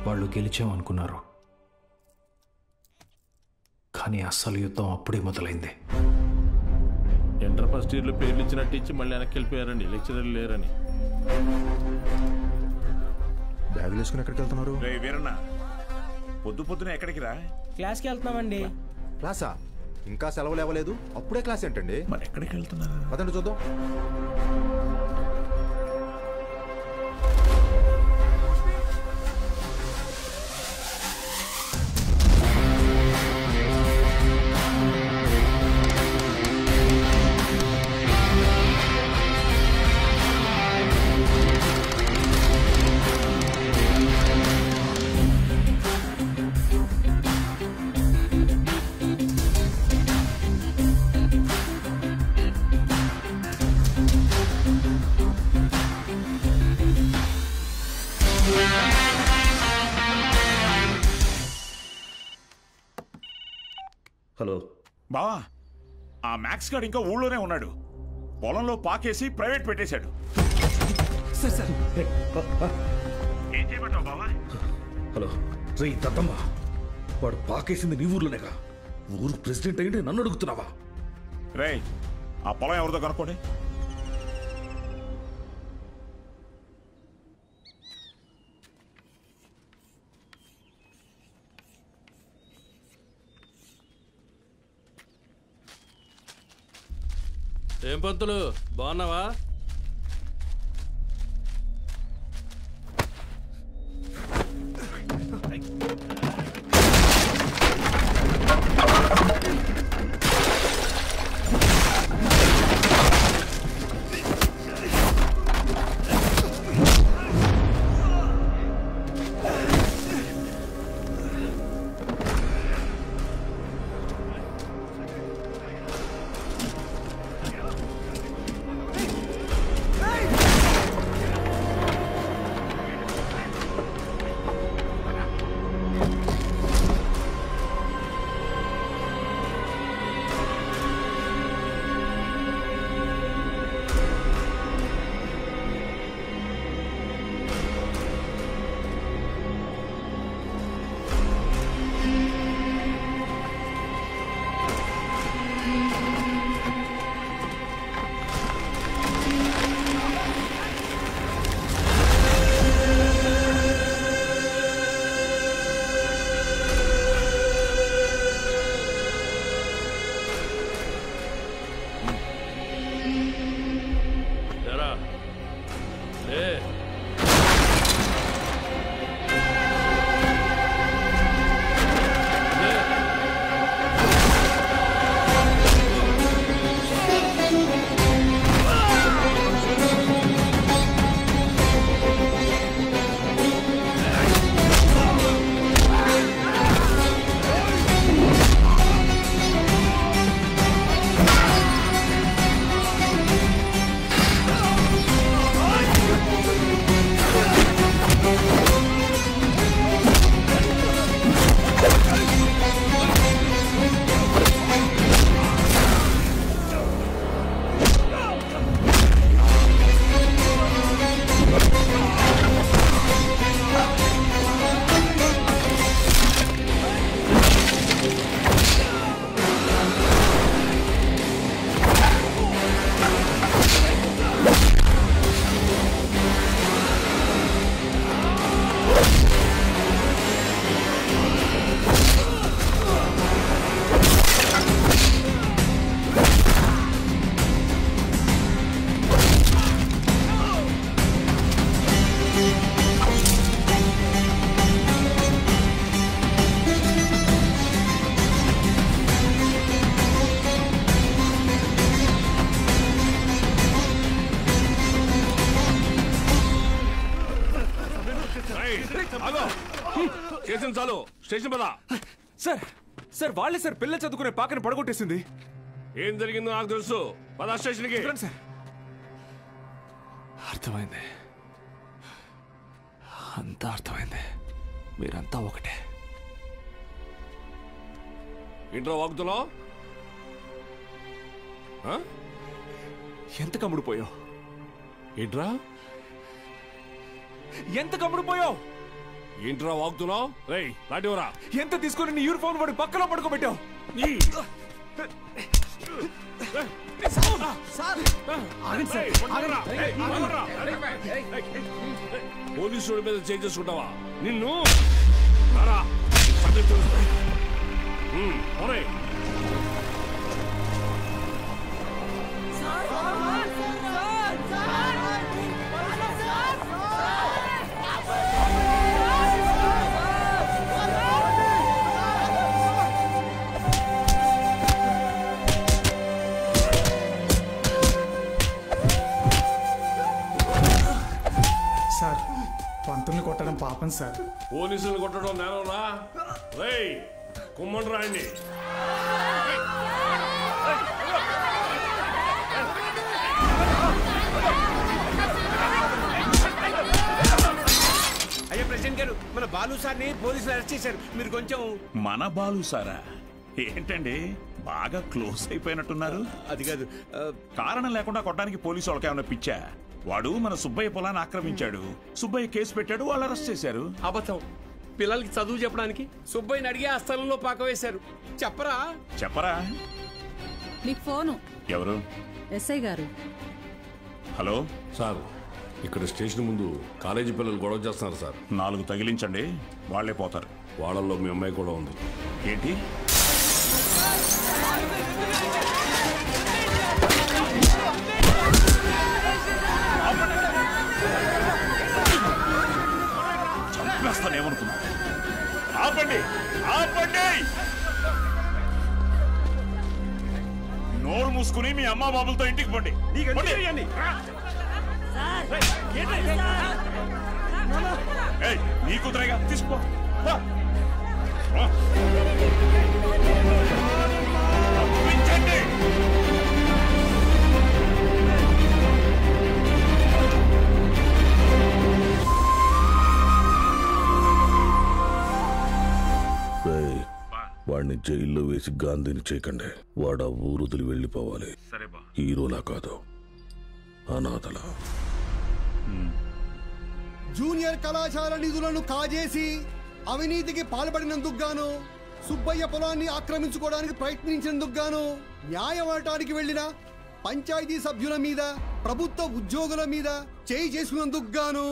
వాళ్ళు గెలిచామనుకున్నారు, కానీ అస్సలు యుద్ధం అప్పుడే మొదలైంది. ఇంటర్ ఫస్ట్ ఇయర్లో పేర్లు ఇచ్చినట్టు ఇచ్చి మళ్ళీ వెనక్కి వెళ్ళిపోయారండి, లెక్చరర్లు లేరని. బ్యాగులు వేసుకుని ఎక్కడికి వెళ్తున్నారు? రే వీరన్న, పొద్దు పొద్దున ఎక్కడికి రా? క్లాస్కి వెళ్తున్నామండి. క్లాసా? ఇంకా సెలవులు ఇవ్వలేదు, అప్పుడే క్లాస్ ఏంటండి? మరి ఎక్కడికి వెళ్తున్నారు? పదండి చూద్దాం. హలో బావా, ఆ మ్యాక్స్ గార్డ్ ఇంకా ఊళ్ళోనే ఉన్నాడు. పొలంలో పాకేసి ప్రైవేట్ పెట్టేశాడు. ఏం చేయమంటావు బావా? హలో రే దత్తమ్మ, వాడు పాకేసింది నీ ఊర్లోనేగా. ఊరు ప్రెసిడెంట్ అయ్యింటే నన్ను అడుగుతున్నావా? రే, ఆ పొలం ఎవరిదో కనుక్కోండి. ఏం పంతులు, బాగున్నావా? వాగుతుంది చాలు, స్టేషన్ పద. సార్ సార్ వాళ్ళే సార్ పిల్ల చదువుకునే పాకని పడగొట్టేసింది. ఏం జరిగిందో నాకు తెలుసు, పద స్టేషన్కి. సార్ అర్థమైంది, అంతా అర్థమైంది. మీరంతా ఒకటే. ఇంట్లో వాగుతున్నావు? ఎంత కమ్ముడిపోయావు? ఏంట్రా ఎంత కమ్ముడిపోయావు? ఏంట్రా వాగుతున్నావు? రేయ్ లాంటివరా, ఎంత తీసుకుని నీ యూనిఫామ్ వాడి పక్కలో పడుకోబెట్టావు? పోలీసుల మీద చేసుకుంటావా? నిన్ను సార్ పంతుల్ని కొట్టడం పాపం సార్. పోలీసులు కొట్టడం నేనరా? రేయ్ కుమ్మండి రాయండి. అయ్యా ప్రెసిడెంట్ గారు, మన బాలు సార్ని పోలీసులు అరెస్ట్ చేశారు. మీరు కొంచెం. మన బాలు సారా? ఏంటండి బాగా క్లోజ్ అయిపోయినట్టున్నారు? అది కాదు, కారణం లేకుండా కొట్టడానికి పోలీసు వాళ్ళకి ఏమైనా పిచ్చా? వాడు మన సుబ్బయ్య పొలాన్ని ఆక్రమించాడు, సుబ్బయ్య కేసు పెట్టాడు, వాళ్ళు అరెస్ట్ చేశారు. అబద్ధం. పిల్లలకి చదువు చెప్పడానికి సుబ్బయ్యని అడిగే ఆ స్థలంలో పాక వేశారు. చెప్పరా? చెప్పరా? మీకు ఫోను. ఎవరు? ఎస్ఐ గారు. హలో సార్, ఇక్కడ స్టేషన్ ముందు కాలేజీ పిల్లలు గొడవ చేస్తున్నారు సార్. 4 తగిలించండి, వాళ్లే పోతారు. వాళ్ళల్లో మీ అమ్మాయి కూడా ఉంది. ఏంటి? చంపేస్తానేమనుకున్నా? ఆపండి, ఆపండి! నోరు మూసుకుని మీ అమ్మా బాబులతో ఇంటికి పండి. నీ కూతురేగా, తీసుకో. వాడిని జైల్లో వేసి గాంధీని చేయకండి. వాడు ఆ ఊరు వదిలి వెళ్ళిపోవాలి. హీరోలా కాదు, అనాథలా. జూనియర్ కళాశాల నిధులను కాజేసి అవినీతికి పాల్పడినందుకు గాను, సుబ్బయ్య పొలాన్ని ఆక్రమించుకోవడానికి ప్రయత్నించినందుకు గాను, న్యాయం అడటానికి వెళ్లిన పంచాయతీ సభ్యుల మీద, ప్రభుత్వ ఉద్యోగుల మీద చేయి చేసుకున్నందుకు గాను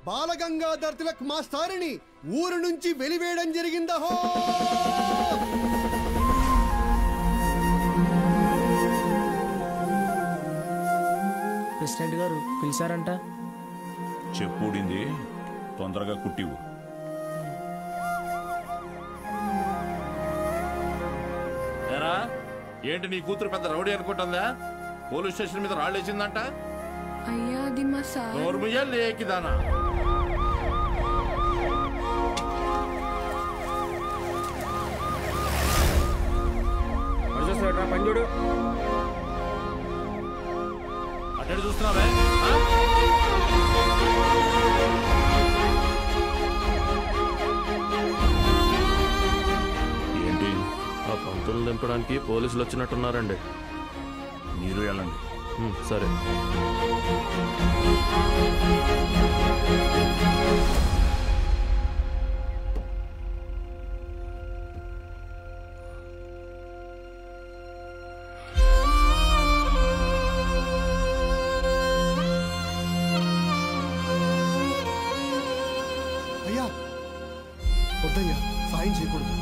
బాలగంగాధర్ తిలక్ మాస్టారిని ఊరు నుంచి వెలివేయడం జరిగిందహో. ప్రెసిడెంట్ గారు పిలిచారంట. చెప్పుడింది, తొందరగా కుట్టివు. ఏరా, ఏంటి నీ కూతురు పెద్ద రౌడీ అనుకుంటుందా? పోలీస్ స్టేషన్ మీద రాళ్ళేసిందంట. అయ్యా అది మా సార్. నోర్ముయ్యా లేకిదానా? పంజుడు అటు చూస్తున్నావే? ఏంటి? ఆ పంతులు దింపడానికి పోలీసులు వచ్చినట్టున్నారండి. మీరు వెళ్ళండి. సరే. అయ్యా వద్దయ్యా, సాయం చేయకూడదు.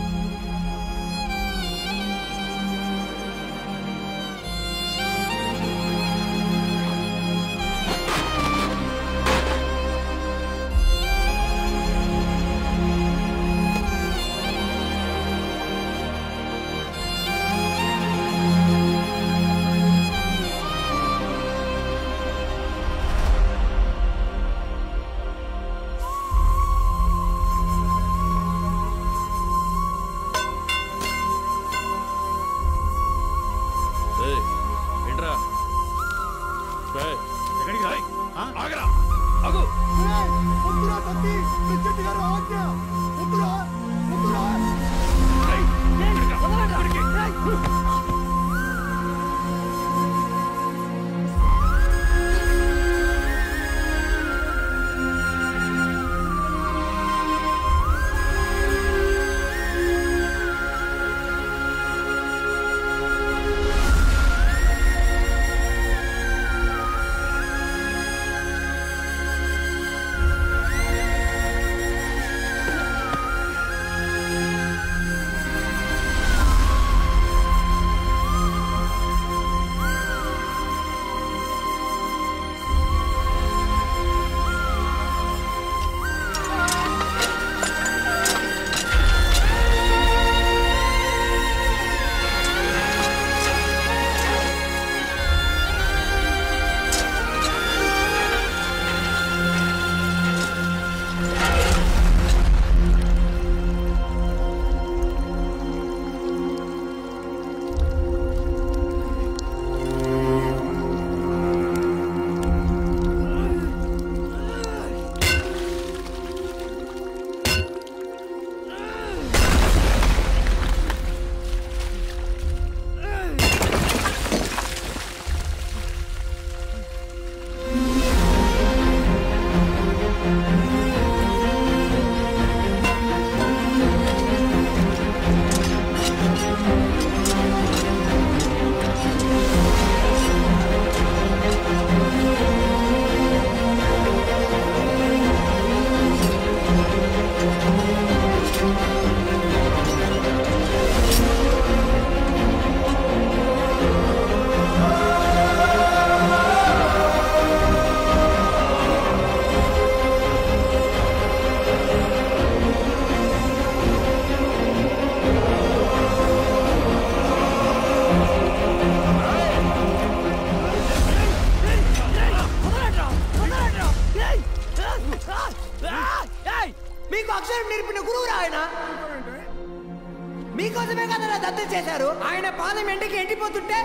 మీకోసమే కదా దత్తత చేశారు. ఆయన పాదం ఎండికి ఎండిపోతుంటే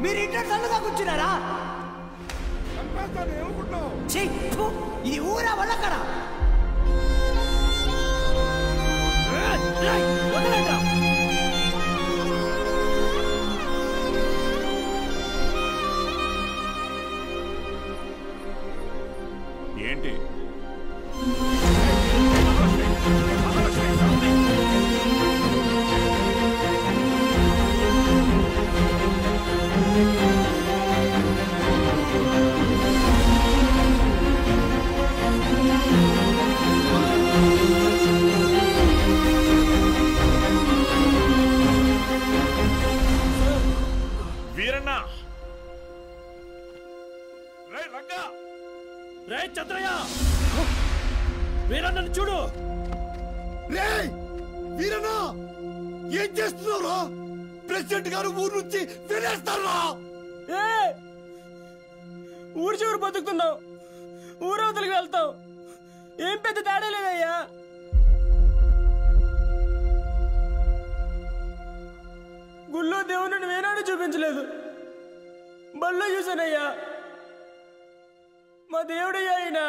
మీరు ఇంట్లో చల్లుగా కూర్చున్నారా? ఇది ఊరా వల్లక్కడ ఏంటి? వీరన్న, రే రంగా, రే చంద్రయ్య, వీరన్నను చూడు. రే వీరన్నా, ఏం చేస్తున్నావురా? ప్రెసిడెంట్ గారు ఊరు నుంచి వెళ్ళేస్తారా? ఊరు చివరి బతుకుతున్నావు, ఊరవతలికి వెళ్తావు. ఏం పెద్ద తేడా లేదయ్యా. గుళ్ళో దేవుని వేనాడు చూపించలేదు, బళ్ళో చూసానయ్యా. మా దేవుడయ్యా ఆయన.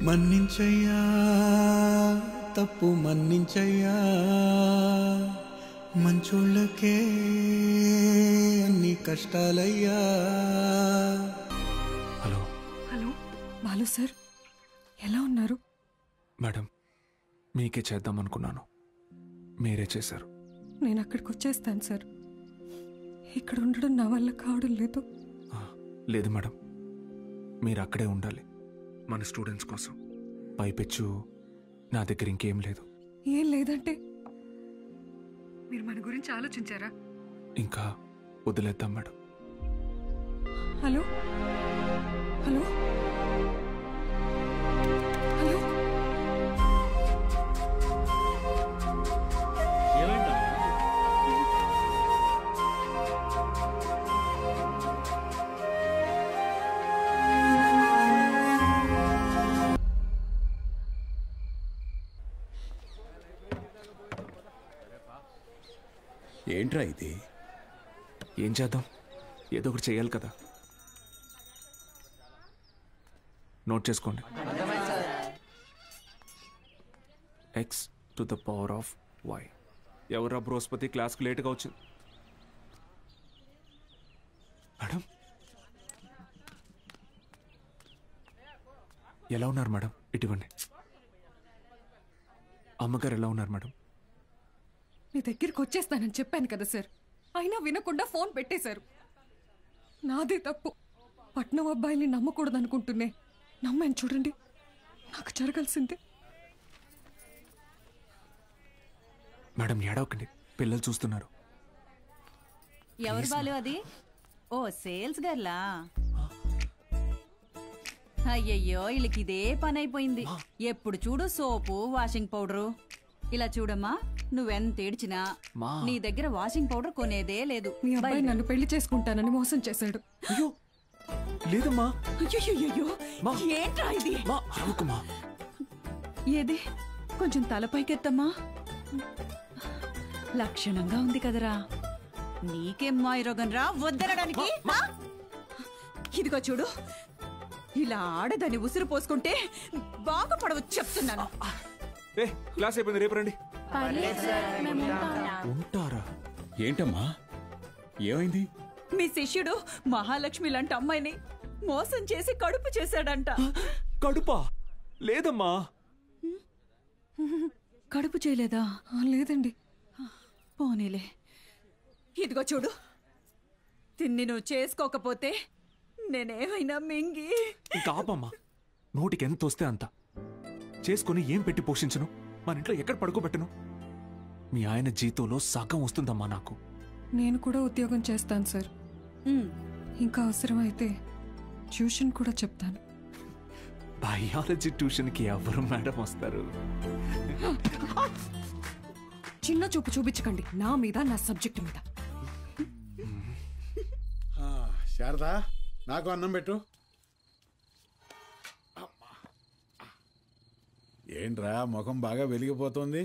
మన్నించయ్యా, తప్పు మన్నించయ్యా, మంచోళ్ళకే అన్ని కష్టాలయ్యా. హలో హలో బాలు సార్, ఎలా ఉన్నారు? మేడం, మీకే చేద్దాం అనుకున్నాను, మీరే చేశారు. నేను అక్కడికి వచ్చేస్తాను సార్. ఇక్కడ ఉండడం నా వల్ల కావడం లేదు. లేదు మేడం, మీరు అక్కడే ఉండాలి మన స్టూడెంట్స్ కోసం. పైపెచ్చు నా దగ్గర ఇంకేం లేదు. ఏం లేదంటే మీరు మన గురించి ఆలోచించారా? ఇంకా వదిలేద్దాం మేడం. హలో హలో హలో, ఏంట్రా ఇది? ఏం చేద్దాం, ఏదో ఒకటి చేయాలి కదా. నోట్ చేసుకోండి. x to the power of y. ఎవరా బృహస్పతి క్లాస్కి లేట్గా వచ్చింది? మేడం ఎలా ఉన్నారు మేడం? ఇటువంటి అమ్మగారు ఎలా ఉన్నారు మేడం? మీ దగ్గరికి వచ్చేస్తానని చెప్పాను కదా సార్, అయినా వినకుండా ఫోన్ పెట్టేశారు. నాదే తప్పు. పట్నం అబ్బాయిని నమ్మకూడదు అనుకుంటున్నే నమ్మాను. చూడండి, నాకు జరగాల్సిందే. మేడం ఏడవకండి, పిల్లలు చూస్తున్నారు. ఎవరు బాలు అది? ఓ సేల్స్ గర్లా? అయ్యయ్యో, వీళ్ళకి ఇదే పని అయిపోయింది. ఎప్పుడు చూడు సోపు, వాషింగ్ పౌడరు. ఇలా చూడమ్మా, నువ్వెంత ఏడ్చినా నీ దగ్గర వాషింగ్ పౌడర్ కొనేదే లేదు. మీ అబ్బాయి నన్ను పెళ్లి చేసుకుంటానని మోసం చేశాడు. అయ్యో లేదమ్మా. అయ్యో, ఏంట్రా ఇది? ఏది కొంచెం తలపైకెత్తమ్మా. లక్షణంగా ఉంది కదరా. నీకేం మాయరోగం రా వద్దనడానికి? ఇదిగో చూడు, ఇలా ఆడదని ఉసురు పోసుకుంటే బాగుపడవచ్చు చెప్తున్నాను. క్లాస్ అయిపోయింది, రేపు రండి. ఉంటారా? ఏంటమ్మా ఏమైంది? మీ శిష్యుడు మహాలక్ష్మి లాంటి అమ్మాయిని మోసం చేసి కడుపు చేశాడంట. కడుపా? లేదమ్మా. కడుపు చేయలేదా? లేదండి. పోనీలే. ఇదిగో చూడు, తిన్ని నువ్వు చేసుకోకపోతే నేనేమైనా మింగి. ఇంకా ఆపమ్మా, నోటికి ఎంత వస్తే అంత చేసుకుని ఏం పెట్టి పోషించను? మన ఇంట్లో ఎక్కడ పడుకోబెట్టను? మీ ఆయన జీతంలో సగం వస్తుందమ్మా నాకు. నేను కూడా ఉద్యోగం చేస్తాను సార్. ఇంకా అవసరమైతే ట్యూషన్ కూడా చెప్తాను. బయాలజీ ట్యూషన్కి ఎవరు మేడం వస్తారు? చిన్న చూపు చూపించకండి నా మీద, నా సబ్జెక్ట్ మీద. శారదా, నాకు అన్నం పెట్టు. ఏంట్రా ముఖం బాగా వెలిగిపోతుంది?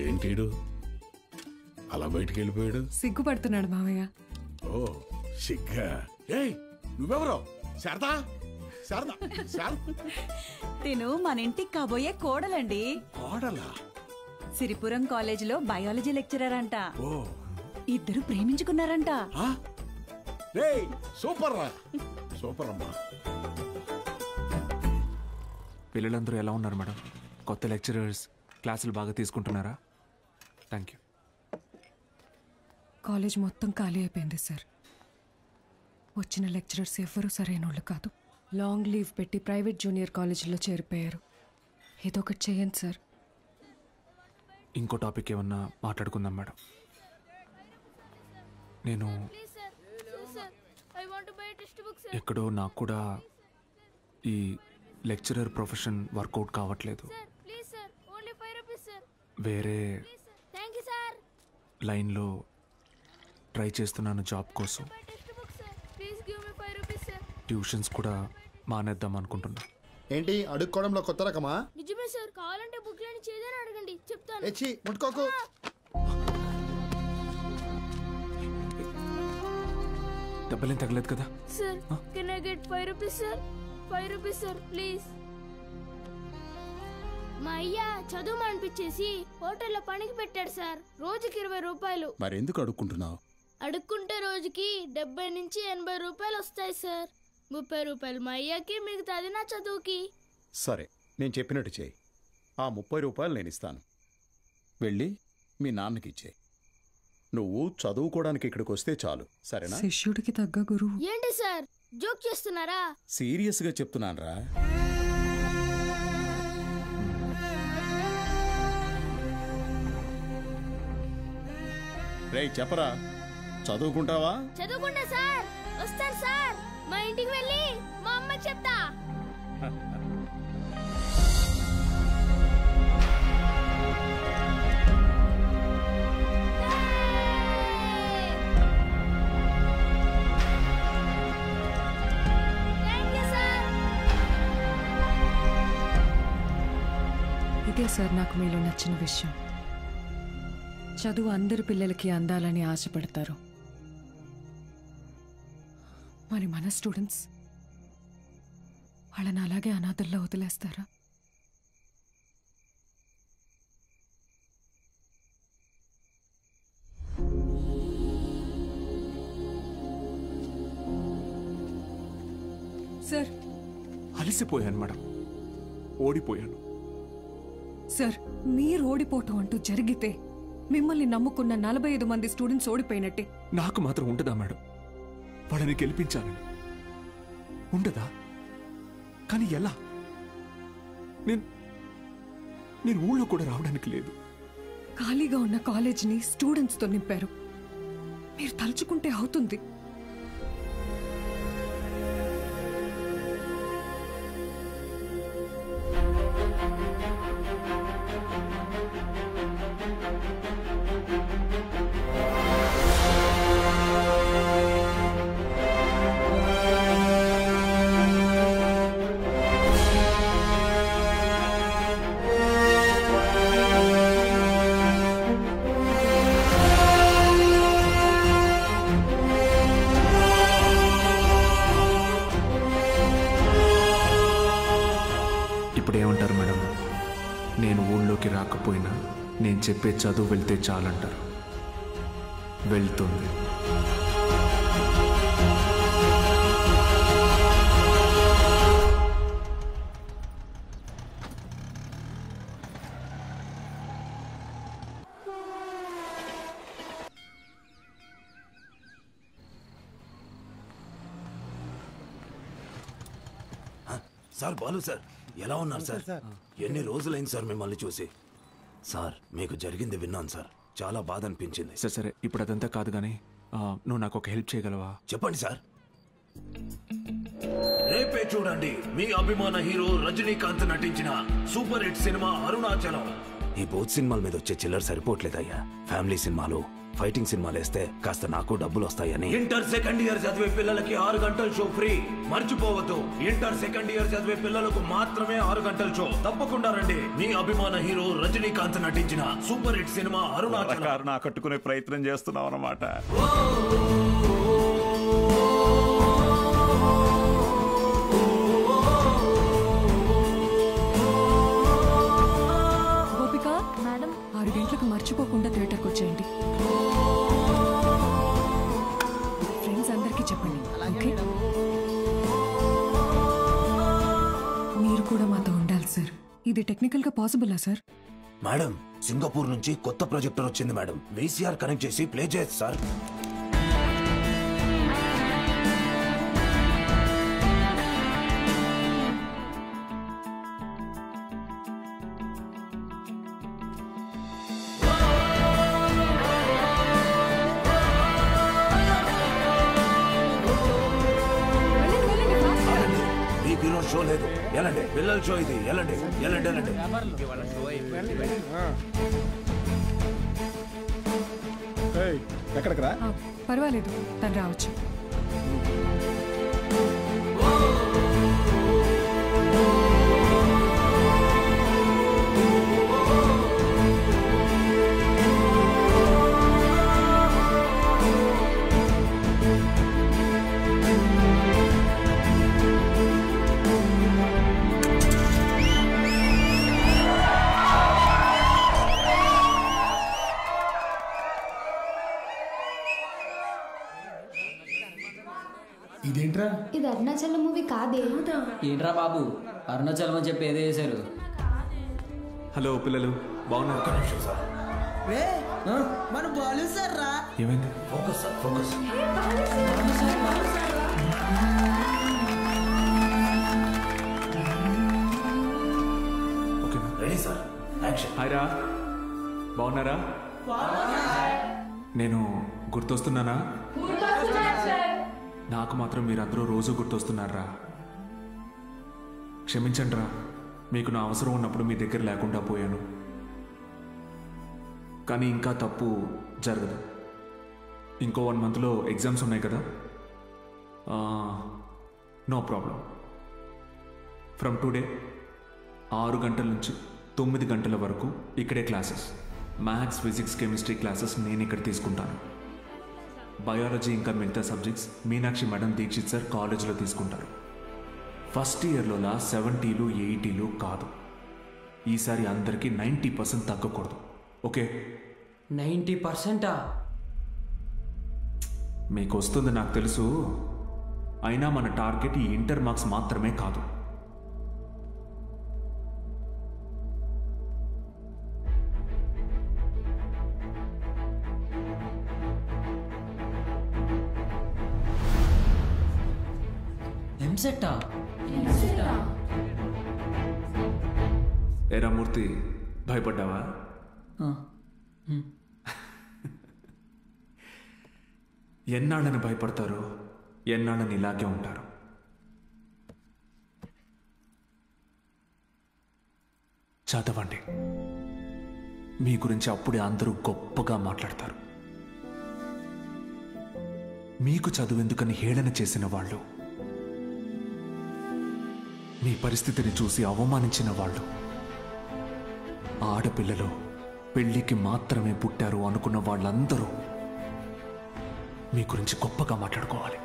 ఏంటీడు అలా బయటికి వెళ్ళిపోయాడు? సిగ్గుపడుతున్నాడు మావయ్య. ఓ సిగ్గా? ఏయ్ నువ్వెవరో? శారదా, శారదా, తిను మన ఇంటికి కాబోయే కోడలండి. కోడలా? సిరిపురం కాలేజీలో బయాలజీ లెక్చరర్ అంట. ఇద్దరు ప్రేమించుకున్నారంట. సూపర్ రా, సూపర్ అమ్మా. పిల్లలందరూ ఎలా ఉన్నారు మేడం? కొత్త లెక్చరర్స్ క్లాసులు బాగా తీసుకుంటున్నారా? Thank you. కాలేజ్ మొత్తం ఖాళీ అయిపోయింది సార్. వచ్చిన లెక్చరర్స్ ఎవ్వరూ సరైన వాళ్ళు కాదు. లాంగ్ లీవ్ పెట్టి ప్రైవేట్ జూనియర్ కాలేజీలో చేరిపోయారు. ఏదో ఒకటి చేయండి సార్. ఇంకో టాపిక్ ఏమన్నా మాట్లాడుకుందాం మేడం. నేను ఎక్కడో నాకు కూడా ఈ లెక్చరర్ ప్రొఫెషన్ వర్కౌట్ కావట్లేదు. వేరే లైన్లో ట్రై చేస్తున్నాను జాబ్ కోసం. ట్యూషన్స్ కూడా మానేద్దాం అనుకుంటున్నా. ఏంటి అడుక్కోవడంలో కొత్త రకమా? నిజమే సార్, కావాలంటే బుక్ లేని చేదని అడగండి, చెప్తాను. ఎచ్చి ముట్టుకోకు. దెబ్బలేం తగలేదు కదా? Sir can I get 5 rupees sir? 5 rupees sir please. మా అయ్య చదువు మానిపించేసి హోటల్లో పనికి పెట్టాడు సార్. రోజుకి 20 రూపాయలు. మరెందుకు అడుక్కుంటున్నావు? అడుక్కుంటే రోజుకి 70 నుంచి 80 రూపాయలు వస్తాయి సార్. 30 రూపాయలు మా అయ్యకి, మిగతాది నా చదువుకి. సరే, నేను చెప్పినట్టు చేయి. ఆ 30 రూపాయలు నేను ఇస్తాను. వెళ్ళి మీ నాన్నకి ఇచ్చేయి. నువ్వు చదువుకోవడానికి ఇక్కడికి వస్తే చాలు, సరేనా? శిష్యుడికి తగ్గ గురువు. ఏంటి సార్ జోక్ చేస్తున్నారా? సీరియస్గా చెప్తున్నానురా. రేయ్ చెప్పరా, చదువుకుంటావా? చదువుకుంటా సార్. వస్తాను సార్. మా ఇంటికి వెళ్ళి మా అమ్మకి చెప్తా. ఇదే సార్ నాకు మీలో నచ్చిన విషయం. చదువు అందరి పిల్లలకి అందాలని ఆశపడతారు. మరి మన స్టూడెంట్స్ వాళ్ళని అలాగే అనాథల్లో వదిలేస్తారా? సార్ అలసిపోయాను మేడం, ఓడిపోయాను. సార్ మీరు ఓడిపోవటం అంటూ జరిగితే మిమ్మల్ని నమ్ముకున్న 45 మంది స్టూడెంట్స్ ఓడిపోయినట్టే. నాకు మాత్రం ఉండదా మేడం? వాళ్ళని గెలిపించాలని ఉండదా? కానీ ఎలా? నేను ఊళ్ళో కూడా రావడానికి లేదు. ఖాళీగా ఉన్న కాలేజీని స్టూడెంట్స్తో నింపారు. మీరు తలుచుకుంటే అవుతుంది. ఇప్పుడేమంటారు మేడం? నేను ఊళ్ళోకి రాకపోయినా నేను చెప్పే చదువు వెళ్తే చాలంటారు. వెళ్తుంది. సార్ బాలు సార్ ఎలా ఉన్నారు సార్? ఎన్ని రోజులైంది సార్ మిమ్మల్ని చూసి. సార్ మీకు జరిగింది విన్నాను సార్, చాలా బాధ అనిపించింది. సరే సరే, ఇప్పుడు అదంతా కాదు కానీ నువ్వు నాకు ఒక హెల్ప్ చేయగలవా? చెప్పండి సార్. రేపే చూడండి మీ అభిమాన హీరో రజనీకాంత్ నటించిన సూపర్ హిట్ సినిమా అరుణాచలం. ఈ బోత్ సినిమాల మీద వచ్చే చిల్లర సరిపోవట్లేదయ్యా. ఫ్యామిలీ సినిమాలు, ఫైటింగ్ సినిమాలు వేస్తే కాస్త నాకు డబ్బులు వస్తాయని. ఇంటర్ సెకండ్ ఇయర్ చదివే పిల్లలకి 6 గంటల షో ఫ్రీ. మర్చిపోవద్దు, ఇంటర్ సెకండ్ ఇయర్ చదివే పిల్లలకు మాత్రమే 6 గంటల షో. తప్పకుండా రండి. మీ అభిమాన హీరో రజనీకాంత్ నటించిన సూపర్ హిట్ సినిమా అరుణాచలం. కట్టుకునే ప్రయత్నం చేస్తున్నాం అన్నమాట. గోపిక మేడం 6 గంటలకు మర్చిపోకుండా థియేటర్కి వచ్చేయండి. ఫ్రెండ్స్ అందరికీ చెప్పండి. ఓకే? మీరు కూడా మాతో ఉండాలి సార్. ఇది టెక్నికల్ గా పాసిబులా సార్? మేడం, సింగపూర్ నుంచి కొత్త ప్రొజెక్టర్ వచ్చింది మేడం. VCR కనెక్ట్ చేసి ప్లే చేయొచ్చు సార్. మీకు ఈరోజు షో లేదు, ఎలాంటి పిల్లల షో ఇది. ఎలాంటి ఎలాంటి ఎలాంటి ఎక్కడికి రా? పర్వాలేదు, తను రావచ్చు. ఇదేంట్రా? ఇది అరుణాచలం మూవీ కాదే. ఏంట్రా బాబు, అరుణాచలం అని చెప్పి ఏదో చేశారు. హలో పిల్లలు, బాగున్నారు? మన బాలు సార్ రా. ఏమైంది? Focus sir, focus. Ready sir, action. Hi రా, బాగున్నారా? నేను గుర్తొస్తున్నానా? నాకు మాత్రం మీరందరూ రోజు గుర్తొస్తున్నారా? క్షమించండి రా, మీకు నా అవసరం ఉన్నప్పుడు మీ దగ్గర లేకుండా పోయాను. కానీ ఇంకా తప్పు జరగదు. ఇంకో 1 మంత్లో ఎగ్జామ్స్ ఉన్నాయి కదా. No problem. ఫ్రమ్ టుడే 6 గంటల నుంచి 9 గంటల వరకు ఇక్కడే classes. Maths, physics, chemistry classes నేను ఇక్కడ తీసుకుంటాను. బయాలజీ ఇంకా మిగతా subjects Meenakshi madam, Dikshit sir కాలేజీలో తీసుకుంటారు. ఫస్ట్ ఇయర్లోలా 70లు 80లు కాదు. ఈసారి అందరికీ 90% తగ్గకూడదు. ఓకే? 90%? మీకు వస్తుంది నాకు తెలుసు. అయినా మన టార్గెట్ ఈ ఇంటర్ మార్క్స్ మాత్రమే కాదు. ఎంసెట్టా? ఏరా మూర్తి, భయపడ్డావా? ఎన్నాళ్ళని భయపడతారు, ఎన్నాళ్ళని ఇలాగే ఉంటారు. చదవండి. మీ గురించి అప్పుడే అందరూ గొప్పగా మాట్లాడతారు. మీకు చదువెందుకని హేళన చేసిన వాళ్ళు, మీ పరిస్థితిని చూసి అవమానించిన వాళ్ళు, ఆడపిల్లలు పెళ్లికి మాత్రమే పుట్టారు అనుకున్న వాళ్ళందరూ మీ గురించి గొప్పగా మాట్లాడుకోవాలి.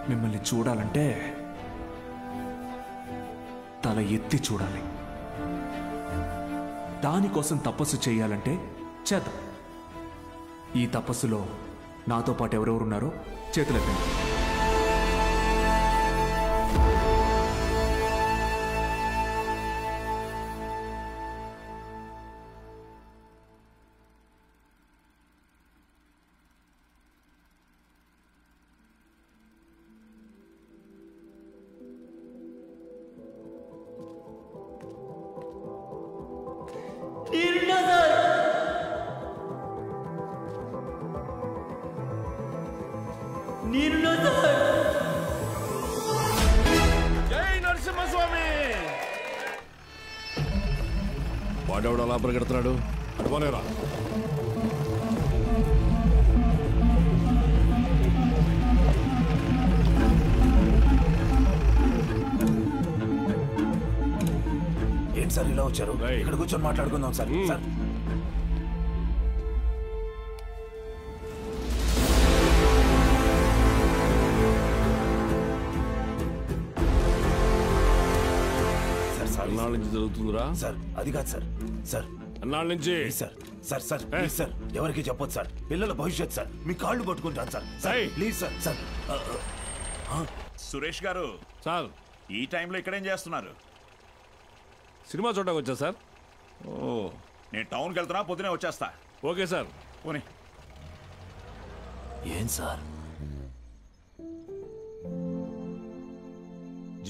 మిమ్మల్ని చూడాలంటే తల ఎత్తి చూడాలి. దానికోసం తపస్సు చేయాలంటే చేద్దాం. ఈ తపస్సులో నాతో పాటు ఎవరెవరున్నారో చేతులెత్తండి. వాడెవడు అలా పరిగెడుతున్నాడు అడుకోలేరా ఏంటి సార్ ఇలా వచ్చారు? ఇక్కడ కూర్చొని మాట్లాడుకుందాం సార్. సార్ అన్నాళ్ళ నుంచి జరుగుతుందిరా? సార్ అది కాదు సార్. సార్ అన్నాళ్ళ నుంచి sir sir sir please sir ఎవరికి చెప్పొద్దు సార్. పిల్లల భవిష్యత్ సార్. మీ కాళ్ళు పట్టుకుంటాను sir. Sir please sir. Sir Suresh గారు సార్ ఈ టైంలో ఇక్కడేం చేస్తున్నారు? సినిమా చూడడానికి వచ్చా సార్. ఓ నేను టౌన్కి వెళ్తున్నా, పొద్దునే వచ్చేస్తా. Okay sir. పోనీ. ఏం సార్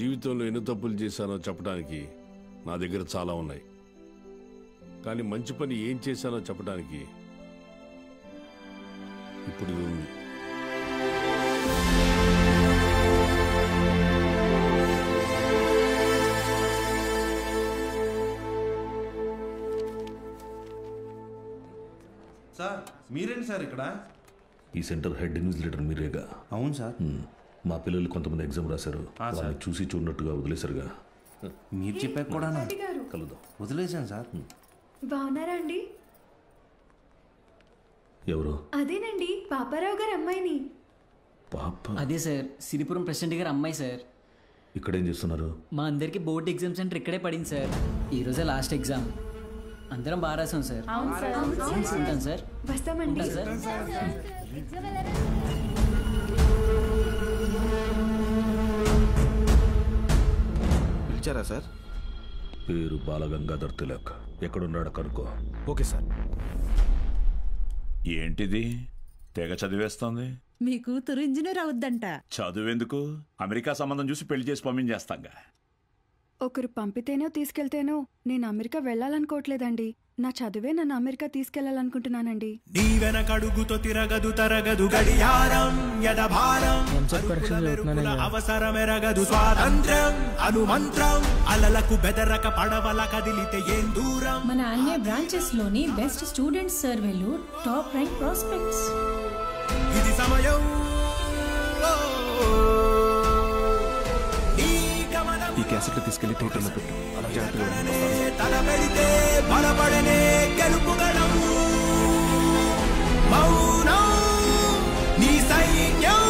జీవితంలో ఎన్ని తప్పులు చేశానో చెప్పడానికి నా దగ్గర చాలా ఉన్నాయి, కానీ మంచి పని ఏం చేశానో చెప్పడానికి ఇప్పుడు ఇది ఉంది. సార్ మీరేంటి సార్ ఇక్కడ? ఈ సెంటర్ హెడ్ ఇన్విజిలేటర్ మీరేగా? అవును సార్. మా పిల్లలు కొంతమంది ఎగ్జామ్ రాశారు, సార్. వాళ్ళని చూసి చూడనట్టుగా వదిలేశారుగా. మీరు చెప్పాక కూడా కలుద్దాం. వదిలేశాను సార్. బాగున్నారా అండి? ఎవరు? అదేనండి పాపారావు గారి అమ్మాయిని. పాప? అదే సార్, సిరిపురం ప్రెసిడెంట్ గారి అమ్మాయి సార్. ఇక్కడేం చేస్తున్నారు? మా అందరికి బోర్డు ఎగ్జామ్ సెంటర్ ఇక్కడే పడింది సార్. ఈ రోజే లాస్ట్ ఎగ్జామ్. అందరం బాగా రాసాం సార్. అవును సార్. ఉంటాను సార్. వస్తామండి. ఉంటాను సార్. పిలిచారా సార్? పేరు బాలగంగాధర్ తిలక్. ఎక్కడున్నాడు కనుక్కో. Okay sir. ఏంటిది తెగ చదివేస్తోంది? మీ కూతురు ఇంజనీర్ అవుద్దంట. చదువెందుకు? అమెరికా సంబంధం చూసి పెళ్లి చేసి పంపించేస్తాంగా. ఒకరు పంపితేనో తీసుకెళ్తేనో నేను అమెరికా వెళ్ళాలనుకోవట్లేదండి. నా చదువే నన్ను అమెరికా తీసుకెళ్లాలనుకుంటున్నానండి. నీ వెనకడుగుతో తిరగదు తరగదు గడియారం యదభారం అవసరమెరగదు స్వాతంత్ర్యం అనుమంత్రం అలలకు బెదరక పడవల కదిలితే ఏం దూరం. మన ఐఏ బ్రాంచెస్ లోని బెస్ట్ స్టూడెంట్స్ సర్వేలు టాప్ ర్యాంక్ ప్రాస్పెక్ట్స్. ఇది సమయం. ఈ క్యాసెట్లు తీసుకెళ్లి థియేటర్లో పెట్టు. తల పెడితే బలపడనే గెలుపుగలం. మౌనం నీ సైన్యం,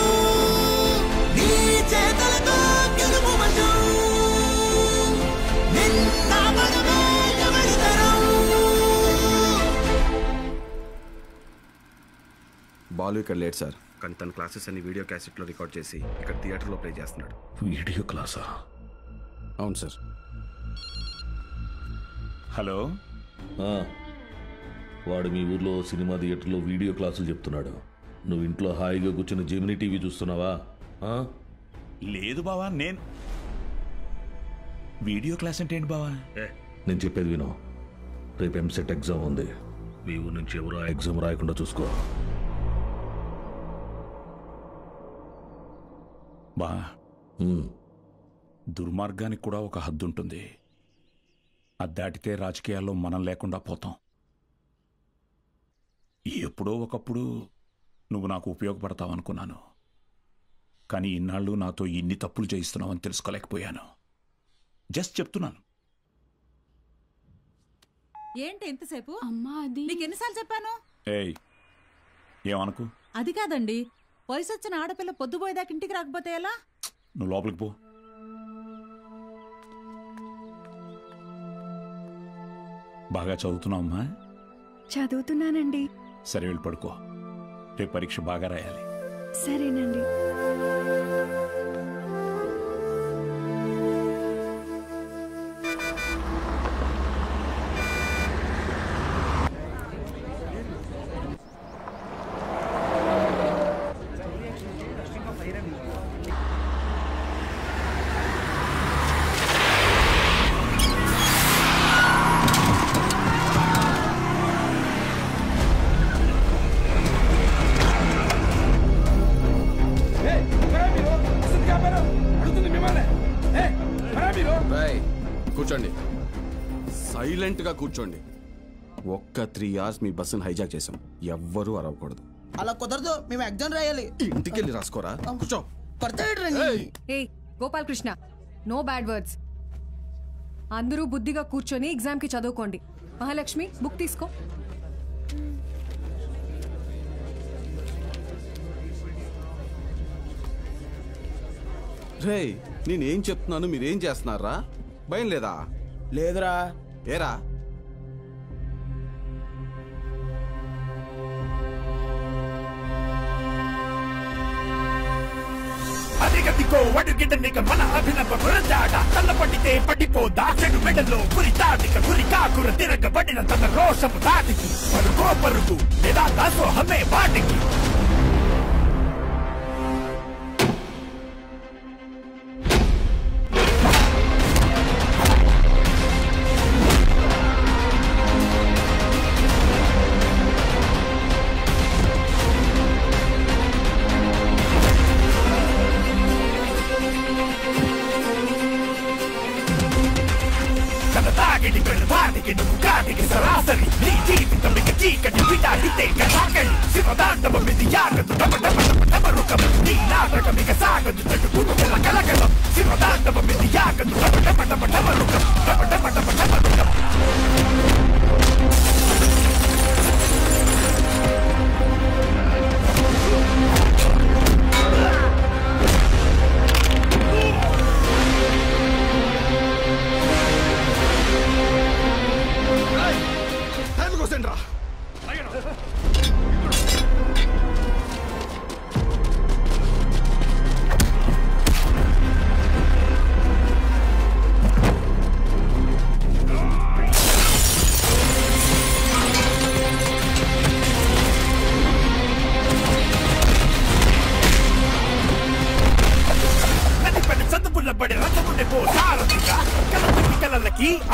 నీ చేతలతో గెలుపు వశం. నిన్న మనమే ఎవరితరం. బాలు ఇక్కడ లేట్ సార్, కానీ తన క్లాసెస్ అన్ని వీడియో క్యాసెట్లో రికార్డ్ చేసి ఇక్కడ థియేటర్లో ప్లే చేస్తున్నాడు. వీడియో క్లాసా? అవును సార్. హలో. వాడు మీ ఊర్లో సినిమా థియేటర్లో వీడియో క్లాసులు చెప్తున్నాడు. నువ్వు ఇంట్లో హాయిగా కూర్చొని జెమినీ టీవీ చూస్తున్నావా? లేదు బావా. నేను వీడియో క్లాస్ అంటే ఏంటి బావా? నేను చెప్పేది విను. రేపు ఎంసెట్ ఎగ్జామ్ ఉంది. మీ ఊరు నుంచి ఎవరు ఆ ఎగ్జామ్ రాయకుండా చూసుకో. బా దుర్మార్గానికి కూడా ఒక హద్దు ఉంటుంది. అది దాటితే రాజకీయాల్లో మనం లేకుండా పోతాం. ఎప్పుడో ఒకప్పుడు నువ్వు నాకు ఉపయోగపడతావు అనుకున్నాను, కానీ ఇన్నాళ్ళు నాతో ఇన్ని తప్పులు చేయిస్తున్నావని తెలుసుకోలేకపోయాను. జస్ట్ చెప్తున్నాను. ఏంటి ఎంతసేపు? అమ్మా అది నీకు ఎన్నిసార్లు చెప్పాను? ఏయ్ ఏమనుకు. అది కాదండి, వయసు వచ్చిన ఆడపిల్ల పొద్దుపోయేదాకా ఇంటికి రాకపోతే ఎలా? నువ్వు లోపలికి పో. బాగా చదువుతున్నావమ్మా? చదువుతున్నానండి. సరే వెళ్ళి పడుకో. రేపు పరీక్ష బాగా రాయాలి. సరేనండి. కూర్చోండి, సైలెంట్ గా కూర్చోండి. ఒక్క 3 hours మీ బస్సును హైజాక్ చేసాం. ఎవ్వరూ అరవకూడదు. అలా కుదరదు, మేము ఎగ్జామ్ రాయాలి. ఇంటికి వెళ్ళి రాసుకోరా. కూర్చో. ఏ Gopal Krishna, no bad words. అందరూ బుద్ధిగా కూర్చొని ఎగ్జామ్ కి చదువుకోండి. మహాలక్ష్మి, బుక్ తీసుకో. రే, నేనేం చెప్తున్నాను మీరేం చేస్తున్నారా? భయం లేదా? లేదురా. ఏరా? అదిగదిగో అడుగిడనిక మన అభినవ గురజాడ తల్లపడితే పడిపోదా చెడు మెడలో గురి తాటిక గురి కాకుర తిరగబడిన తన రోషము తాటికి పరుగో పరుగు లేదా దాసోహమే వాటికి. నువ్వు సరాసరి నీ జీవితం ఇక చీకటి విడాడితే కథాకళి శివదాండవం ఇది యాగదు డబరుకం నీ నాటకం ఇక సాగదు చెడు కలగలం శివదాండవం ఇది యాగదు డబరుకం డబరుకం.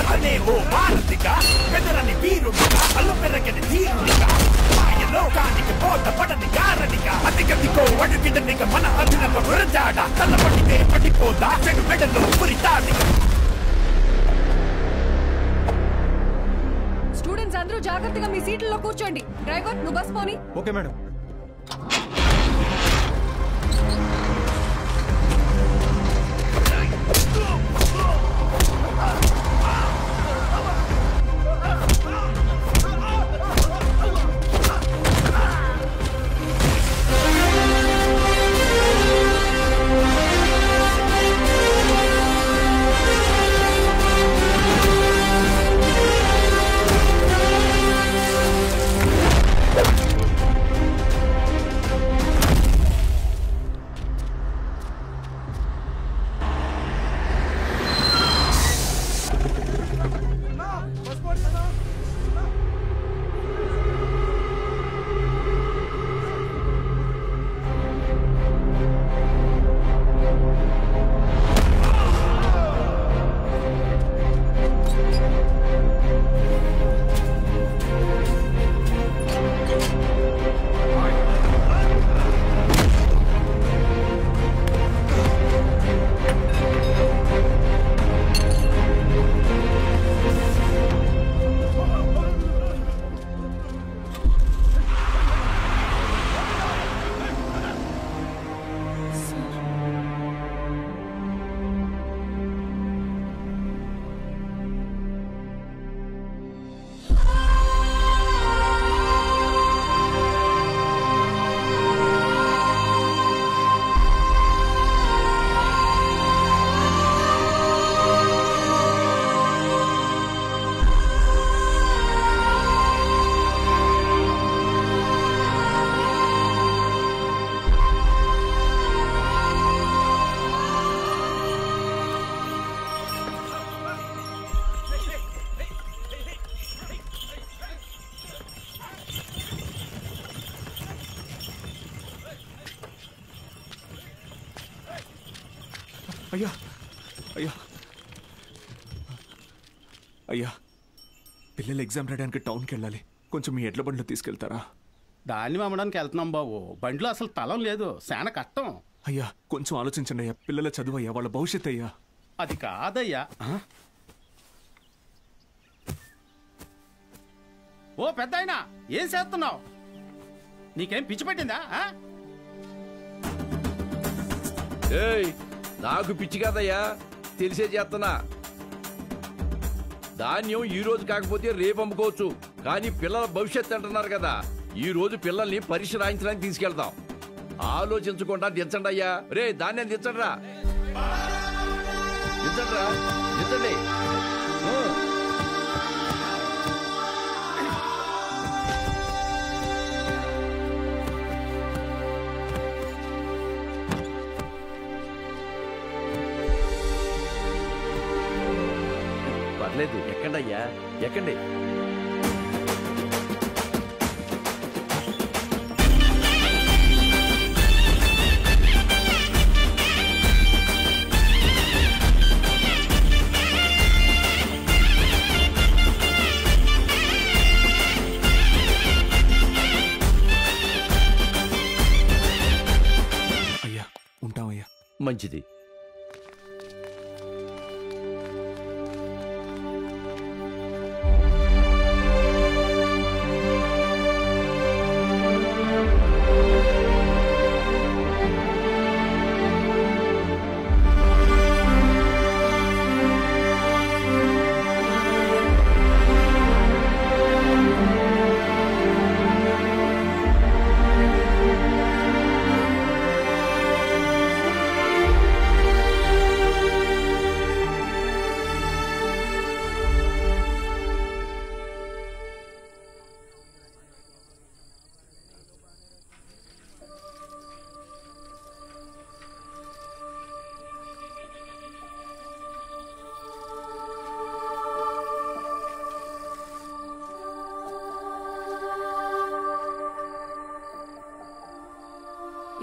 అతనే ఓ భారతిగా పెదరని వీరుడిగా అల్లు పెరగని ధీరుడిగా మాయలోకానికి పోత పడని గారడిగా అతిగతికో అడుగిడనిక మన అభినవ గురజాడ తల్లపడితే పడిపోదా చెడు మెడలో గురి తాటిగా. స్టూడెంట్స్ అందరూ జాగ్రత్తగా మీ సీట్లలో కూర్చోండి. డ్రైవర్, నువ్వు బస్ పోని. Okay madam. అయ్యా అయ్యా అయ్యా, పిల్లలు ఎగ్జామ్ రాయడానికి టౌన్కి వెళ్ళాలి. కొంచెం మీ ఎడ్ల బండిలో తీసుకెళ్తారా? దాన్ని అమ్మడానికి వెళ్తున్నాం బాబు. బండిలో అసలు తలం లేదు, చాలా కష్టం. అయ్యా కొంచెం ఆలోచించండి అయ్యా. పిల్లల చదువు అయ్యా, వాళ్ళ భవిష్యత్ అయ్యా. అది కాదయ్యా. ఓ పెద్దాయనా ఏం చేస్తున్నావు? నీకేం పిచ్చి పట్టిందా? ఏయ్ నాకు పిచ్చి కాదయ్యా, తెలిసే చేస్తున్నా. ధాన్యం ఈ రోజు కాకపోతే రేపు అమ్ముకోవచ్చు, కానీ పిల్లల భవిష్యత్తు అంటున్నారు కదా, ఈ రోజు పిల్లల్ని పరీక్ష రాయించడానికి తీసుకెళ్తాం. ఆలోచించకుండా దించండి అయ్యా. రే ధాన్యం దించండిరా, దించండిరా, దించండి. పర్లేదు, ఎక్కండి అయ్యా, ఎక్కండి. అయ్యా ఉంటామయ్యా. మంచిది.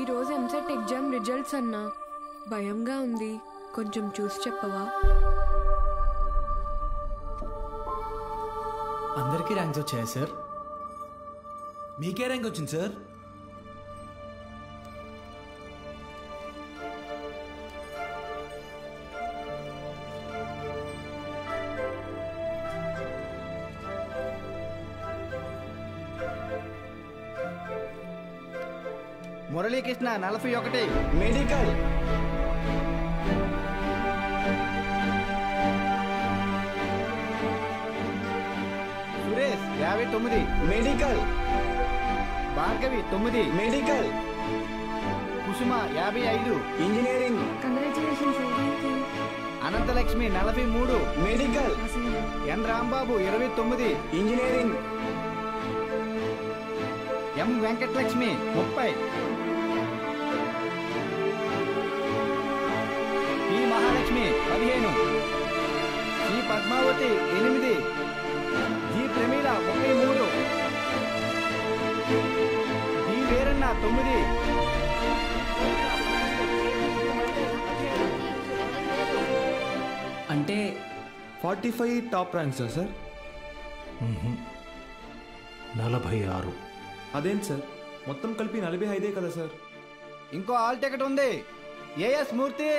ఈరోజు ఎంసెట్ ఎగ్జామ్ రిజల్ట్స్ అన్నా, భయంగా ఉంది, కొంచెం చూసి చెప్పవా? అందరికీ ర్యాంక్స్ వచ్చాయా సార్? మీకే ర్యాంక్ వచ్చింది sir? Muralikrishna 41 medical. Suresh 59 medical. Bhargavi 9 medical. Kusuma 55 engineering. Anantalakshmi 43 medical. N Rambabu 29 engineering. M Venkatalakshmi 30. P Mahalakshmi 15. C Padmavati 8. G Pramila 33. D Veeranna 9. అంటే 45 టాప్ ర్యాంక్సా సార్? 46. అదేంటి సార్, మొత్తం కలిపి 45 కదా సార్? ఇంకో ఆల్ టికెట్ ఉంది. ఏఎస్ మూర్తి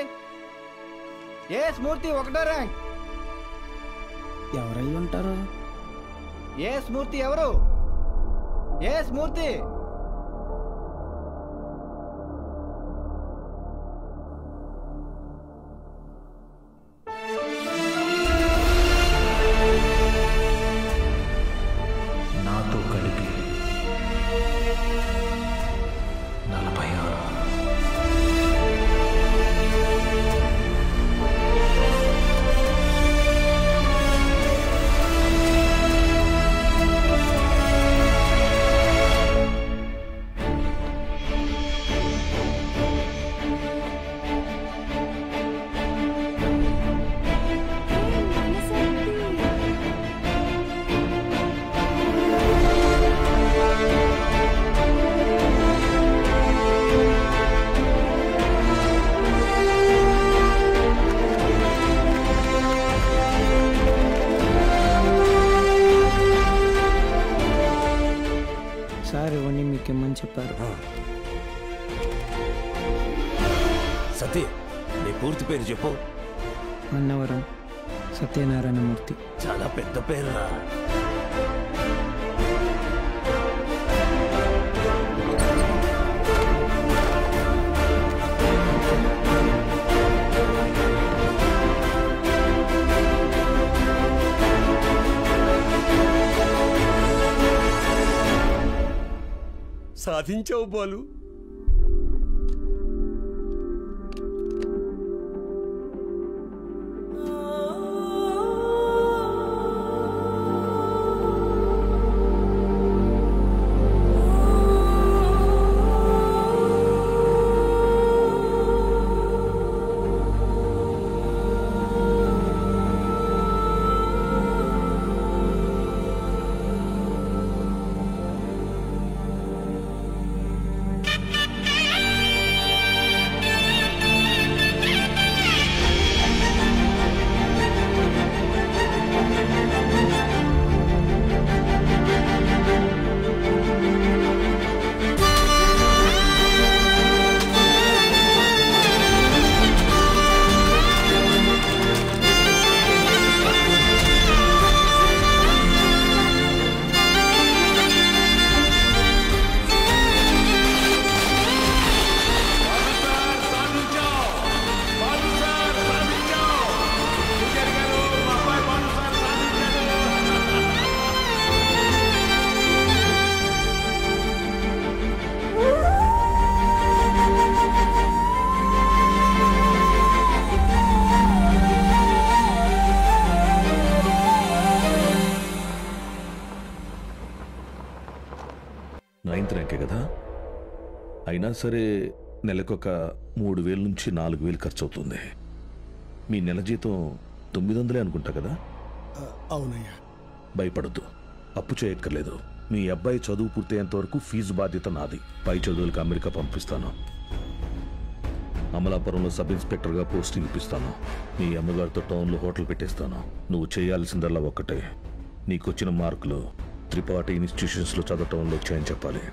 1వ ర్యాంక్. ఎవరై ఉంటారు? ఏఎస్ మూర్తి ఎవరు? ఏఎస్ మూర్తి. నాతో కలిపి 46. సార్ ఇవన్నీ మీకేమని చెప్పారు? సతీ, నీ పూర్తి పేరు చెప్పు. అన్నవరం సత్యనారాయణమూర్తి. చాలా పెద్ద పేరురా. సాధించావు బాలు. అయినా సరే నెలకొక 3,000 నుంచి 4,000 ఖర్చు అవుతుంది. మీ నెల జీతం 900 అనుకుంటా కదా? అవునయ్యా. భయపడద్దు, అప్పు చేయక్కర్లేదు. మీ అబ్బాయి చదువు పూర్తయ్యేంత వరకు ఫీజు బాధ్యత నాది. పై చదువులకు అమెరికా పంపిస్తాను. అమలాపురంలో సబ్ ఇన్స్పెక్టర్గా పోస్టింగ్ ఇప్పిస్తాను. మీ అమ్మగారితో టౌన్లో హోటల్ పెట్టేస్తాను. నువ్వు చేయాల్సిందల్లా ఒక్కటే, నీకొచ్చిన మార్కులు త్రిపాఠి ఇన్స్టిట్యూషన్స్లో చదవటంలో వచ్చాయని చెప్పాలి.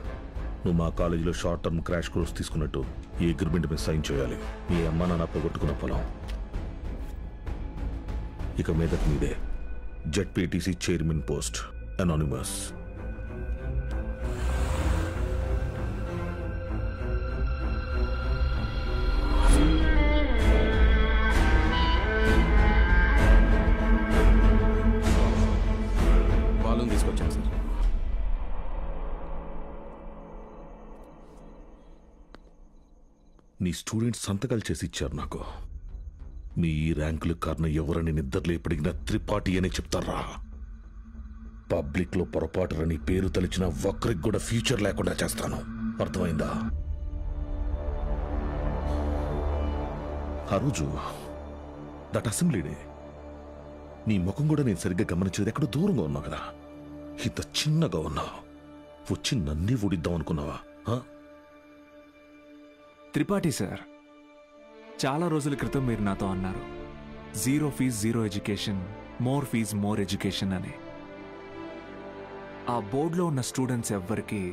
నువ్వు మా కాలేజీలో షార్ట్ టర్మ్ క్రాష్ కోర్స్ తీసుకున్నట్టు ఈ అగ్రిమెంట్ మీద సైన్ చేయాలి. మీ అమ్మ నాన్న పోగొట్టుకున్న పొలం ఇక మీదకి మీదే. ZPTC chairman post, anonymous. Balloon తీసుకొచ్చాను సార్. నీ స్టూడెంట్స్ సంతకాలు చేసి ఇచ్చారు నాకు. మీ ఈ ర్యాంకుల కారణం ఎవరని నిద్రలేపడిగిన త్రిపాఠి అనే చెప్తారా? పబ్లిక్ లో పొరపాటురని పేరు తలిచిన ఒక్కరికి కూడా ఫ్యూచర్ లేకుండా చేస్తాను. అర్థమైందా? ఆ రోజు దట్ అసెంబ్లీ డే నీ ముఖం కూడా నేను సరిగ్గా గమనించేది. ఎక్కడో దూరంగా ఉన్నావు కదా, ఇంత చిన్నగా ఉన్నావు. వచ్చి నన్నే ఊడిద్దాం అనుకున్నావా? త్రిపాఠి సార్, చాలా రోజుల క్రితం మీరు నాతో అన్నారు, 0 fee 0 education, more fees more education అని. ఆ బోర్డులో ఉన్న స్టూడెంట్స్ ఎవ్వరికి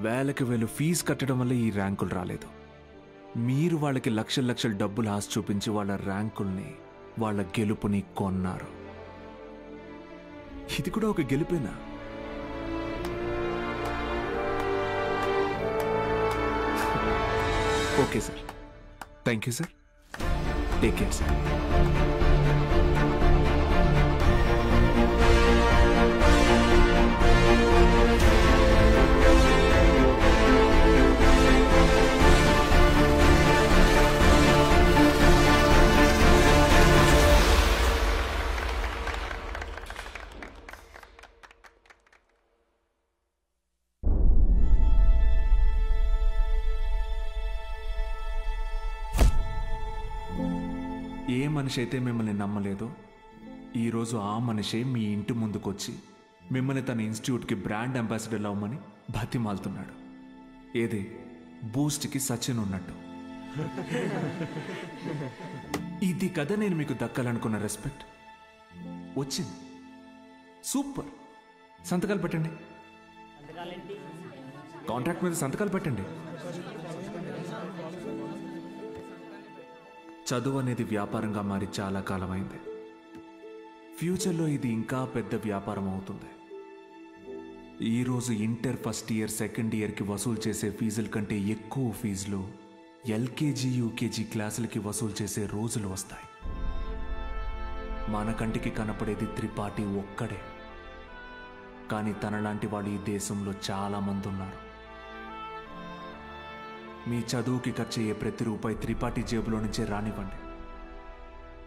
వేలకు వేలు ఫీజు కట్టడం వల్ల ఈ ర్యాంకులు రాలేదు. మీరు వాళ్ళకి లక్షల లక్షల డబ్బులు ఆశ చూపించి వాళ్ళ ర్యాంకుల్ని, వాళ్ళ గెలుపుని కొన్నారు. ఇది కూడా ఒక గెలుపేనా? Okay sir, thank you sir. Take care sir. ఏ మనిషి అయితే మిమ్మల్ని నమ్మలేదో ఈరోజు ఆ మనిషే మీ ఇంటి ముందుకొచ్చి మిమ్మల్ని తన ఇన్స్టిట్యూట్కి బ్రాండ్ అంబాసిడర్ అవ్వమని బతిమాలుతున్నాడు. ఏదే బూస్ట్కి సచిన్ ఉన్నట్టు. ఇది కదా నేను మీకు దక్కాలనుకున్న రెస్పెక్ట్. వచ్చింది. సూపర్. సంతకాలు పెట్టండి. కాంట్రాక్ట్ మీద సంతకాలు పెట్టండి. చదువు అనేది వ్యాపారంగా మారి చాలా కాలమైంది. ఫ్యూచర్లో ఇది ఇంకా పెద్ద వ్యాపారం అవుతుంది. ఈరోజు ఇంటర్ ఫస్ట్ ఇయర్, సెకండ్ ఇయర్కి వసూలు చేసే ఫీజుల కంటే ఎక్కువ ఫీజులు ఎల్కేజీ, యూకేజీ క్లాసులకి వసూలు చేసే రోజులు వస్తాయి. మన కంటికి కనపడేది త్రిపాఠి ఒక్కడే. కానీ తనలాంటి వాళ్ళు ఈ దేశంలో చాలా మంది ఉన్నారు. మీ చదువుకి ఖర్చయ్యే ప్రతి రూపాయి త్రిపాఠి జేబులో నుంచే రానివ్వండి.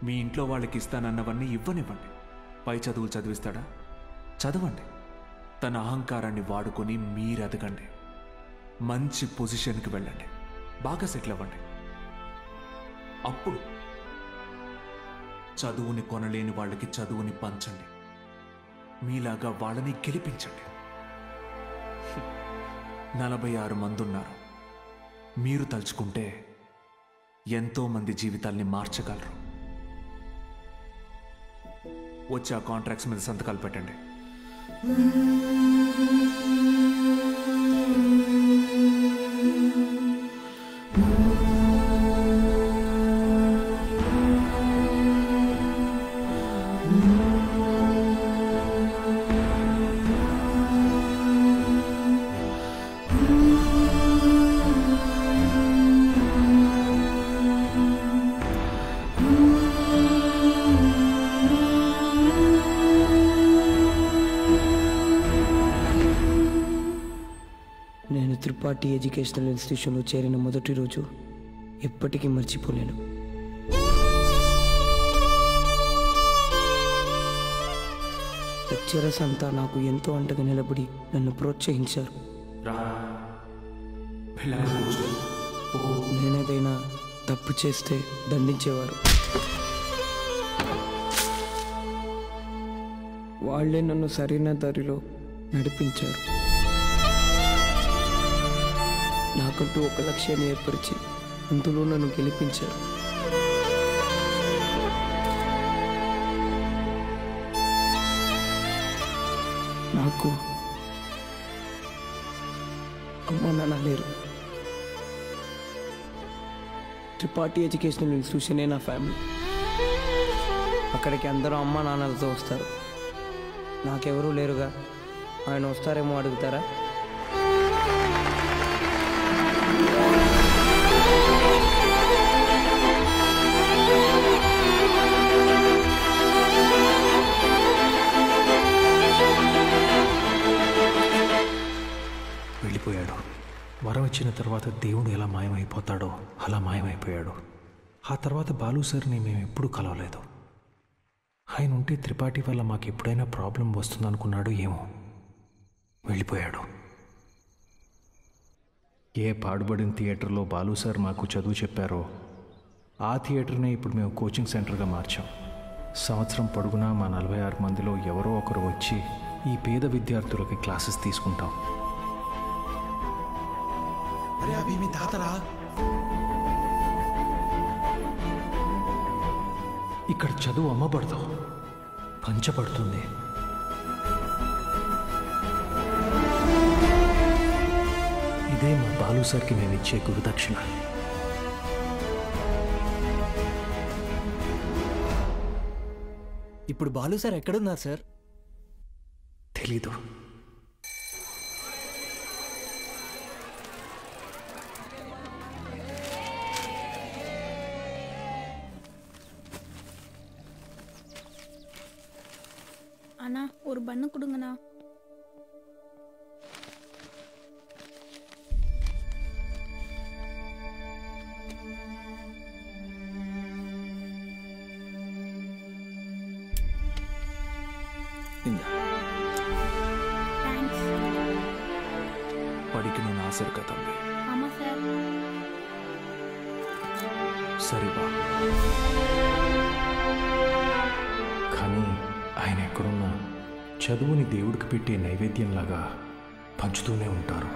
మీ ఇంట్లో వాళ్ళకి ఇస్తానన్నవన్నీ ఇవ్వనివ్వండి. పై చదువులు చదివిస్తాడా? చదవండి. తన అహంకారాన్ని వాడుకొని మీరు ఎదగండి. మంచి పొజిషన్కి వెళ్ళండి. బాగా సెటిల్ అవ్వండి. అప్పుడు చదువుని కొనలేని వాళ్ళకి చదువుని పంచండి. మీలాగా వాళ్ళని గెలిపించండి. 46 మంది ఉన్నారు. మీరు తలుచుకుంటే ఎంతో మంది జీవితాల్ని మార్చగలరు. వచ్చి ఆ కాంట్రాక్ట్స్ మీద సంతకాలు పెట్టండి. నేను త్రిపాఠి ఎడ్యుకేషనల్ ఇన్స్టిట్యూషన్లో చేరిన మొదటి రోజు ఎప్పటికీ మర్చిపోలేను. లెక్చరర్స్ అంతా నాకు ఎంతో అంటగా నిలబడి నన్ను ప్రోత్సహించారు. నేనేదైనా తప్పు చేస్తే దండించేవారు. వాళ్ళే నన్ను సరైన దారిలో నడిపించారు. నాకంటూ ఒక లక్ష్యాన్ని ఏర్పరిచి అందులో నన్ను గెలిపించారు. నాకు అమ్మ నాన్న లేరు. త్రిపాఠి ఎడ్యుకేషనల్ ఇన్స్టిట్యూషనే నా ఫ్యామిలీ. అక్కడికి అందరూ అమ్మ నాన్నలతో వస్తారు. నాకెవరూ లేరుగా. ఆయన వస్తారేమో అడుగుతారా? వెళ్ళిపోయాడు. వరం ఇచ్చిన తర్వాత దేవుడు ఎలా మాయమైపోతాడో అలా మాయమైపోయాడు. ఆ తర్వాత బాలు సార్ని మేము ఎప్పుడూ కలవలేదు. ఆయన ఉంటే త్రిపాఠి వల్ల మాకు ఎప్పుడైనా ప్రాబ్లం వస్తుందనుకున్నాడు ఏమో. వెళ్ళిపోయాడు. ఏ పాడుబడిన థియేటర్లో బాలు సార్ మాకు చదువు చెప్పారో ఆ థియేటర్నే ఇప్పుడు మేము కోచింగ్ సెంటర్గా మార్చాం. సంవత్సరం పొడుగునా మా 46 మందిలో ఎవరో ఒకరు వచ్చి ఈ పేద విద్యార్థులకి క్లాసెస్ తీసుకుంటాం. ఇక్కడ చదువు అమ్మబడదు, పంచబడుతుంది. ఇదే మా బాలు సార్కి మేము ఇచ్చే గురుదక్షిణ. ఇప్పుడు బాలు సార్ ఎక్కడున్నారు సార్? తెలీదు. அண்ணா ஒரு பண்ணு கொடுங்கண்ணா. படிக்கணும்னு ஆசை இருக்கா தம்பி? ஆமா சார். சரிப்பா. కానీ ఆయన ఎక్కడున్నా చదువుని దేవుడికి పెట్టే నైవేద్యంలాగా పంచుతూనే ఉంటారు.